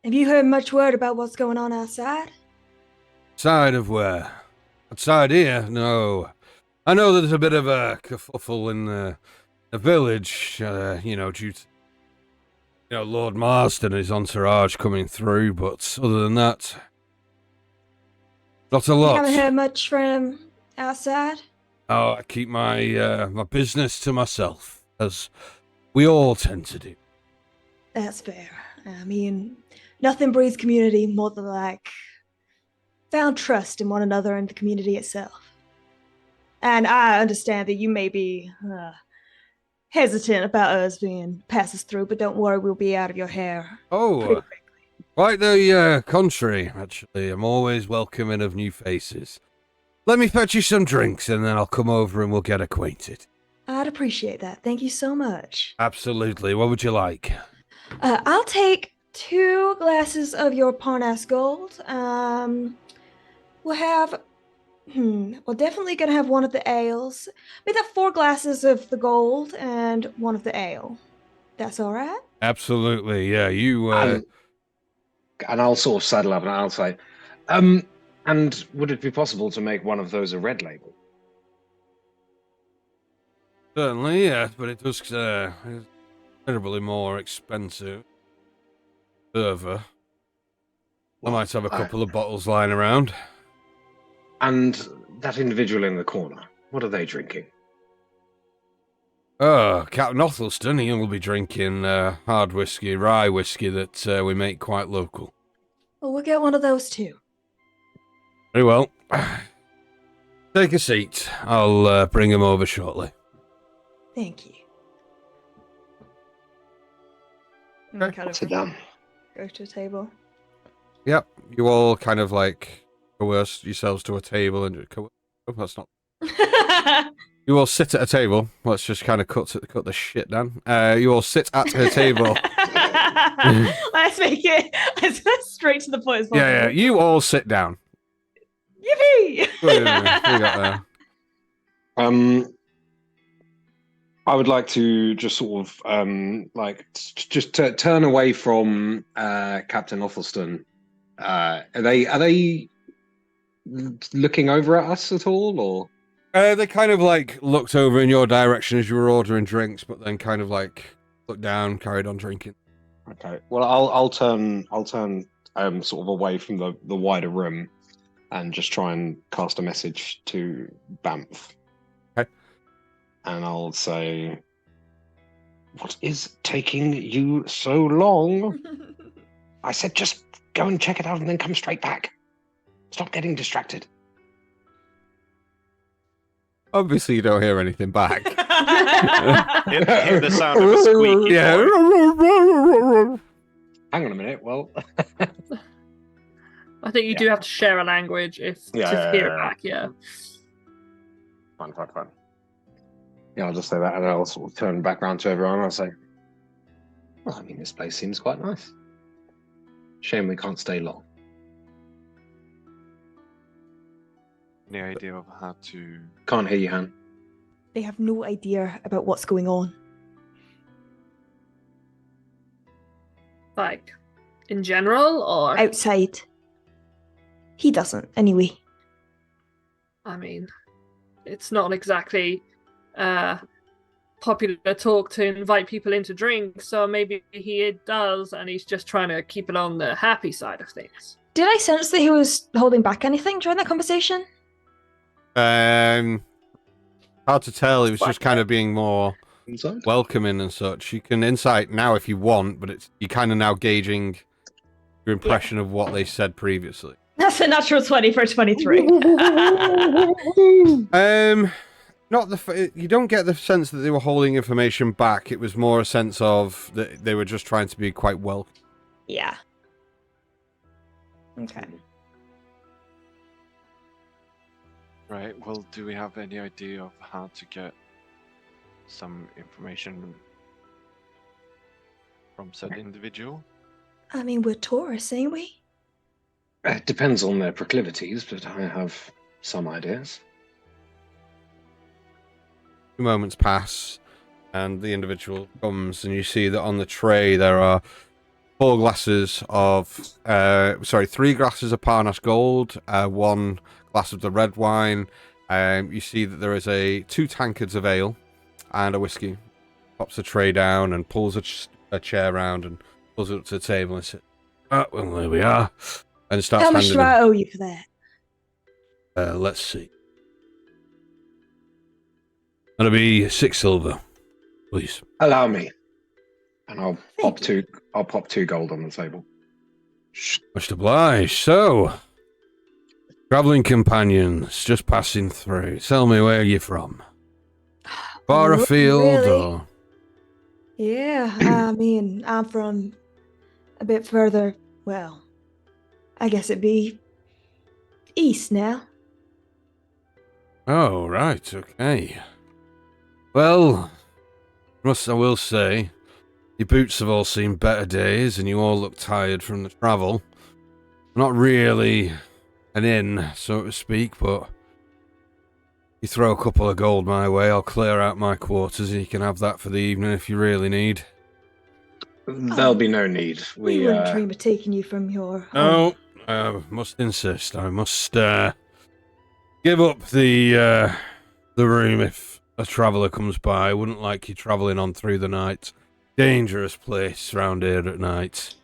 E: you heard much word about what's going on outside?
A: Side of where? Outside here? No. I know there's a bit of a kerfuffle in the village, due to, Lord Marston and his entourage coming through, but other than that, not a lot.
E: You haven't heard much from outside?
A: Oh, I keep my my business to myself, as we all tend to do.
E: That's fair. I mean, nothing breeds community more than found trust in one another and the community itself. And I understand that you may be hesitant about us being passes through, but don't worry, we'll be out of your hair.
A: Oh, quite the contrary, actually. I'm always welcoming of new faces. Let me fetch you some drinks, and then I'll come over and we'll get acquainted.
E: I'd appreciate that. Thank you so much.
A: Absolutely. What would you like?
E: I'll take 2 glasses of your Parnas Gold. We'll have... we're definitely gonna have one of the ales. We'd have 4 glasses of the gold and 1 of the ale. That's all right?
A: Absolutely, yeah. You,
B: And I'll sort of saddle up and I'll say, and would it be possible to make one of those a red label?
A: Certainly, yeah, but it does considerably more expensive. Further, I might have a couple of bottles lying around.
B: And that individual in the corner, what are they drinking?
A: Oh, Captain Othelston, he'll be drinking hard whiskey, rye whiskey that we make quite local.
E: Well, we'll get one of those too.
A: Very well. Take a seat. I'll bring him over shortly.
E: Thank you.
A: Okay.
E: Kind of
B: Sit down.
E: go to a table.
A: Yep, you all kind of like coerce yourselves to a table and that's not. You all sit at a table. Let's just kind of cut the shit down. You all sit at her table.
E: Let's make it as straight to the point as possible.
A: Yeah. You all sit down.
E: Yippee!
A: What do you got there?
B: I would like to just sort of turn away from Captain Othelston. Are they looking over at us at all, or?
A: They kind of like looked over in your direction as you were ordering drinks, but then kind of like looked down, carried on drinking.
B: Okay. Well, I'll turn sort of away from the wider room, and just try and cast a message to Banff.
A: Okay.
B: And I'll say, "What is taking you so long?" I said, "Just go and check it out, and then come straight back. Stop getting distracted."
A: Obviously, you don't hear anything back.
G: Hear the sound of a squeaky toy.
B: Hang on a minute. Well,
D: I think you do have to share a language to hear it back, yeah.
B: Fine. Yeah, I'll just say that, and I'll sort of turn back round to everyone, and I'll say, "Well, I mean, this place seems quite nice." Shame we can't stay long.
G: Any idea of how to?
B: Can't hear you, Han.
E: They have no idea about what's going on.
D: Like, in general, or
E: Outside. He doesn't, anyway.
D: I mean, it's not exactly popular talk to invite people in to drink, so maybe he does, and he's just trying to keep it on the happy side of things.
E: Did I sense that he was holding back anything during that conversation?
A: Hard to tell. It was just kind of being more
B: Inside?
A: welcoming and such. You can insight now if you want, but you're kind of now gauging your impression of what they said previously.
E: That's a natural 20 for 23.
A: Not the. You don't get the sense that they were holding information back. It was more a sense of that they were just trying to be quite welcome.
E: Yeah. Okay.
G: Right. Well, do we have any idea of how to get some information from said individual?
E: I mean, we're tourists, ain't we?
B: It depends on their proclivities, but I have some ideas.
A: 2 moments pass, and the individual comes, and you see that on the tray there are 3 glasses of Parnas Gold, 1 glass of the red wine. You see that there is 2 tankards of ale and a whiskey. Pops the tray down and pulls a chair round and pulls it up to the table and says, well, there we are. And starts
E: How much
A: handing
E: do I owe you for that?
A: let's see. That'll be 6 silver, please.
B: Allow me, and I'll pop 2 gold on the table.
A: Much obliged. So, travelling companions, just passing through. Tell me where you're from. Far afield,
E: really?
A: or?
E: Yeah, I mean, I'm from a bit further, well, I guess it'd be east now.
A: Oh, right, okay. Well, I will say, your boots have all seen better days, and you all look tired from the travel. Not really an inn, so to speak, but you throw a couple of gold my way, I'll clear out my quarters, and you can have that for the evening if you really need.
B: There'll be no need.
E: We wouldn't dream of taking you from your home.
A: No, I must insist. I must give up the room if a traveller comes by. I wouldn't like you travelling on through the night. Dangerous place round here at night.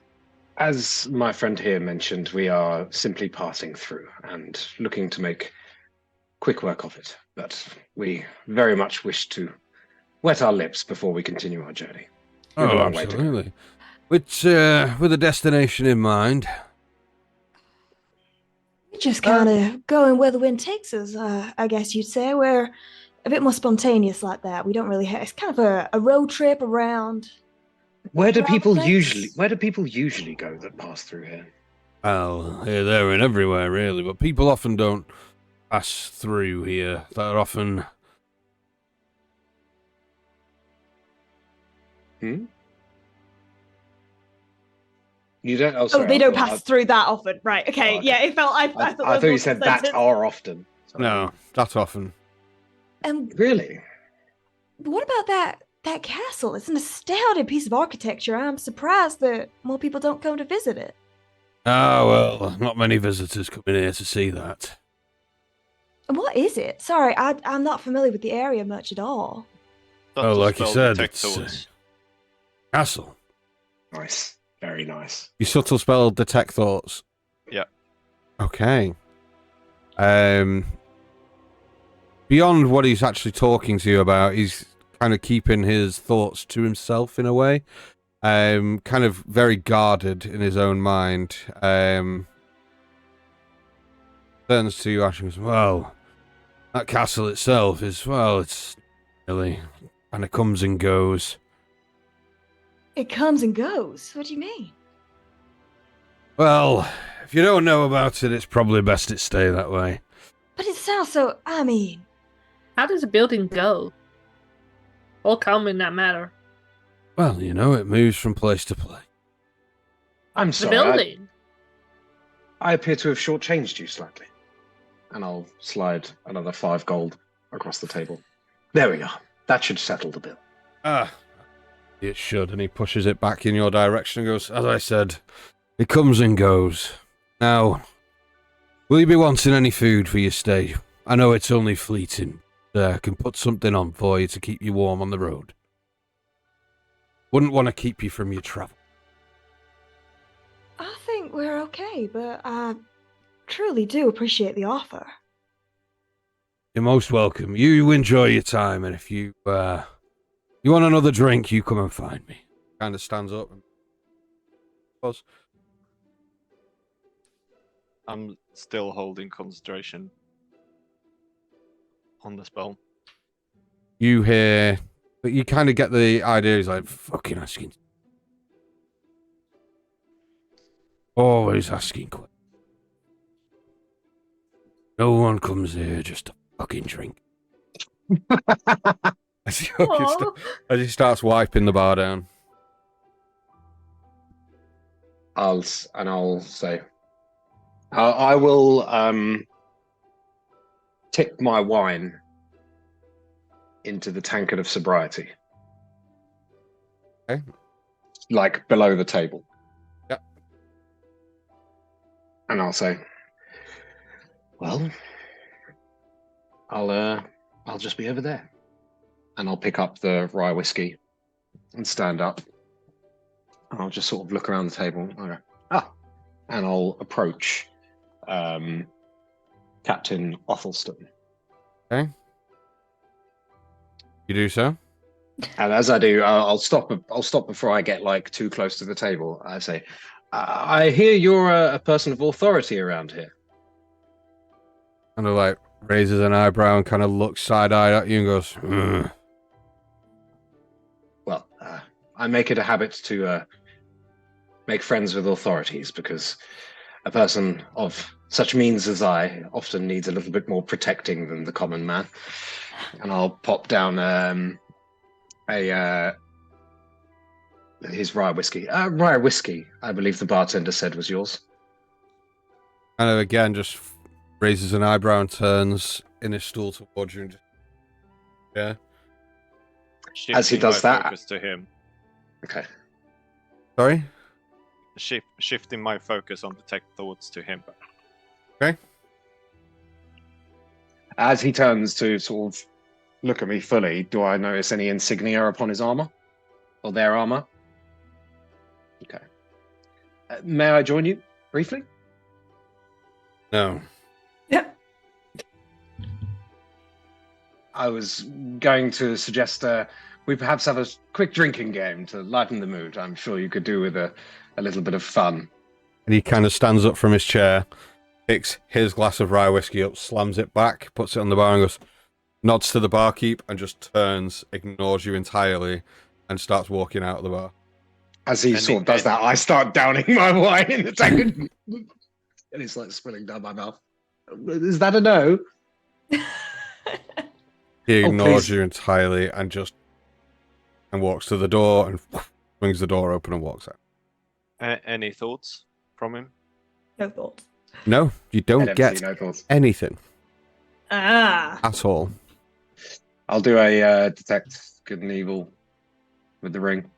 B: As my friend here mentioned, we are simply passing through and looking to make quick work of it. But we very much wish to wet our lips before we continue our journey. We have a
A: Oh,
B: long way to go.
A: absolutely. With a destination in mind.
E: We're just kind of going where the wind takes us, I guess you'd say. We're a bit more spontaneous like that. We don't really have... It's kind of a road trip around...
B: Where do
E: around
B: people
E: the place.
B: usually go that pass through here?
A: Well, here, there, and everywhere, really. But people often don't pass through here. They're often...
B: You don't. Oh, sorry,
E: they
B: I
E: don't
B: thought-
E: pass through that often. Right, okay.
B: Oh, okay.
E: Yeah, it felt... I
B: I
E: thought
B: thought you said that are often. Sorry.
A: No, that often.
B: Really?
E: What about that castle? It's an astounding piece of architecture. I'm surprised that more people don't come to visit it.
A: Ah, well, not many visitors coming here to see that.
E: What is it? Sorry, I'm not familiar with the area much at all.
A: Oh, like you
G: Subtle
A: said,
G: spell
A: it's
G: detect
A: castle.
B: Nice. Very nice.
A: You subtle spell detect thoughts.
G: Yeah.
A: Okay. Beyond what he's actually talking to you about, he's kind of keeping his thoughts to himself in a way. Kind of very guarded in his own mind. Turns to you, Ash, and goes, well, that castle itself is, well, it's really kind of comes and goes.
E: It comes and goes. What do you mean?
A: Well, if you don't know about it, it's probably best it stay that way.
E: But it sounds so... I mean...
D: How does a building go? Or come in that matter?
A: Well, you know, it moves from place to place.
B: I'm
D: The
B: sorry.
D: building.
B: I appear to have shortchanged you slightly. And I'll slide another 5 gold across the table. There we are. That should settle the bill.
A: It should. And he pushes it back in your direction and goes, as I said, it comes and goes. Now, will you be wanting any food for your stay? I know it's only fleeting. I can put something on for you to keep you warm on the road. Wouldn't want to keep you from your travel.
E: I think we're okay, but I truly do appreciate the offer.
A: You're most welcome. You enjoy your time, and if you want another drink, you come and find me. Kind of stands up and pause.
G: I'm still holding concentration on the spell.
A: You hear, but you kind of get the idea. He's like, fucking asking. Always asking questions. No one comes here just to fucking drink. as he starts wiping the bar down.
B: I'll say, I will tip my wine into the tankard of sobriety.
A: Okay.
B: Like below the table.
A: Yep.
B: And I'll say, well, I'll just be over there. And I'll pick up the rye whiskey and stand up. And I'll just sort of look around the table. I'll go, and I'll approach Captain Othelston.
A: Okay. You do so?
B: And as I do, I'll stop before I get like too close to the table. I say, I hear you're a person of authority around here.
A: Kind of like raises an eyebrow and kind of looks side-eyed at you and goes, ugh.
B: Well, I make it a habit to make friends with authorities because a person of such means as I often needs a little bit more protecting than the common man. And I'll pop down his rye whiskey. Rye whiskey, I believe the bartender said was yours.
A: Kind of again just raises an eyebrow and turns in his stool towards you. And just, yeah.
B: As he does that,
G: focus to him.
B: Okay.
A: Sorry?
G: Shifting my focus on detect thoughts to him.
A: Okay.
B: As he turns to sort of look at me fully, do I notice any insignia upon his armor? Or their armor? Okay. May I join you briefly?
A: No.
E: Yeah.
B: I was going to suggest we perhaps have a quick drinking game to lighten the mood. I'm sure you could do with a little bit of fun.
A: And he kind of stands up from his chair, picks his glass of rye whiskey up, slams it back, puts it on the bar and goes, nods to the barkeep and just turns, ignores you entirely, and starts walking out of the bar.
B: As he sort of does that, I start downing my wine in the tank. And it's like spilling down my mouth. Is that a no?
A: He ignores
B: please.
A: you entirely and walks to the door and swings the door open and walks out.
G: Any thoughts from him?
E: No thoughts.
A: No, you don't
B: NMC,
A: get
B: no thoughts.
A: anything
E: Ah.
A: at all.
B: I'll do a detect good and evil with the ring.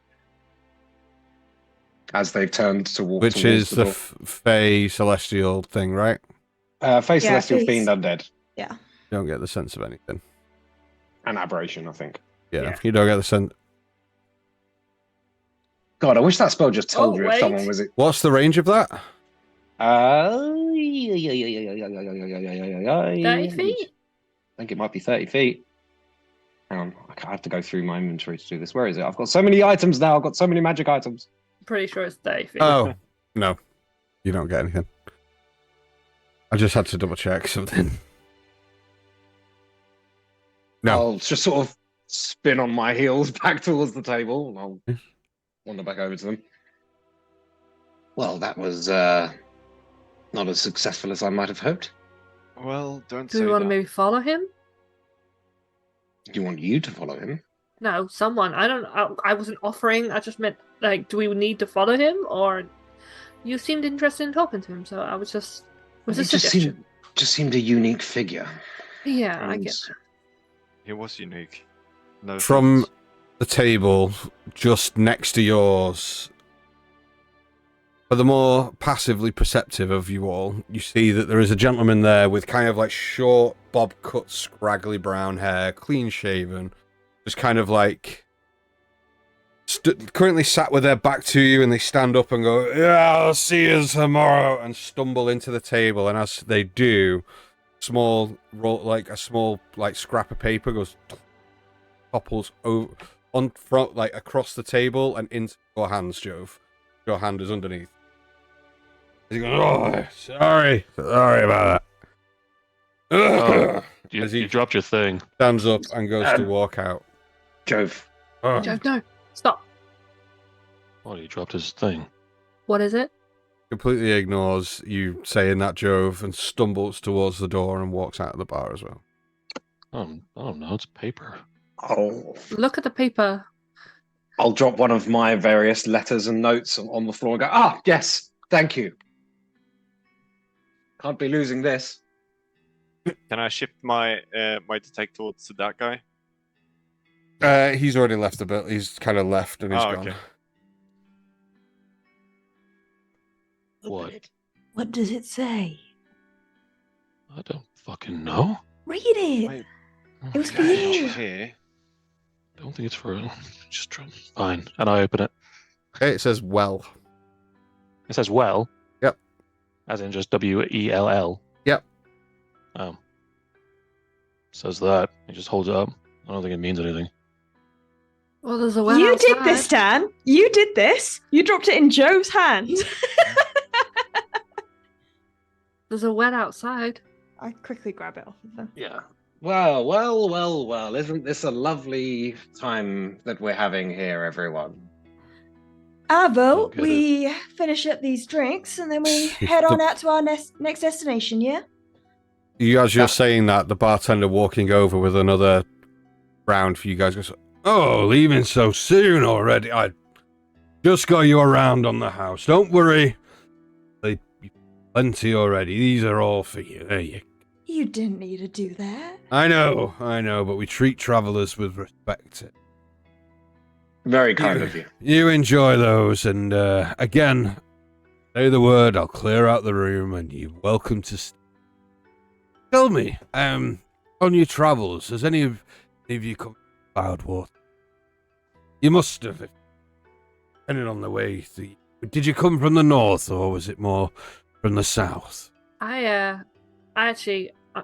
B: As they've turned to walk
A: Which
B: towards
A: is
B: the
A: the
B: door.
A: Fey Celestial thing, right?
B: Face
E: Yeah,
B: Celestial
E: face-
B: Fiend Undead.
E: Yeah.
A: You don't get the sense of anything.
B: An aberration, I think.
A: Yeah,
B: Yeah.
A: you don't get the sense.
B: God, I wish that spell just told
D: Oh,
B: you if
D: wait.
B: someone was it.
A: What's the range of that?
D: 30 feet?
B: I think it might be 30 feet. Hang on, I have to go through my inventory to do this. Where is it? I've got so many items now. I've got so many magic items.
D: Pretty sure it's 30 feet.
A: Oh, no. You don't get anything. I just had to double check something. No.
B: I'll just sort of spin on my heels back towards the table and I'll wander back over to them. Well, that was not as successful as I might have hoped.
G: Well, don't
D: Do
G: say
D: we want to
G: that.
D: maybe follow him?
B: Do you want you to follow him?
D: No, someone. I wasn't offering. I just meant, like, do we need to follow him? Or you seemed interested in talking to him, so I was just was
B: He
D: a suggestion.
B: just seemed a unique figure.
D: Yeah, I
B: And
D: get that.
G: He was unique. No
A: From
G: offense.
A: the table just next to yours, for the more passively perceptive of you all, you see that there is a gentleman there with kind of like short, bob-cut, scraggly brown hair, clean-shaven, just kind of like currently sat with their back to you, and they stand up and go, "Yeah, I'll see you tomorrow," and stumble into the table. And as they do, a small scrap of paper goes, topples over on front, like across the table and into your hands, Jove. Your hand is underneath. He goes, "Oh, sorry about that."
F: Oh,
A: As he
F: you dropped your thing.
A: stands up and goes to walk out.
B: Jove,
D: Joe, no, stop.
F: Oh, he dropped his thing.
D: What is it?
A: Completely ignores you saying that, Jove, and stumbles towards the door and walks out of the bar as well.
F: I don't know. It's paper.
D: Look at the paper.
B: I'll drop one of my various letters and notes on the floor and go, "Ah, yes, thank you. Can't be losing this."
G: Can I shift my my detector to that guy?
A: He's already left a bit. He's kind of left and he's gone.
G: Okay.
F: What?
E: What does it say?
F: I don't fucking know.
E: Read it.
G: Wait.
E: It was for
G: Okay,
E: you.
G: here.
F: Don't think it's for. Just try. Fine. And I open it.
A: Okay, it says well.
F: It says well.
A: Yep.
F: As in just WELL.
A: Yep.
F: Oh. Says that. He just holds it up. I don't think it means anything.
D: Well, there's a well
E: You
D: outside.
E: did this, Dan. You did this. You dropped it in Joe's hand.
D: There's a well outside.
E: I quickly grab it off of them.
B: Yeah. Well. Isn't this a lovely time that we're having here, everyone?
E: Avo,
F: get
E: we finish up these drinks and then we head on out to our next destination, yeah?
A: As you're saying that, the bartender walking over with another round for you guys goes, "Oh, leaving so soon already? I just got you around on the house. Don't worry. They plenty already. These are all for you. There you go."
E: You didn't need to do that.
A: I know, but we treat travelers with respect.
B: Very kind of you.
A: You enjoy those, and again, say the word, I'll clear out the room, and you're welcome to stay. Tell me, on your travels, has any of you come to Cloudwater? You must have, depending on the way. Did you come from the north, or was it more from the south?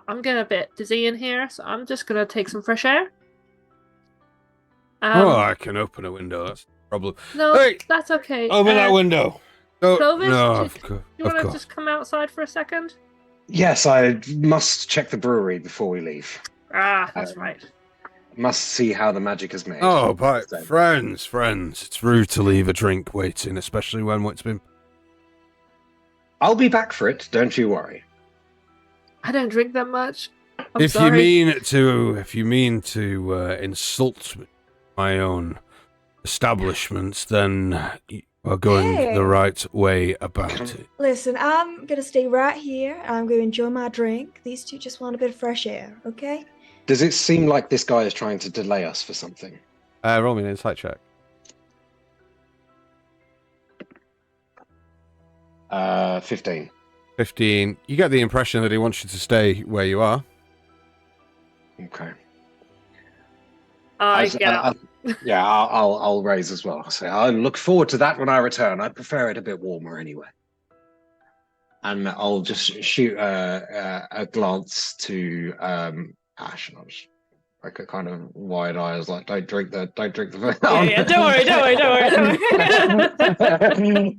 D: I'm getting a bit dizzy in here, so I'm just gonna take some fresh air.
A: I can open a window. That's the problem.
D: No,
A: Hey!
D: that's okay.
A: Open that window. No,
D: Clovis,
A: no,
D: you want to just come outside for a second?
B: Yes, I must check the brewery before we leave.
D: Ah, that's right.
B: Must see how the magic is made.
A: Oh, but
B: So-
A: friends, it's rude to leave a drink waiting, especially when it's been.
B: I'll be back for it. Don't you worry.
D: I don't drink that much. I'm
A: If
D: sorry.
A: you mean to insult my own establishments, then you are going
E: Hey.
A: the right way about it.
E: Listen, I'm gonna stay right here. I'm gonna enjoy my drink. These two just want a bit of fresh air, okay?
B: Does it seem like this guy is trying to delay us for something?
A: Roll me an insight check.
B: 15.
A: 15. You get the impression that he wants you to stay where you are.
B: Okay.
D: I get up.
B: Yeah, I'll raise as well. I'll say I look forward to that when I return. I prefer it a bit warmer anyway. And I'll just shoot a glance to Ash, and I'll just like a kind of wide eyes, like don't drink the.
E: Yeah, don't worry.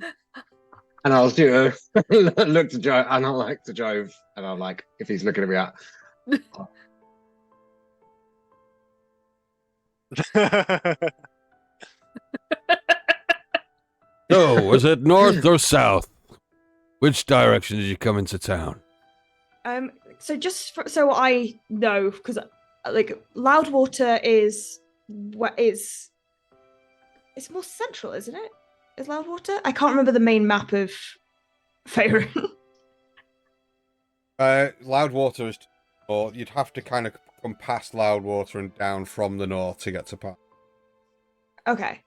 B: And I'll do a look to Joe, and I'll like to Jove, and I'm like, if he's looking at me out,
A: So, was it north or south? Which direction did you come into town?
E: So so I know, because like Loudwater is what is it's more central, isn't it? Is Loudwater? I can't remember the main map of Fair.
A: Loudwater is, or you'd have to kind of come past Loudwater and down from the north to get to Paizo.
E: Okay.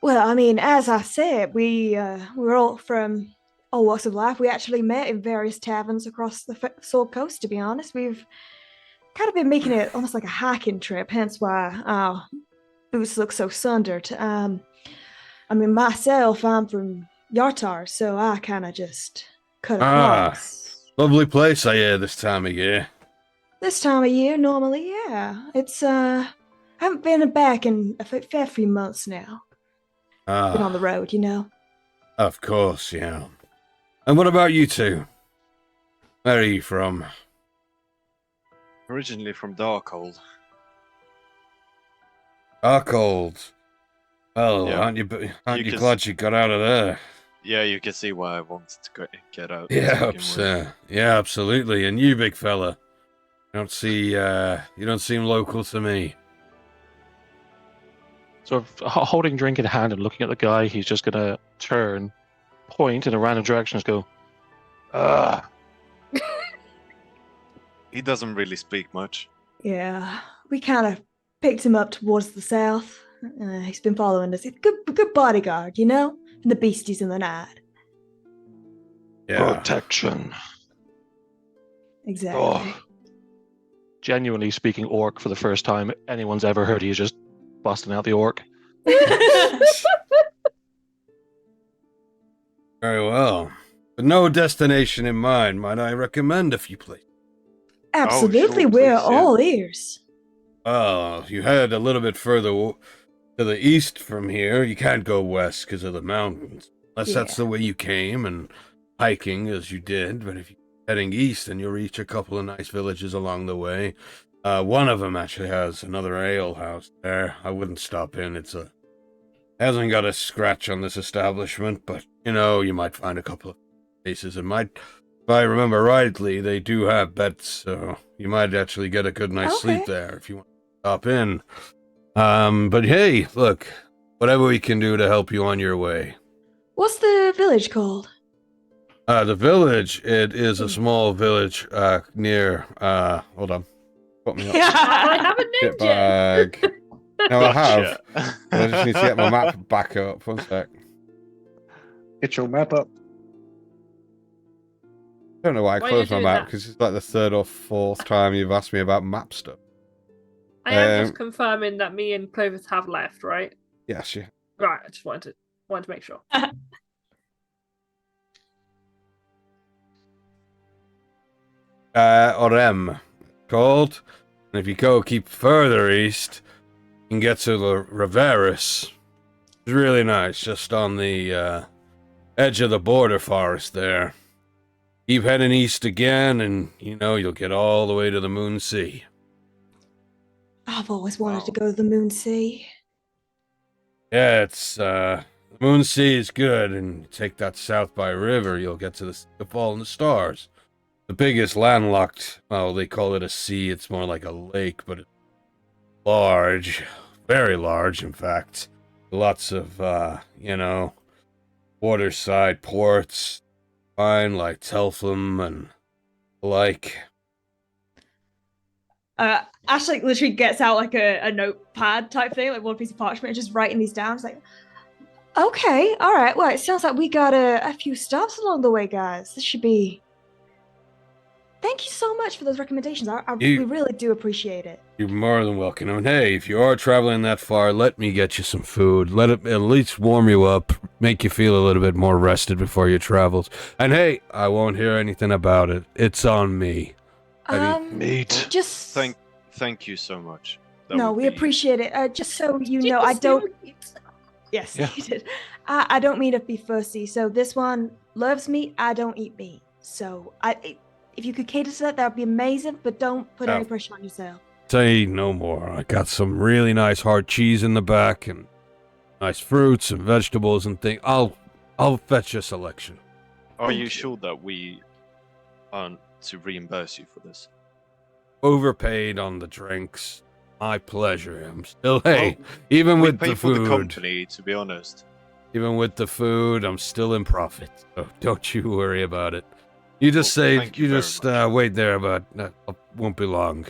E: Well, I mean, as I said, we're all from all walks of life. We actually met in various taverns across the Sword Coast. To be honest, we've kind of been making it almost like a hiking trip. Hence why our boots look so sundered. I mean, myself, I'm from Yartar, so I kind of just cut across.
A: Lovely place, I hear, this time of year.
E: This time of year, normally, yeah. It's I haven't been back in a fair few months now. Been on the road, you know.
A: Of course, yeah. And what about you two? Where are you from?
G: Originally from Darkhold.
A: Darkhold. Well,
G: Yeah.
A: aren't you
G: You can
A: glad you got out of there?
G: Yeah, you can see why I wanted to get out. to
A: Yeah,
G: begin with.
A: yeah, absolutely. And you, big fella, you don't seem local to me.
F: Sort of holding drink in hand and looking at the guy, he's just gonna turn, point in a random direction, and just go,
G: He doesn't really speak much.
E: Yeah, we kind of picked him up towards the south. He's been following us. He's a good bodyguard, you know? And the beasties in the night.
A: Yeah.
F: protection.
E: Exactly.
F: Oh. Genuinely speaking orc for the first time anyone's ever heard. He's just busting out the orc.
A: Very well. With no destination in mind, might I recommend a few places?
E: Absolutely,
G: sure,
E: we're
G: please, yeah.
E: all ears.
A: Well, if you head a little bit further to the east from here, you can't go west because of the mountains. Unless that's the way you came and hiking as you did. But if you're heading east, then you'll reach a couple of nice villages along the way. One of them actually has another ale house there. I wouldn't stop in. Hasn't got a scratch on this establishment, but you might find a couple of places. If I remember rightly, they do have beds, so you might actually get a good night's sleep there if you want to stop in. But hey, look, whatever we can do to help you on your way.
E: What's the village called?
A: The village, it is a small village near, hold on. Put me up.
D: I haven't named yet.
A: Bag. No, I have.
G: Gotcha.
A: I just need to get my map back up. One sec.
C: Get your map up.
A: I don't know why I
D: Why are
A: closed
D: you
A: my
D: doing
A: map,
D: that?
A: because it's like the third or fourth time you've asked me about map stuff.
D: I am just confirming that me and Clovis have left, right?
A: Yes, yeah.
D: Right, I just wanted to make sure.
A: Orem, called. And if you keep further east, you can get to the Riveris. It's really nice, just on the edge of the border forest there. Keep heading east again, and you'll get all the way to the Moon Sea.
E: I've always wanted to go to the Moon Sea.
A: Yeah, it's the Moon Sea is good, and you take that south by river, you'll get to the Fallen Stars. The biggest landlocked, well, they call it a sea, it's more like a lake, but it's large, very large, in fact. Lots of, waterside ports, fine, like Telflum and the like.
E: Ashley literally gets out like a notepad type thing, like one piece of parchment, and just writing these down. It's like, okay, all right. Well, it sounds like we got a few stops along the way, guys. This should be. Thank you so much for those recommendations. We really do appreciate it.
A: You're more than welcome. And hey, if you are traveling that far, let me get you some food. Let it at least warm you up, make you feel a little bit more rested before your travels. And hey, I won't hear anything about it. It's on me.
F: Meat.
E: Just
G: Thank you so much.
E: we appreciate it. Just so you know, I don't. Yes,
F: Yeah.
E: you did. I don't mean to be fussy. So this one loves meat. I don't eat meat. So if you could cater to that, that'd be amazing. But don't put any pressure on yourself.
A: Say no more. I got some really nice hard cheese in the back and nice fruits and vegetables and things. I'll fetch a selection.
G: Are
E: Thank
G: you
E: you.
G: sure that we aren't to reimburse you for this?
A: Overpaid on the drinks. My pleasure. I'm still,
G: Well,
A: even
G: we
A: with
G: pay
A: the
G: for
A: food.
G: the company, to be honest.
A: Even with the food, I'm still in profit. So don't you worry about it. You just
G: Well,
A: say,
G: thank you very much.
A: wait there, but won't be long.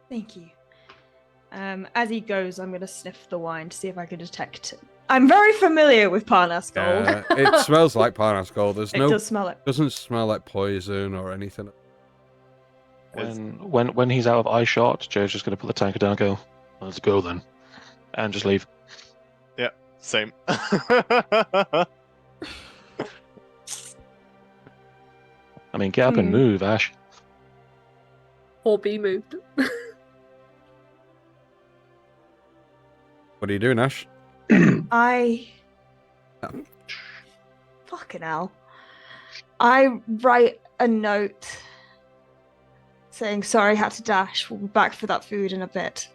E: Thank you. As he goes, I'm going to sniff the wine to see if I can detect it. I'm very familiar with Parnas Gold.
A: It smells like Parnas Gold. There's
E: It
A: no,
E: does smell it.
A: doesn't smell like poison or anything.
F: When he's out of eye shot, Joe's just going to put the tanker down and go, let's go then. And just leave.
G: Same.
F: I mean, get up and move, Ash.
D: Or be moved.
A: What are you doing, Ash?
E: Fucking hell. I write a note saying, sorry, had to dash. We'll be back for that food in a bit.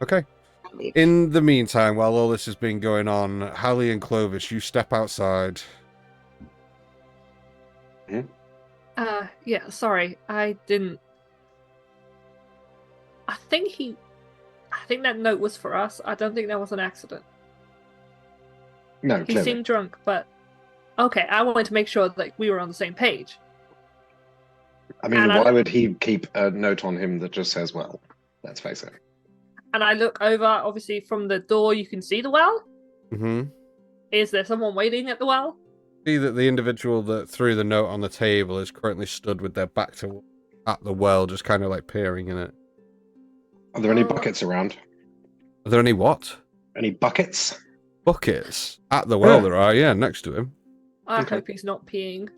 A: Okay.
E: Leave.
A: In the meantime, while all this has been going on, Hallie and Clovis, you step outside.
D: Yeah, sorry. I didn't. I think that note was for us. I don't think that was an accident.
B: No,
D: He
B: clearly.
D: seemed drunk, but okay, I wanted to make sure that we were on the same page.
B: I mean,
D: and
B: why would he keep a note on him that just says, well, let's face it.
D: And I look over, obviously, from the door, you can see the well.
A: Mm-hmm.
D: Is there someone waiting at the well?
A: See that the individual that threw the note on the table is currently stood with their back at the well, just kind of like peering in it.
B: Are there any
D: Oh.
B: buckets around?
A: Are there any what?
B: Any buckets?
A: Buckets? At the well
B: Yeah.
A: there are, yeah, next to him.
D: I
B: Okay.
D: hope he's not peeing.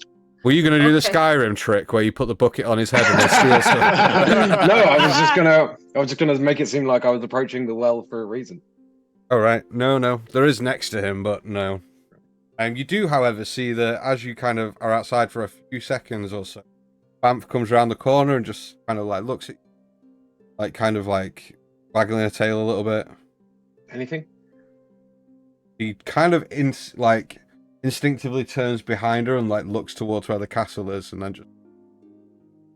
A: Were you going to do the
D: Okay.
A: Skyrim trick where you put the bucket on his head and then steal stuff?
B: No, I was just gonna make it seem like I was approaching the well for a reason.
A: All right. No. There is next to him, but no. And you do, however, see that as you kind of are outside for a few seconds or so, Banff comes around the corner and just kind of like looks at you, like kind of like waggling her tail a little bit.
B: Anything?
A: He kind of instinctively turns behind her and like looks towards where the castle is, and then just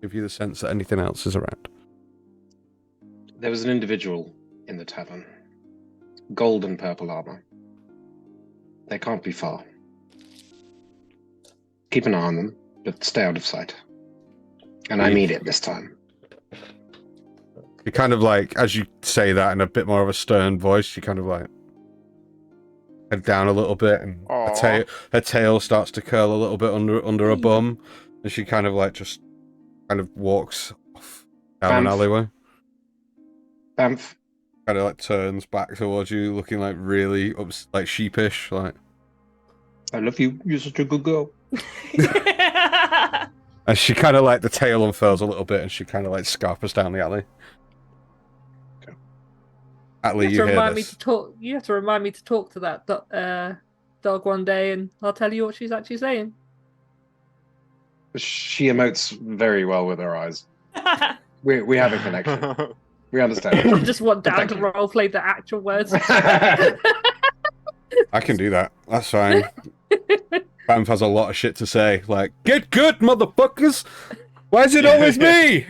A: give you the sense that anything else is around.
B: There was an individual in the tavern. Gold and purple armor. They can't be far. Keep an eye on them, but stay out of sight. And I mean it this time.
A: You kind of like, as you say that in a bit more of a stern voice, you kind of like head down a little bit, and her tail starts to curl a little bit under her bum, and she kind of like just kind of walks off down an alleyway.
B: Banff,
A: Kind of like turns back towards you, looking like really like sheepish, like.
B: I love you. You're such a good girl.
A: And she kind of like the tail unfurls a little bit, and she kind of like scarpers down the alley.
B: Okay.
A: Atlee,
D: You
A: you
D: have to
A: hear
D: remind me
A: this?
D: to talk. You have to remind me to talk to that dog one day, and I'll tell you what she's actually saying.
B: She emotes very well with her eyes. We have a connection. We understand.
D: I just want Dan
B: Thank
D: to
B: you.
D: roleplay the actual words.
A: I can do that. That's fine. Banff has a lot of shit to say, like, get good, motherfuckers! Why is it always me?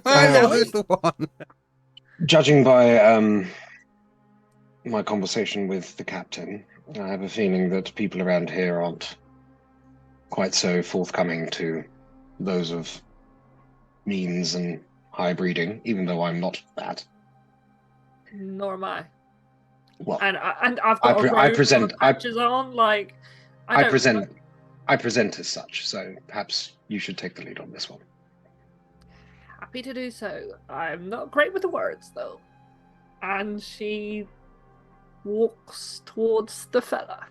A: Why is it always the one?
B: Judging by my conversation with the captain, I have a feeling that people around here aren't quite so forthcoming to those of means and high breeding, even though I'm not that.
D: Nor am I.
B: Well,
D: And I've got a robe with patches on. Like
B: I
D: don't-
B: present as such, so perhaps you should take the lead on this one.
D: Happy to do so. I'm not great with the words though. And she walks towards the fella.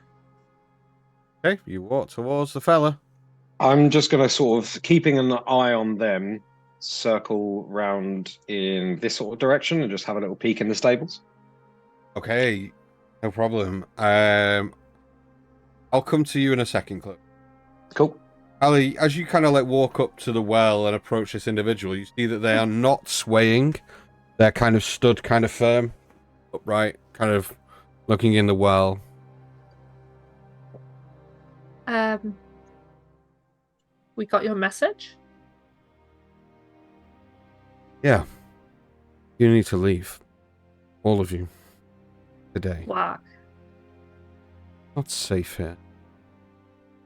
A: Okay, you walk towards the fella.
B: I'm just going to sort of, keeping an eye on them, circle round in this sort of direction and just have a little peek in the stables.
A: Okay, no problem. I'll come to you in a second, Clip.
B: Cool.
A: Ali, as you kind of like walk up to the well and approach this individual, you see that they are not swaying. They're kind of stood kind of firm, upright, kind of looking in the well.
D: We got your message?
A: Yeah. You need to leave. All of you. Today.
D: Why?
A: Not safe here.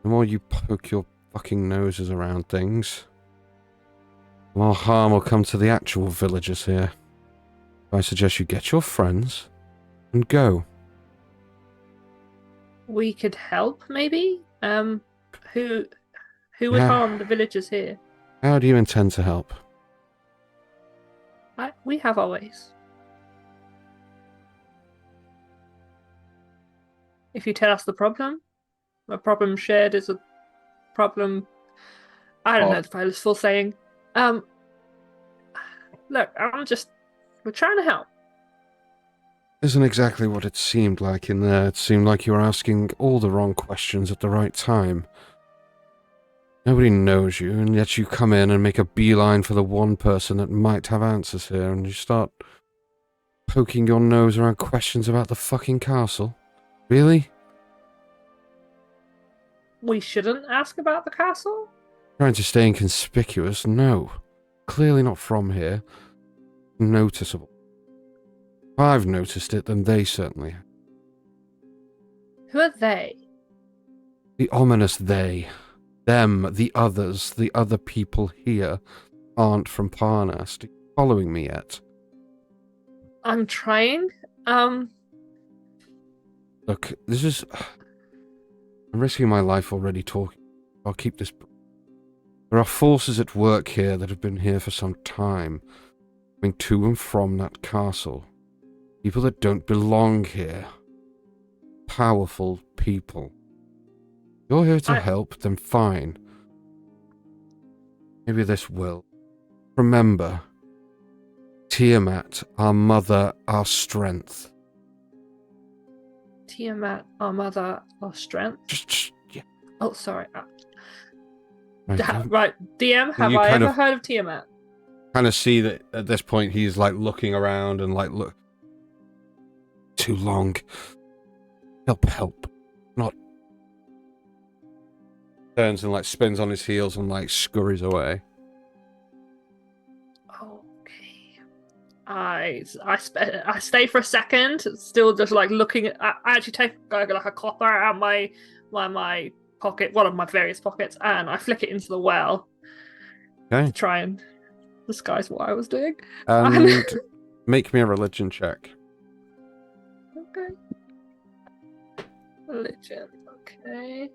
A: The more you poke your fucking noses around things, the more harm will come to the actual villagers here. I suggest you get your friends and go.
D: We could help, maybe? Who would
A: Yeah.
D: harm the villagers here?
A: How do you intend to help?
D: We have our ways. If you tell us the problem, a problem shared is a problem. I don't know the full saying. Look, we're trying to help.
A: Isn't exactly what it seemed like in there. It seemed like you were asking all the wrong questions at the right time. Nobody knows you, and yet you come in and make a beeline for the one person that might have answers here, and you start poking your nose around questions about the fucking castle. Really?
D: We shouldn't ask about the castle?
A: Trying to stay inconspicuous? No. Clearly not from here. Noticeable. If I've noticed it, then they certainly have.
D: Who are they?
A: The ominous they. Them, the others, the other people here aren't from Parnast. Are you following me yet?
D: I'm trying.
A: Look, this is... I'm risking my life already talking. I'll keep this... There are forces at work here that have been here for some time, coming to and from that castle. People that don't belong here. Powerful people. If you're here to help, then fine. Maybe this will. Remember, Tiamat, our mother, our strength.
D: Tiamat, our mother, our strength.
A: Yeah.
D: Oh, sorry.
A: Right,
D: Right, DM, have I ever heard of Tiamat?
A: Kind of see that at this point he's like looking around and like, look. Too long. Help. Not. Turns and like spins on his heels and like scurries away.
D: Okay. I stay for a second, still just like looking at. I actually take like a copper out of my pocket, one of my various pockets, and I flick it into the well.
A: Okay.
D: To try and disguise what I was doing.
A: And make me a religion check.
D: Okay. Religion. Okay.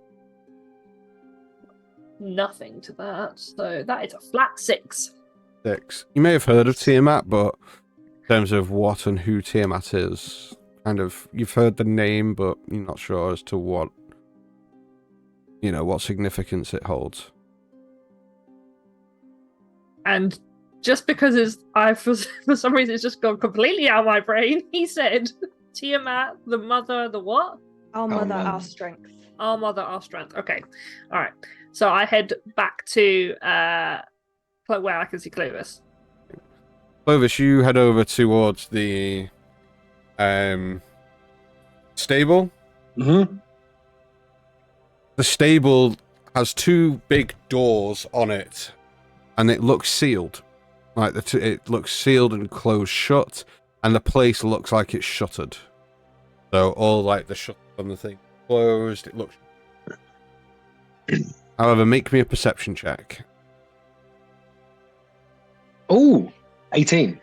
D: Nothing to that. So that is a flat 6.
A: 6. You may have heard of Tiamat, but in terms of what and who Tiamat is, kind of, you've heard the name, but you're not sure as to what, what significance it holds.
D: And just because for some reason it's just gone completely out of my brain, he said, Tiamat, the mother, the what?
E: Our mother, our strength.
D: Our mother, our strength. Okay. All right. So I head back to where I can see Clovis.
A: Clovis, you head over towards the stable.
B: Mm-hmm.
A: The stable has 2 big doors on it, and it looks sealed. Like it looks sealed and closed shut, and the place looks like it's shuttered. So all like the shutters on the thing closed. It looks. However, make me a perception check.
B: Oh, 18.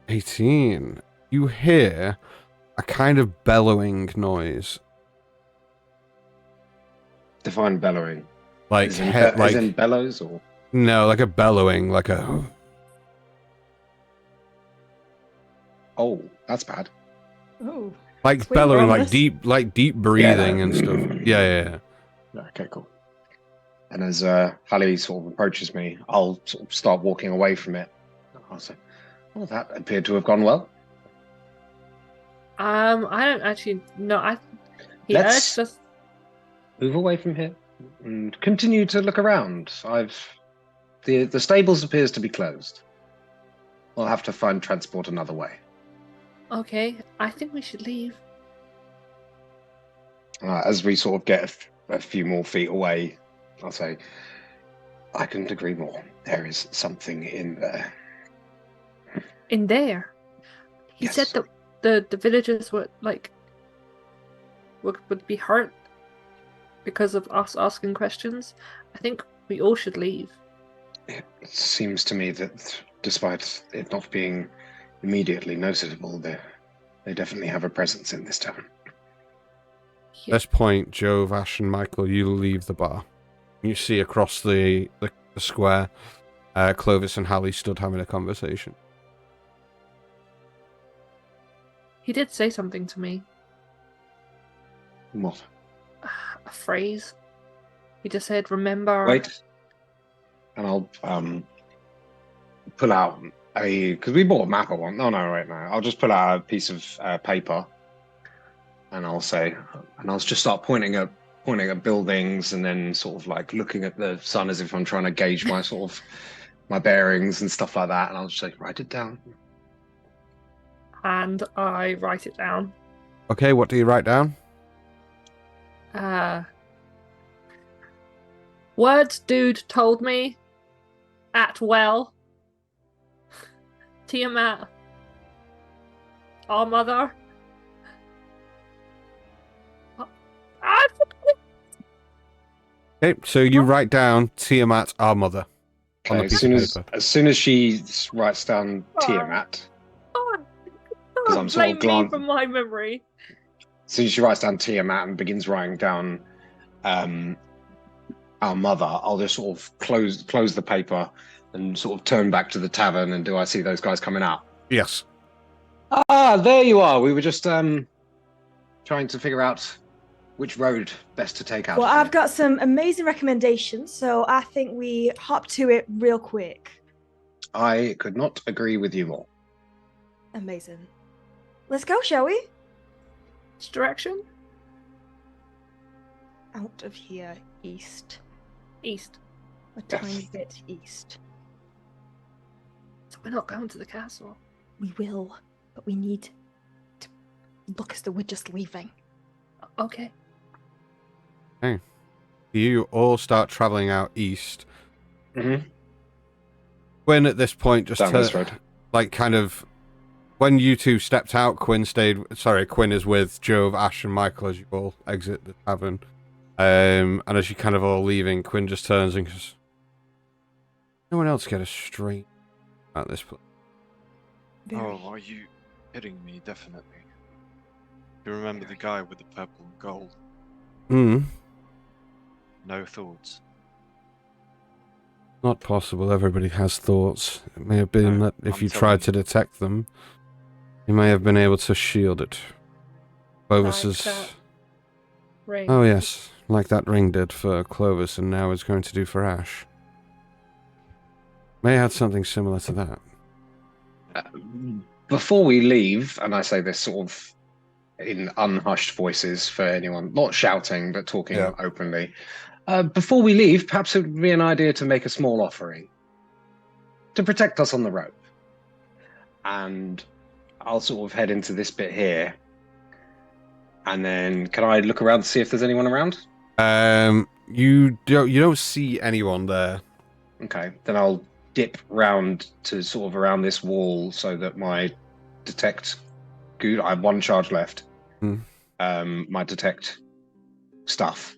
A: 18. You hear a kind of bellowing noise.
B: Define bellowing.
A: Like,
B: as in bellows, or?
A: No, like a bellowing, like a...
B: Oh, that's bad.
E: Oh.
A: Like
E: Sweet
A: bellowing,
E: promise.
A: like deep breathing and stuff. Yeah.
B: Okay, cool. And as Hallie sort of approaches me, I'll sort of start walking away from it. I'll say, "Well, that appeared to have gone well."
D: I don't actually know.
B: Let's move away from here and continue to look around. The stables appears to be closed. We'll have to find transport another way.
D: Okay, I think we should leave.
B: As we sort of get a few more feet away, I'll say, I couldn't agree more. There is something in there.
D: In there? He
B: Yes.
D: said that the villagers were like... would be hurt because of us asking questions, I think we all should leave.
B: It seems to me that despite it not being immediately noticeable, they definitely have a presence in this tavern.
A: At this point, Jove, Ash, and Michael, you leave the bar. You see across the square, Clovis and Hallie stood having a conversation.
D: He did say something to me.
B: What?
D: A phrase. He just said, remember...
B: Wait. And I'll pull out because we bought a map at one. No, wait, no. I'll just pull out a piece of paper, and I'll say, and I'll just start pointing at buildings, and then sort of like looking at the sun as if I'm trying to gauge my sort of my bearings and stuff like that. And I'll just say, write it down.
D: And I write it down.
A: Okay, what do you write down?
D: Words dude told me. At well. Tiamat. Our mother.
A: Okay, so you write down Tiamat, our mother, on the
B: Okay,
A: piece of paper.
B: as soon as she writes down Tiamat,
D: Don't
B: I'm sort of
D: blame me for my memory.
B: as soon as she writes down Tiamat and begins writing down our mother, I'll just sort of close the paper and sort of turn back to the tavern. And do I see those guys coming out?
A: Yes.
B: Ah, there you are. We were just trying to figure out which road best to take out.
E: Well,
B: of here.
E: I've got some amazing recommendations, so I think we hop to it real quick.
B: I could not agree with you more.
E: Amazing. Let's go, shall we?
D: Which direction?
E: Out of here, east.
D: East.
E: A
B: Yes.
E: tiny bit east.
D: So we're not going to the castle.
E: We will, but we need to look as though we're just leaving.
D: Okay.
A: You all start traveling out east.
B: Mm-hmm.
A: Quinn at this point just
B: Down this road.
A: like kind of when you two stepped out, Quinn is with Jove, Ash, and Michael as you all exit the tavern. And as you kind of all leaving, Quinn just turns and goes, no one else get a straight at this place.
G: Oh, are you kidding me? Definitely. You remember the guy with the purple and gold?
A: Hmm.
G: No thoughts.
A: Not possible. Everybody has thoughts. It may have been
G: No,
A: that if
G: I'm
A: you
G: telling
A: tried
G: you.
A: to detect them, you may have been able to shield it. Clovis's...
D: Like that ring.
A: Oh yes, like that ring did for Clovis and now is going to do for Ash. May have had something similar to that.
B: Before we leave, and I say this sort of in unhushed voices for anyone, not shouting, but talking
A: Yeah.
B: openly. Before we leave, perhaps it would be an idea to make a small offering to protect us on the road. And I'll sort of head into this bit here. And then can I look around to see if there's anyone around?
A: You don't see anyone there.
B: Okay, then I'll dip round to sort of around this wall so that my detect... Good, I have one charge left. My detect stuff.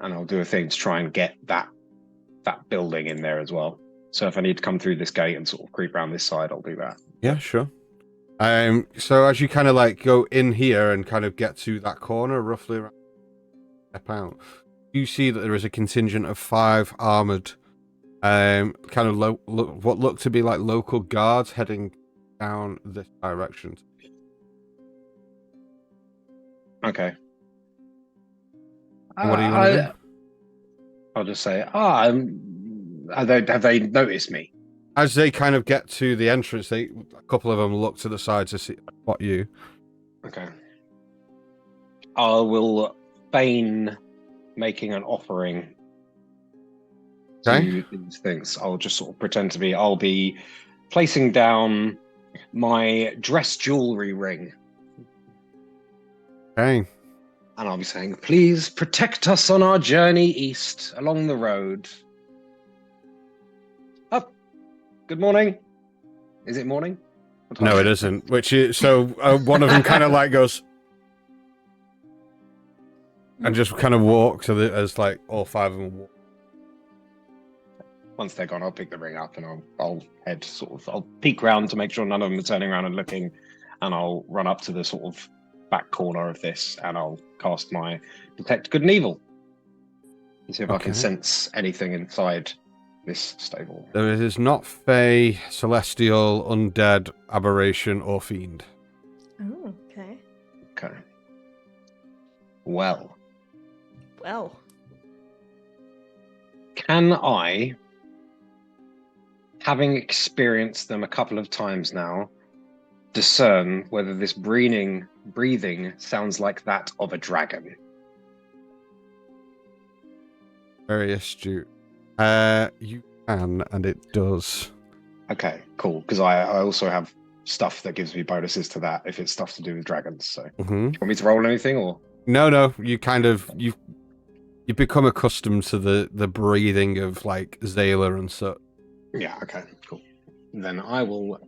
B: And I'll do a thing to try and get that building in there as well. So if I need to come through this gate and sort of creep around this side, I'll do that.
A: Yeah, sure. So as you kind of like go in here and kind of get to that corner, roughly around step out, you see that there is a contingent of 5 armored, kind of what look to be like local guards heading down this direction.
B: Okay.
A: What do you want to do?
B: I'll just say, have they noticed me?
A: As they kind of get to the entrance, a couple of them look to the side to see what you.
B: Okay. I will feign making an offering to these things. I'll just sort of pretend to be. I'll be placing down my dress jewelry ring.
A: Okay.
B: And I'll be saying, please protect us on our journey east along the road. Up. Good morning. Is it morning? What time
A: No,
B: is
A: it isn't. So one of them kind of like goes, and just kind of walk to as like all 5 of them walk.
B: Once they're gone, I'll pick the ring up and I'll head I'll peek round to make sure none of them are turning around and looking, and I'll run up to the sort of back corner of this and I'll cast my Detect Good and Evil and see if I can sense anything inside this stable.
A: There is not Fey, Celestial, Undead, Aberration, or Fiend.
E: Oh, okay.
B: Okay. Well. Can I, having experienced them a couple of times now, discern whether this breathing sounds like that of a dragon?
A: Very astute. You can, and it does.
B: Okay, cool. Because I also have stuff that gives me bonuses to that if it's stuff to do with dragons. So, do you want me to roll anything or?
A: No. You kind of you become accustomed to the breathing of like Zayla and such.
B: Yeah. Okay. Cool. Then I will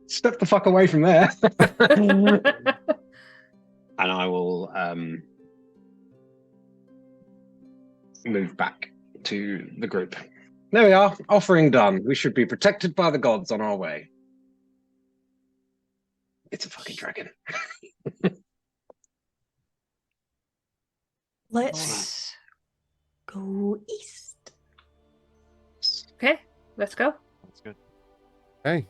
B: step the fuck away from there, and I will move back to the group. There we are. Offering done. We should be protected by the gods on our way. It's a fucking dragon.
E: Let's go east.
D: Okay, let's go.
G: That's good.
A: Okay.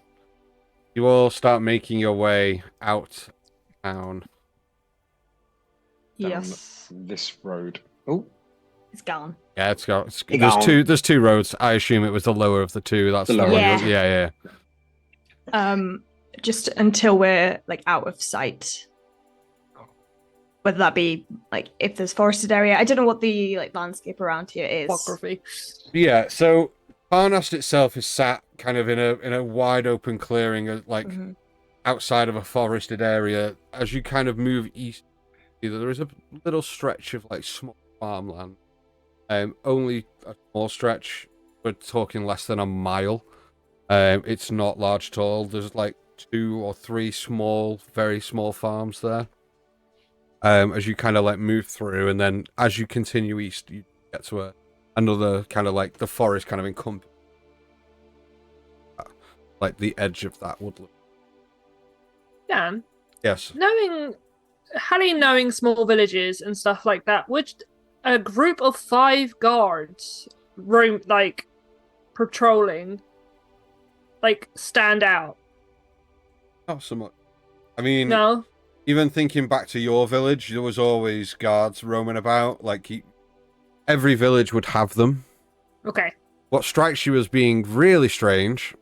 A: You all start making your way out town.
E: Yes.
B: This road. Oh,
E: It's gone.
A: Yeah,
B: It's
A: there's
B: gone.
A: there's 2 roads. I assume it was the lower of the 2. That's
B: The
A: the
B: lower.
A: one.
E: Yeah.
A: Yeah.
E: Just until we're like out of sight. Whether that be like if there's forested area. I don't know what the like landscape around here is.
D: Topography.
A: Yeah, so Parnast itself is sat kind of in a wide open clearing, like outside of a forested area. As you kind of move east, there is a little stretch of like small farmland. Only a small stretch. We're talking less than a mile. It's not large at all. There's like 2 or 3 small, very small farms there. As you kind of like move through, and then as you continue east, you get to another kind of like the forest kind of encompass, like the edge of that woodland.
D: Dan,
A: Yes.
D: knowing small villages and stuff like that, would a group of 5 guards patrolling, stand out?
A: Not so much. I mean,
D: No.
A: Even thinking back to your village, there was always guards roaming about. Every village would have them.
D: Okay.
A: What strikes you as being really strange,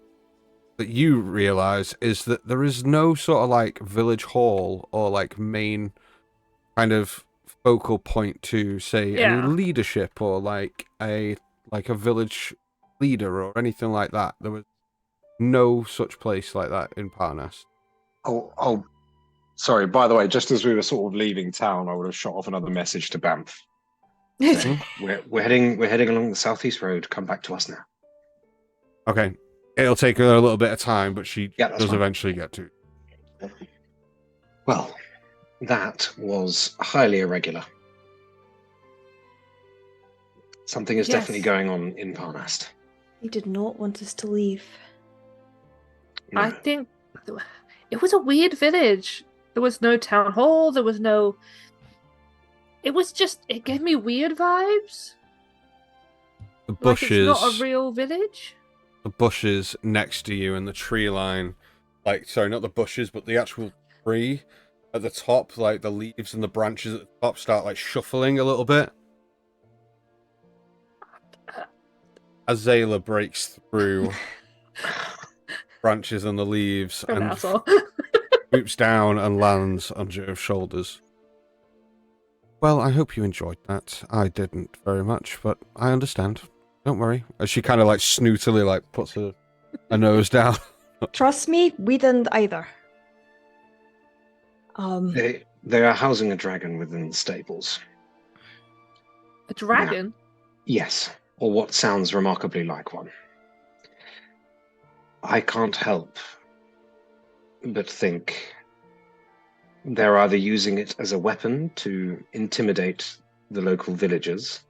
A: that you realize, is that there is no sort of like village hall or like main kind of focal point to say any leadership or like a village leader or anything like that. There was no such place like that in Parnas.
B: Oh, sorry. By the way, just as we were sort of leaving town, I would have shot off another message to Banff. Saying, we're heading along the southeast road. Come back to us now.
A: Okay, it'll take her a little bit of time, but she does
B: fine.
A: eventually get to.
B: Well, that was highly irregular. Something is definitely going on in Parnast.
E: He did not want us to leave.
B: No.
D: I think it was a weird village. There was no town hall. There was no. It was just. It gave me weird vibes.
A: The bushes.
D: Like it's not a real village.
A: The bushes next to you and the tree line, sorry, not the bushes, but the actual tree at the top, like the leaves and the branches at the top start shuffling a little bit. As Zayla breaks through branches and the leaves and swoops down and lands on Joe's shoulders. Well, I hope you enjoyed that. I didn't very much, but I understand. Don't worry. As she kind of snootily puts her nose down.
E: Trust me, we didn't either.
B: They are housing a dragon within the stables.
D: A dragon?
B: Yes, or what sounds remarkably like one. I can't help but think they're either using it as a weapon to intimidate the local villagers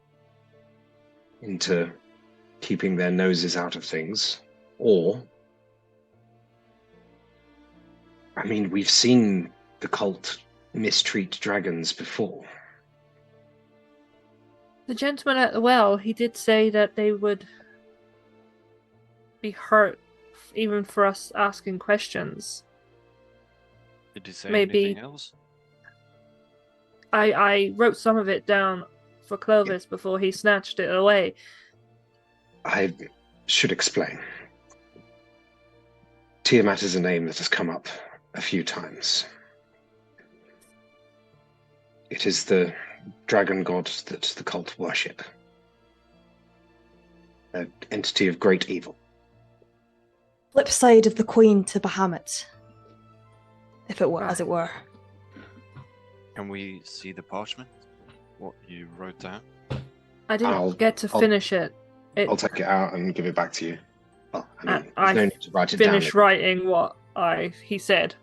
B: into keeping their noses out of things, or, I mean, we've seen the cult mistreat dragons before.
D: The gentleman at the well, he did say that they would be hurt even for us asking questions.
G: Did he say
D: Maybe-
G: anything else?
D: I wrote some of it down for Clovis before he snatched it away.
B: I should explain. Tiamat is a name that has come up a few times. It is the dragon god that the cult worship. An entity of great evil.
E: Flip side of the coin to Bahamut, if it were, as it were.
G: Can we see the parchment? What you wrote down?
D: I didn't
B: I'll-
D: get to
B: I'll-
D: finish it.
B: I'll take it out and give it back to you. Well, I mean,
D: I
B: there's no need to write it down.
D: finished writing what he said,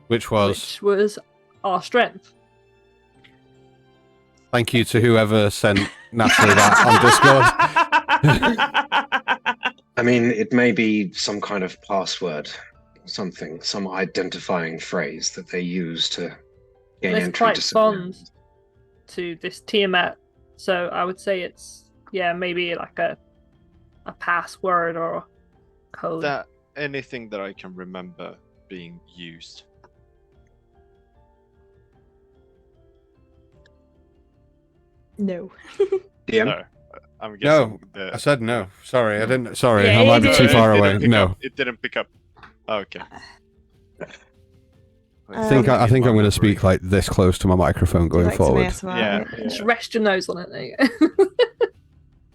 A: Which was,
D: which was our strength.
A: thank you to whoever sent Natalie that on Discord.
B: I mean, it may be some kind of password, something, some identifying phrase that they use to gain
D: It's
B: entry
D: quite
B: to certain
D: fond
B: areas.
D: to this Tiamat, so I would say it's maybe like a password or code.
G: That anything that I can remember being used.
E: No.
B: DM?
G: No, I'm guessing.
A: I said no. Sorry, I didn't. Sorry,
D: Yeah,
A: I might be
D: it
A: too
D: did.
A: far
G: It
A: away.
G: didn't pick
A: No,
G: up. It didn't pick up. Okay.
A: I think I'm going to speak like this close to my microphone going forward.
G: Yeah.
D: Just rest your nose on it. There you go.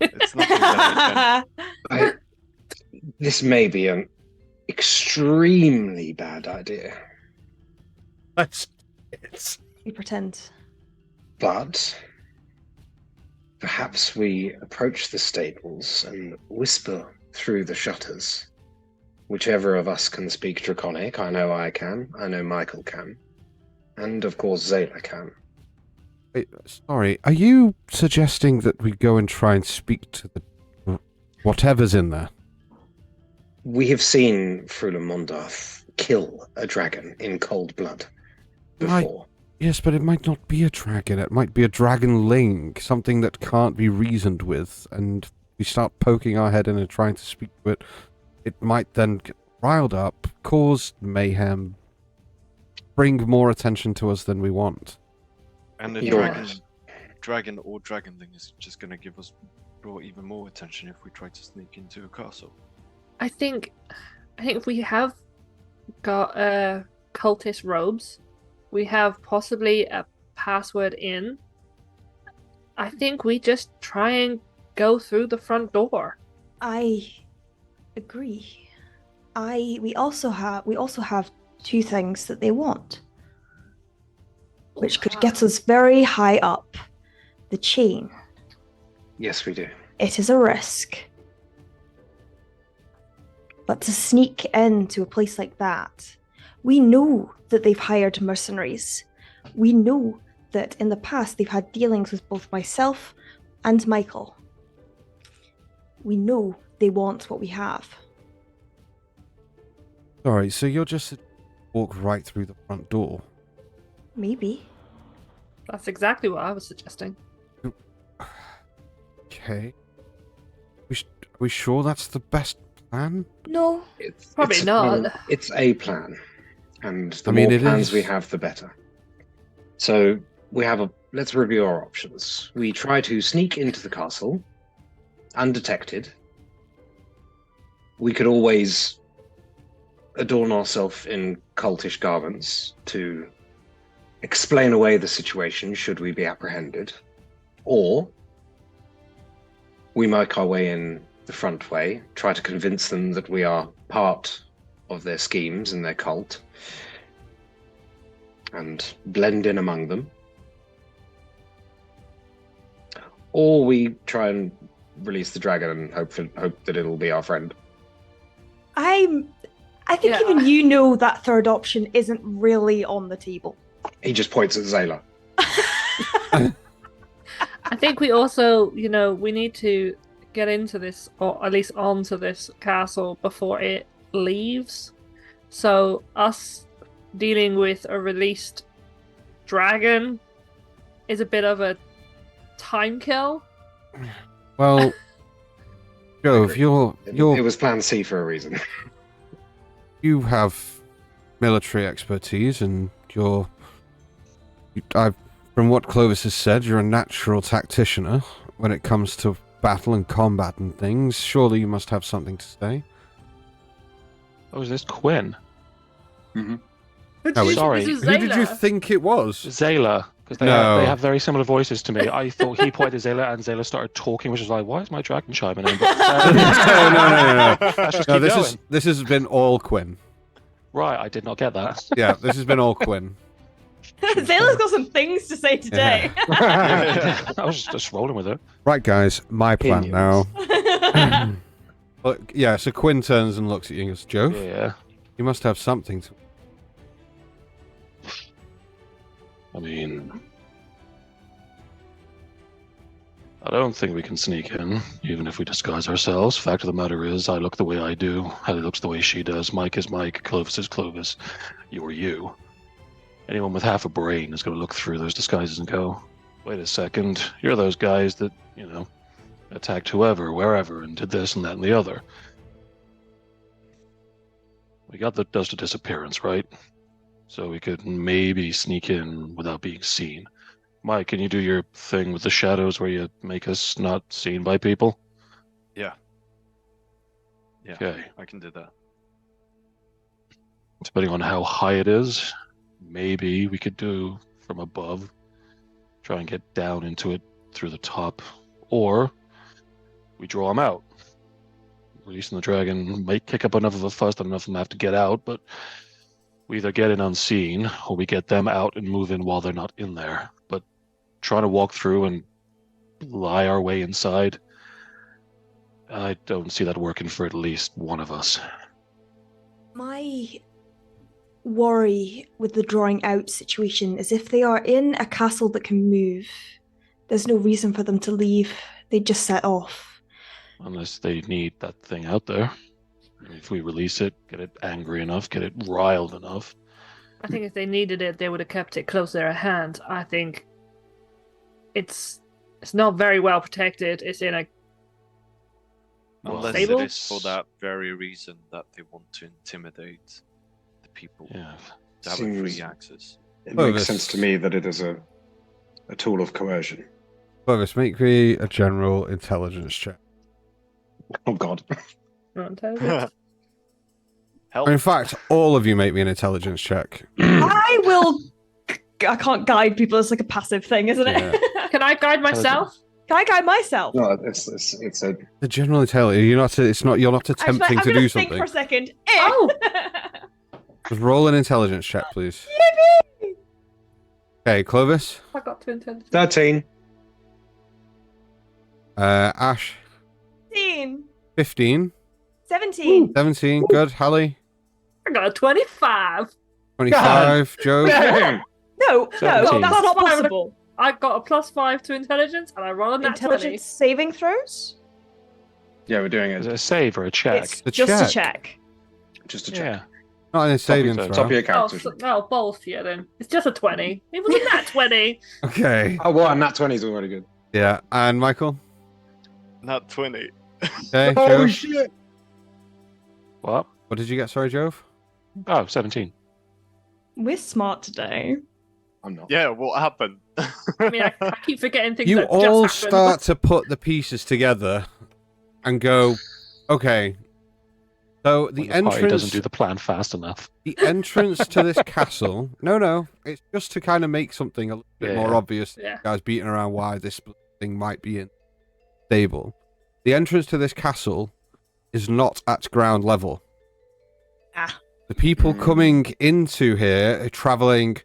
G: It's not that
B: This may be an extremely bad idea,
A: It's
E: We pretend.
B: but perhaps we approach the stables and whisper through the shutters. Whichever of us can speak Draconic, I know I can, I know Michael can, and of course Zayla can.
A: Wait, sorry, are you suggesting that we go and try and speak to the whatever's in there?
B: We have seen Frula Mondarth kill a dragon in cold blood before.
A: Yes, but it might not be a dragon. It might be a dragonling, something that can't be reasoned with, and we start poking our head in and trying to speak to it. It might then get riled up, cause mayhem, bring more attention to us than we want.
G: And the
B: You're
G: dragon or dragonling is just going to draw even more attention if we try to sneak into a castle.
D: I think if we have got cultist robes, we have possibly a password in. I think we just try and go through the front door.
E: I agree. We also have two things that they want, which could get us very high up the chain.
B: Yes, we do.
E: It is a risk. But to sneak into a place like that, we know that they've hired mercenaries. We know that in the past they've had dealings with both myself and Michael. We know they want what we have.
A: Sorry, so you're just walk right through the front door?
E: Maybe.
D: That's exactly what I was suggesting.
A: Okay. Are we sure that's the best plan?
E: No.
D: Probably not.
B: It's a plan, and the
A: I mean,
B: more
A: it
B: plans
A: is-
B: we have, the better. So let's review our options. We try to sneak into the castle, undetected. We could always adorn ourselves in cultish garments to explain away the situation should we be apprehended, or we make our way in the front way, try to convince them that we are part of their schemes and their cult, and blend in among them. Or we try and release the dragon and hope that it'll be our friend.
E: I think
D: Yeah.
E: even you know that third option isn't really on the table.
B: He just points at Zayla.
D: I think we also, we need to get into this, or at least onto this castle before it leaves. So us dealing with a released dragon is a bit of a time kill.
A: Well, Jove,
B: It was Plan C for a reason.
A: you have military expertise, and from what Clovis has said, you're a natural tacticianer when it comes to battle and combat and things. Surely you must have something to say.
F: Oh, is this Quinn?
A: No,
F: Sorry.
D: This is
A: Who did you
D: Zayla.
A: think it was?
F: Zayla. Because they have very similar voices to me. I thought he pointed Zayla, and Zayla started talking, which was like, why is my dragon chiming in? But,
A: No.
F: let's just
A: No,
F: keep going.
A: this has been all Quinn.
F: Right, I did not get that.
A: Yeah, this has been all Quinn.
E: Zayla's got some things to say today.
F: I was just rolling with it.
A: Right, guys, my plan now.
B: Opinions.
A: But yeah, so Quinn turns and looks at you and goes, Jove,
F: Yeah.
A: you must have something to...
F: I mean, I don't think we can sneak in, even if we disguise ourselves. Fact of the matter is, I look the way I do, Hallie looks the way she does, Mike is Mike, Clovis is Clovis, you are you. Anyone with half a brain is going to look through those disguises and go, wait a second, you're those guys that, attacked whoever, wherever, and did this and that and the other. We got the dust of disappearance, right? So we could maybe sneak in without being seen. Mike, can you do your thing with the shadows where you make us not seen by people?
G: Yeah,
F: Okay.
G: I can do that.
F: Depending on how high it is, maybe we could do from above. Try and get down into it through the top. Or we draw them out. Releasing the dragon might kick up enough of a fuss that enough of them have to get out, but we either get in unseen or we get them out and move in while they're not in there. But trying to walk through and lie our way inside, I don't see that working for at least one of us.
E: My worry with the drawing out situation is if they are in a castle that can move, there's no reason for them to leave. They just set off.
F: Unless they need that thing out there. If we release it, get it angry enough, get it riled enough.
D: I think if they needed it, they would have kept it closer at hand. I think it's not very well protected. It's in a
G: Unless
D: stable?
G: it is for that very reason that they want to intimidate the people
F: Yeah.
G: to have a
B: Seems-
G: free access.
B: It
A: Oh,
B: makes
A: this-
B: sense to me that it is a tool of coercion.
A: Clovis, make me a general intelligence check.
B: Oh God.
D: not intelligent.
G: Help.
A: In fact, all of you make me an intelligence check.
E: I will. I can't guide people. It's like a passive thing, isn't it?
D: Can I guide myself?
E: Can I guide myself?
B: No, it's a
A: The general intelligence. You're not attempting
E: Actually, I'm
A: to
E: gonna
A: do
E: think
A: something.
E: for a second.
D: Oh!
A: Just roll an intelligence check, please.
E: Yippee!
A: Okay, Clovis.
D: I got to intelligence.
B: 13.
A: Ash.
E: 15,
A: 15.
E: 17.
A: 17. Good. Hallie.
D: I got a 25.
A: 25. Joe.
E: No,
F: 17.
E: that's not
D: That's
E: possible.
D: I got a +5 to intelligence, and I rolled a nat 20.
E: Intelligence saving throws?
B: Yeah, we're doing
F: Is it
B: it
F: a save or a check?
E: It's
A: The
E: just a
A: check.
E: check.
B: just to check.
F: Yeah.
A: Not in a saving
F: Top
A: throw.
B: Top of your
D: Oh,
B: character.
D: both, yeah, then. It's just a 20. It was a nat 20.
A: Okay.
B: Oh, what? Nat 20 is already good.
A: Yeah. And Michael.
G: Not 20.
A: Okay.
B: Oh
A: Jove.
B: shit!
F: What?
A: What did you get? Sorry, Jove.
F: Oh, 17.
E: We're smart today.
B: I'm not.
G: Yeah, what happened?
D: I mean, I keep forgetting things
A: You
D: that
A: all
D: just happened.
A: start to put the pieces together and go, okay. So
F: When
A: the
F: party
A: entrance,
F: doesn't do the plan fast enough.
A: the entrance to this castle. No, it's just to kind of make something a little bit
F: Yeah.
A: more obvious.
D: Yeah.
A: Guys beating around why this thing might be in stable. The entrance to this castle is not at ground level.
E: Ah.
A: The people coming into here are traveling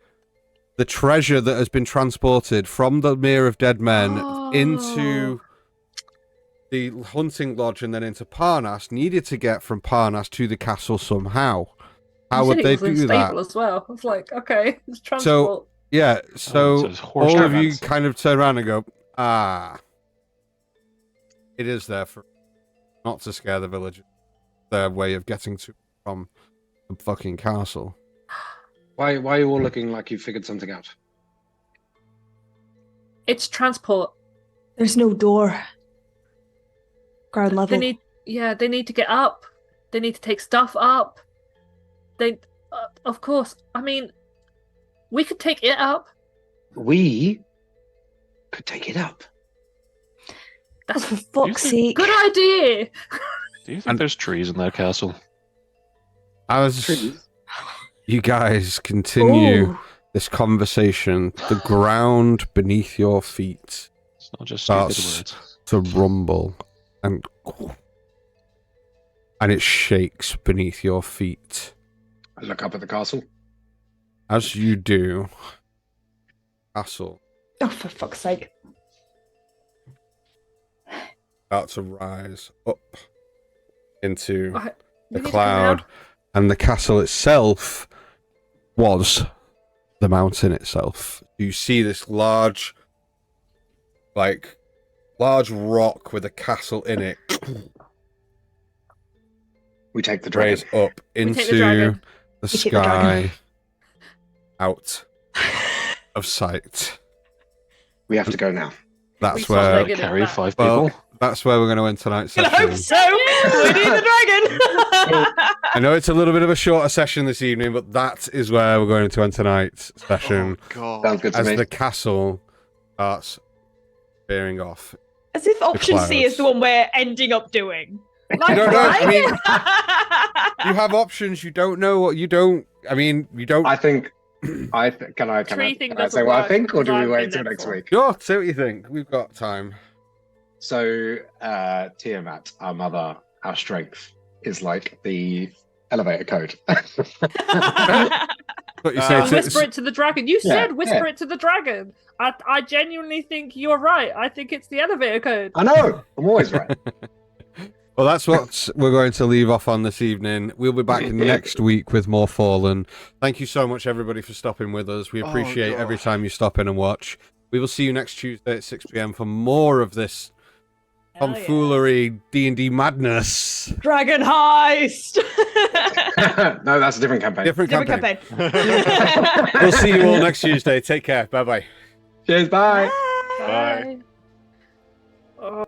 A: the treasure that has been transported from the Mere of Dead Men into the hunting lodge and then into Parnas needed to get from Parnas to the castle somehow. How
D: You
A: would
D: said
A: they
D: it was
A: do that?
D: unstable as well. It's like, okay, it's transport.
A: Yeah, so
F: it's horse
A: all of you
F: carts.
A: kind of turn around and go, Ah. It is there for not to scare the villagers. Their way of getting to from the fucking castle.
B: Why are you all looking like you figured something out?
D: It's transport.
E: There's no door. Ground level.
D: They need to get up. They need to take stuff up. Of course. I mean, we could take it up.
B: We could take it up.
D: That's
E: For fuck's sake.
D: good idea.
F: Do you think there's trees in that castle?
A: As you guys continue
E: Oh.
A: this conversation, the ground beneath your feet
F: It's not just stupid
A: That's-
F: words.
A: to rumble and it shakes beneath your feet.
B: I look up at the castle.
A: As you do, castle
E: Oh, for fuck's sake.
A: about to rise up into
D: We
A: the
D: need to go
A: cloud,
D: now.
A: and the castle itself was the mountain itself. You see this large rock with a castle in it
B: We take the dragon.
A: raise up
D: We take the
A: into
D: dragon.
A: the
E: We take the dragon.
A: sky, out of sight.
B: We have to go now.
A: That's
D: We saw
A: where
D: Dragon in
F: Carry
D: that.
F: 5
A: Well,
F: people.
A: that's where we're going to end tonight's
E: I
A: session.
E: hope so. We need the dragon.
A: I know it's a little bit of a shorter session this evening, but that is where we're going to end tonight's session
G: Oh god.
B: Sounds good to
A: as
B: me.
A: the castle starts veering off.
E: As if option C is the one we're ending up doing.
A: I don't know. I mean,
E: I
A: you have options. You don't know what you don't. I mean, you don't.
B: I think. Can I
D: Tree thing
B: say
D: doesn't
B: what I
D: work
B: think, or do
D: because
B: we
D: I've
B: wait
D: been
B: till
D: there
B: next
D: before.
B: week?
A: Sure, say what you think. We've got time.
B: So, Tiamat, our mother, our strength, is like the elevator code.
A: What you say?
D: Whisper it to the dragon. You
B: Yeah,
D: said whisper
B: yeah.
D: it to the dragon. I genuinely think you're right. I think it's the elevator code.
B: I know. I'm always right.
A: Well, that's what we're going to leave off on this evening. We'll be back next week with more Fallen. Thank you so much, everybody, for stopping with us. We
G: Oh,
A: appreciate every
G: God.
A: time you stop in and watch. We will see you next Tuesday at 6 p.m. for more of this
D: Hell yeah.
A: tomfoolery D&D madness.
E: Dragon heist.
B: No, that's a different campaign.
A: Different
E: Different
A: campaign.
E: campaign.
A: We'll see you all next Tuesday. Take care. Bye-bye.
B: Cheers. Bye.
G: Bye.
D: Oh.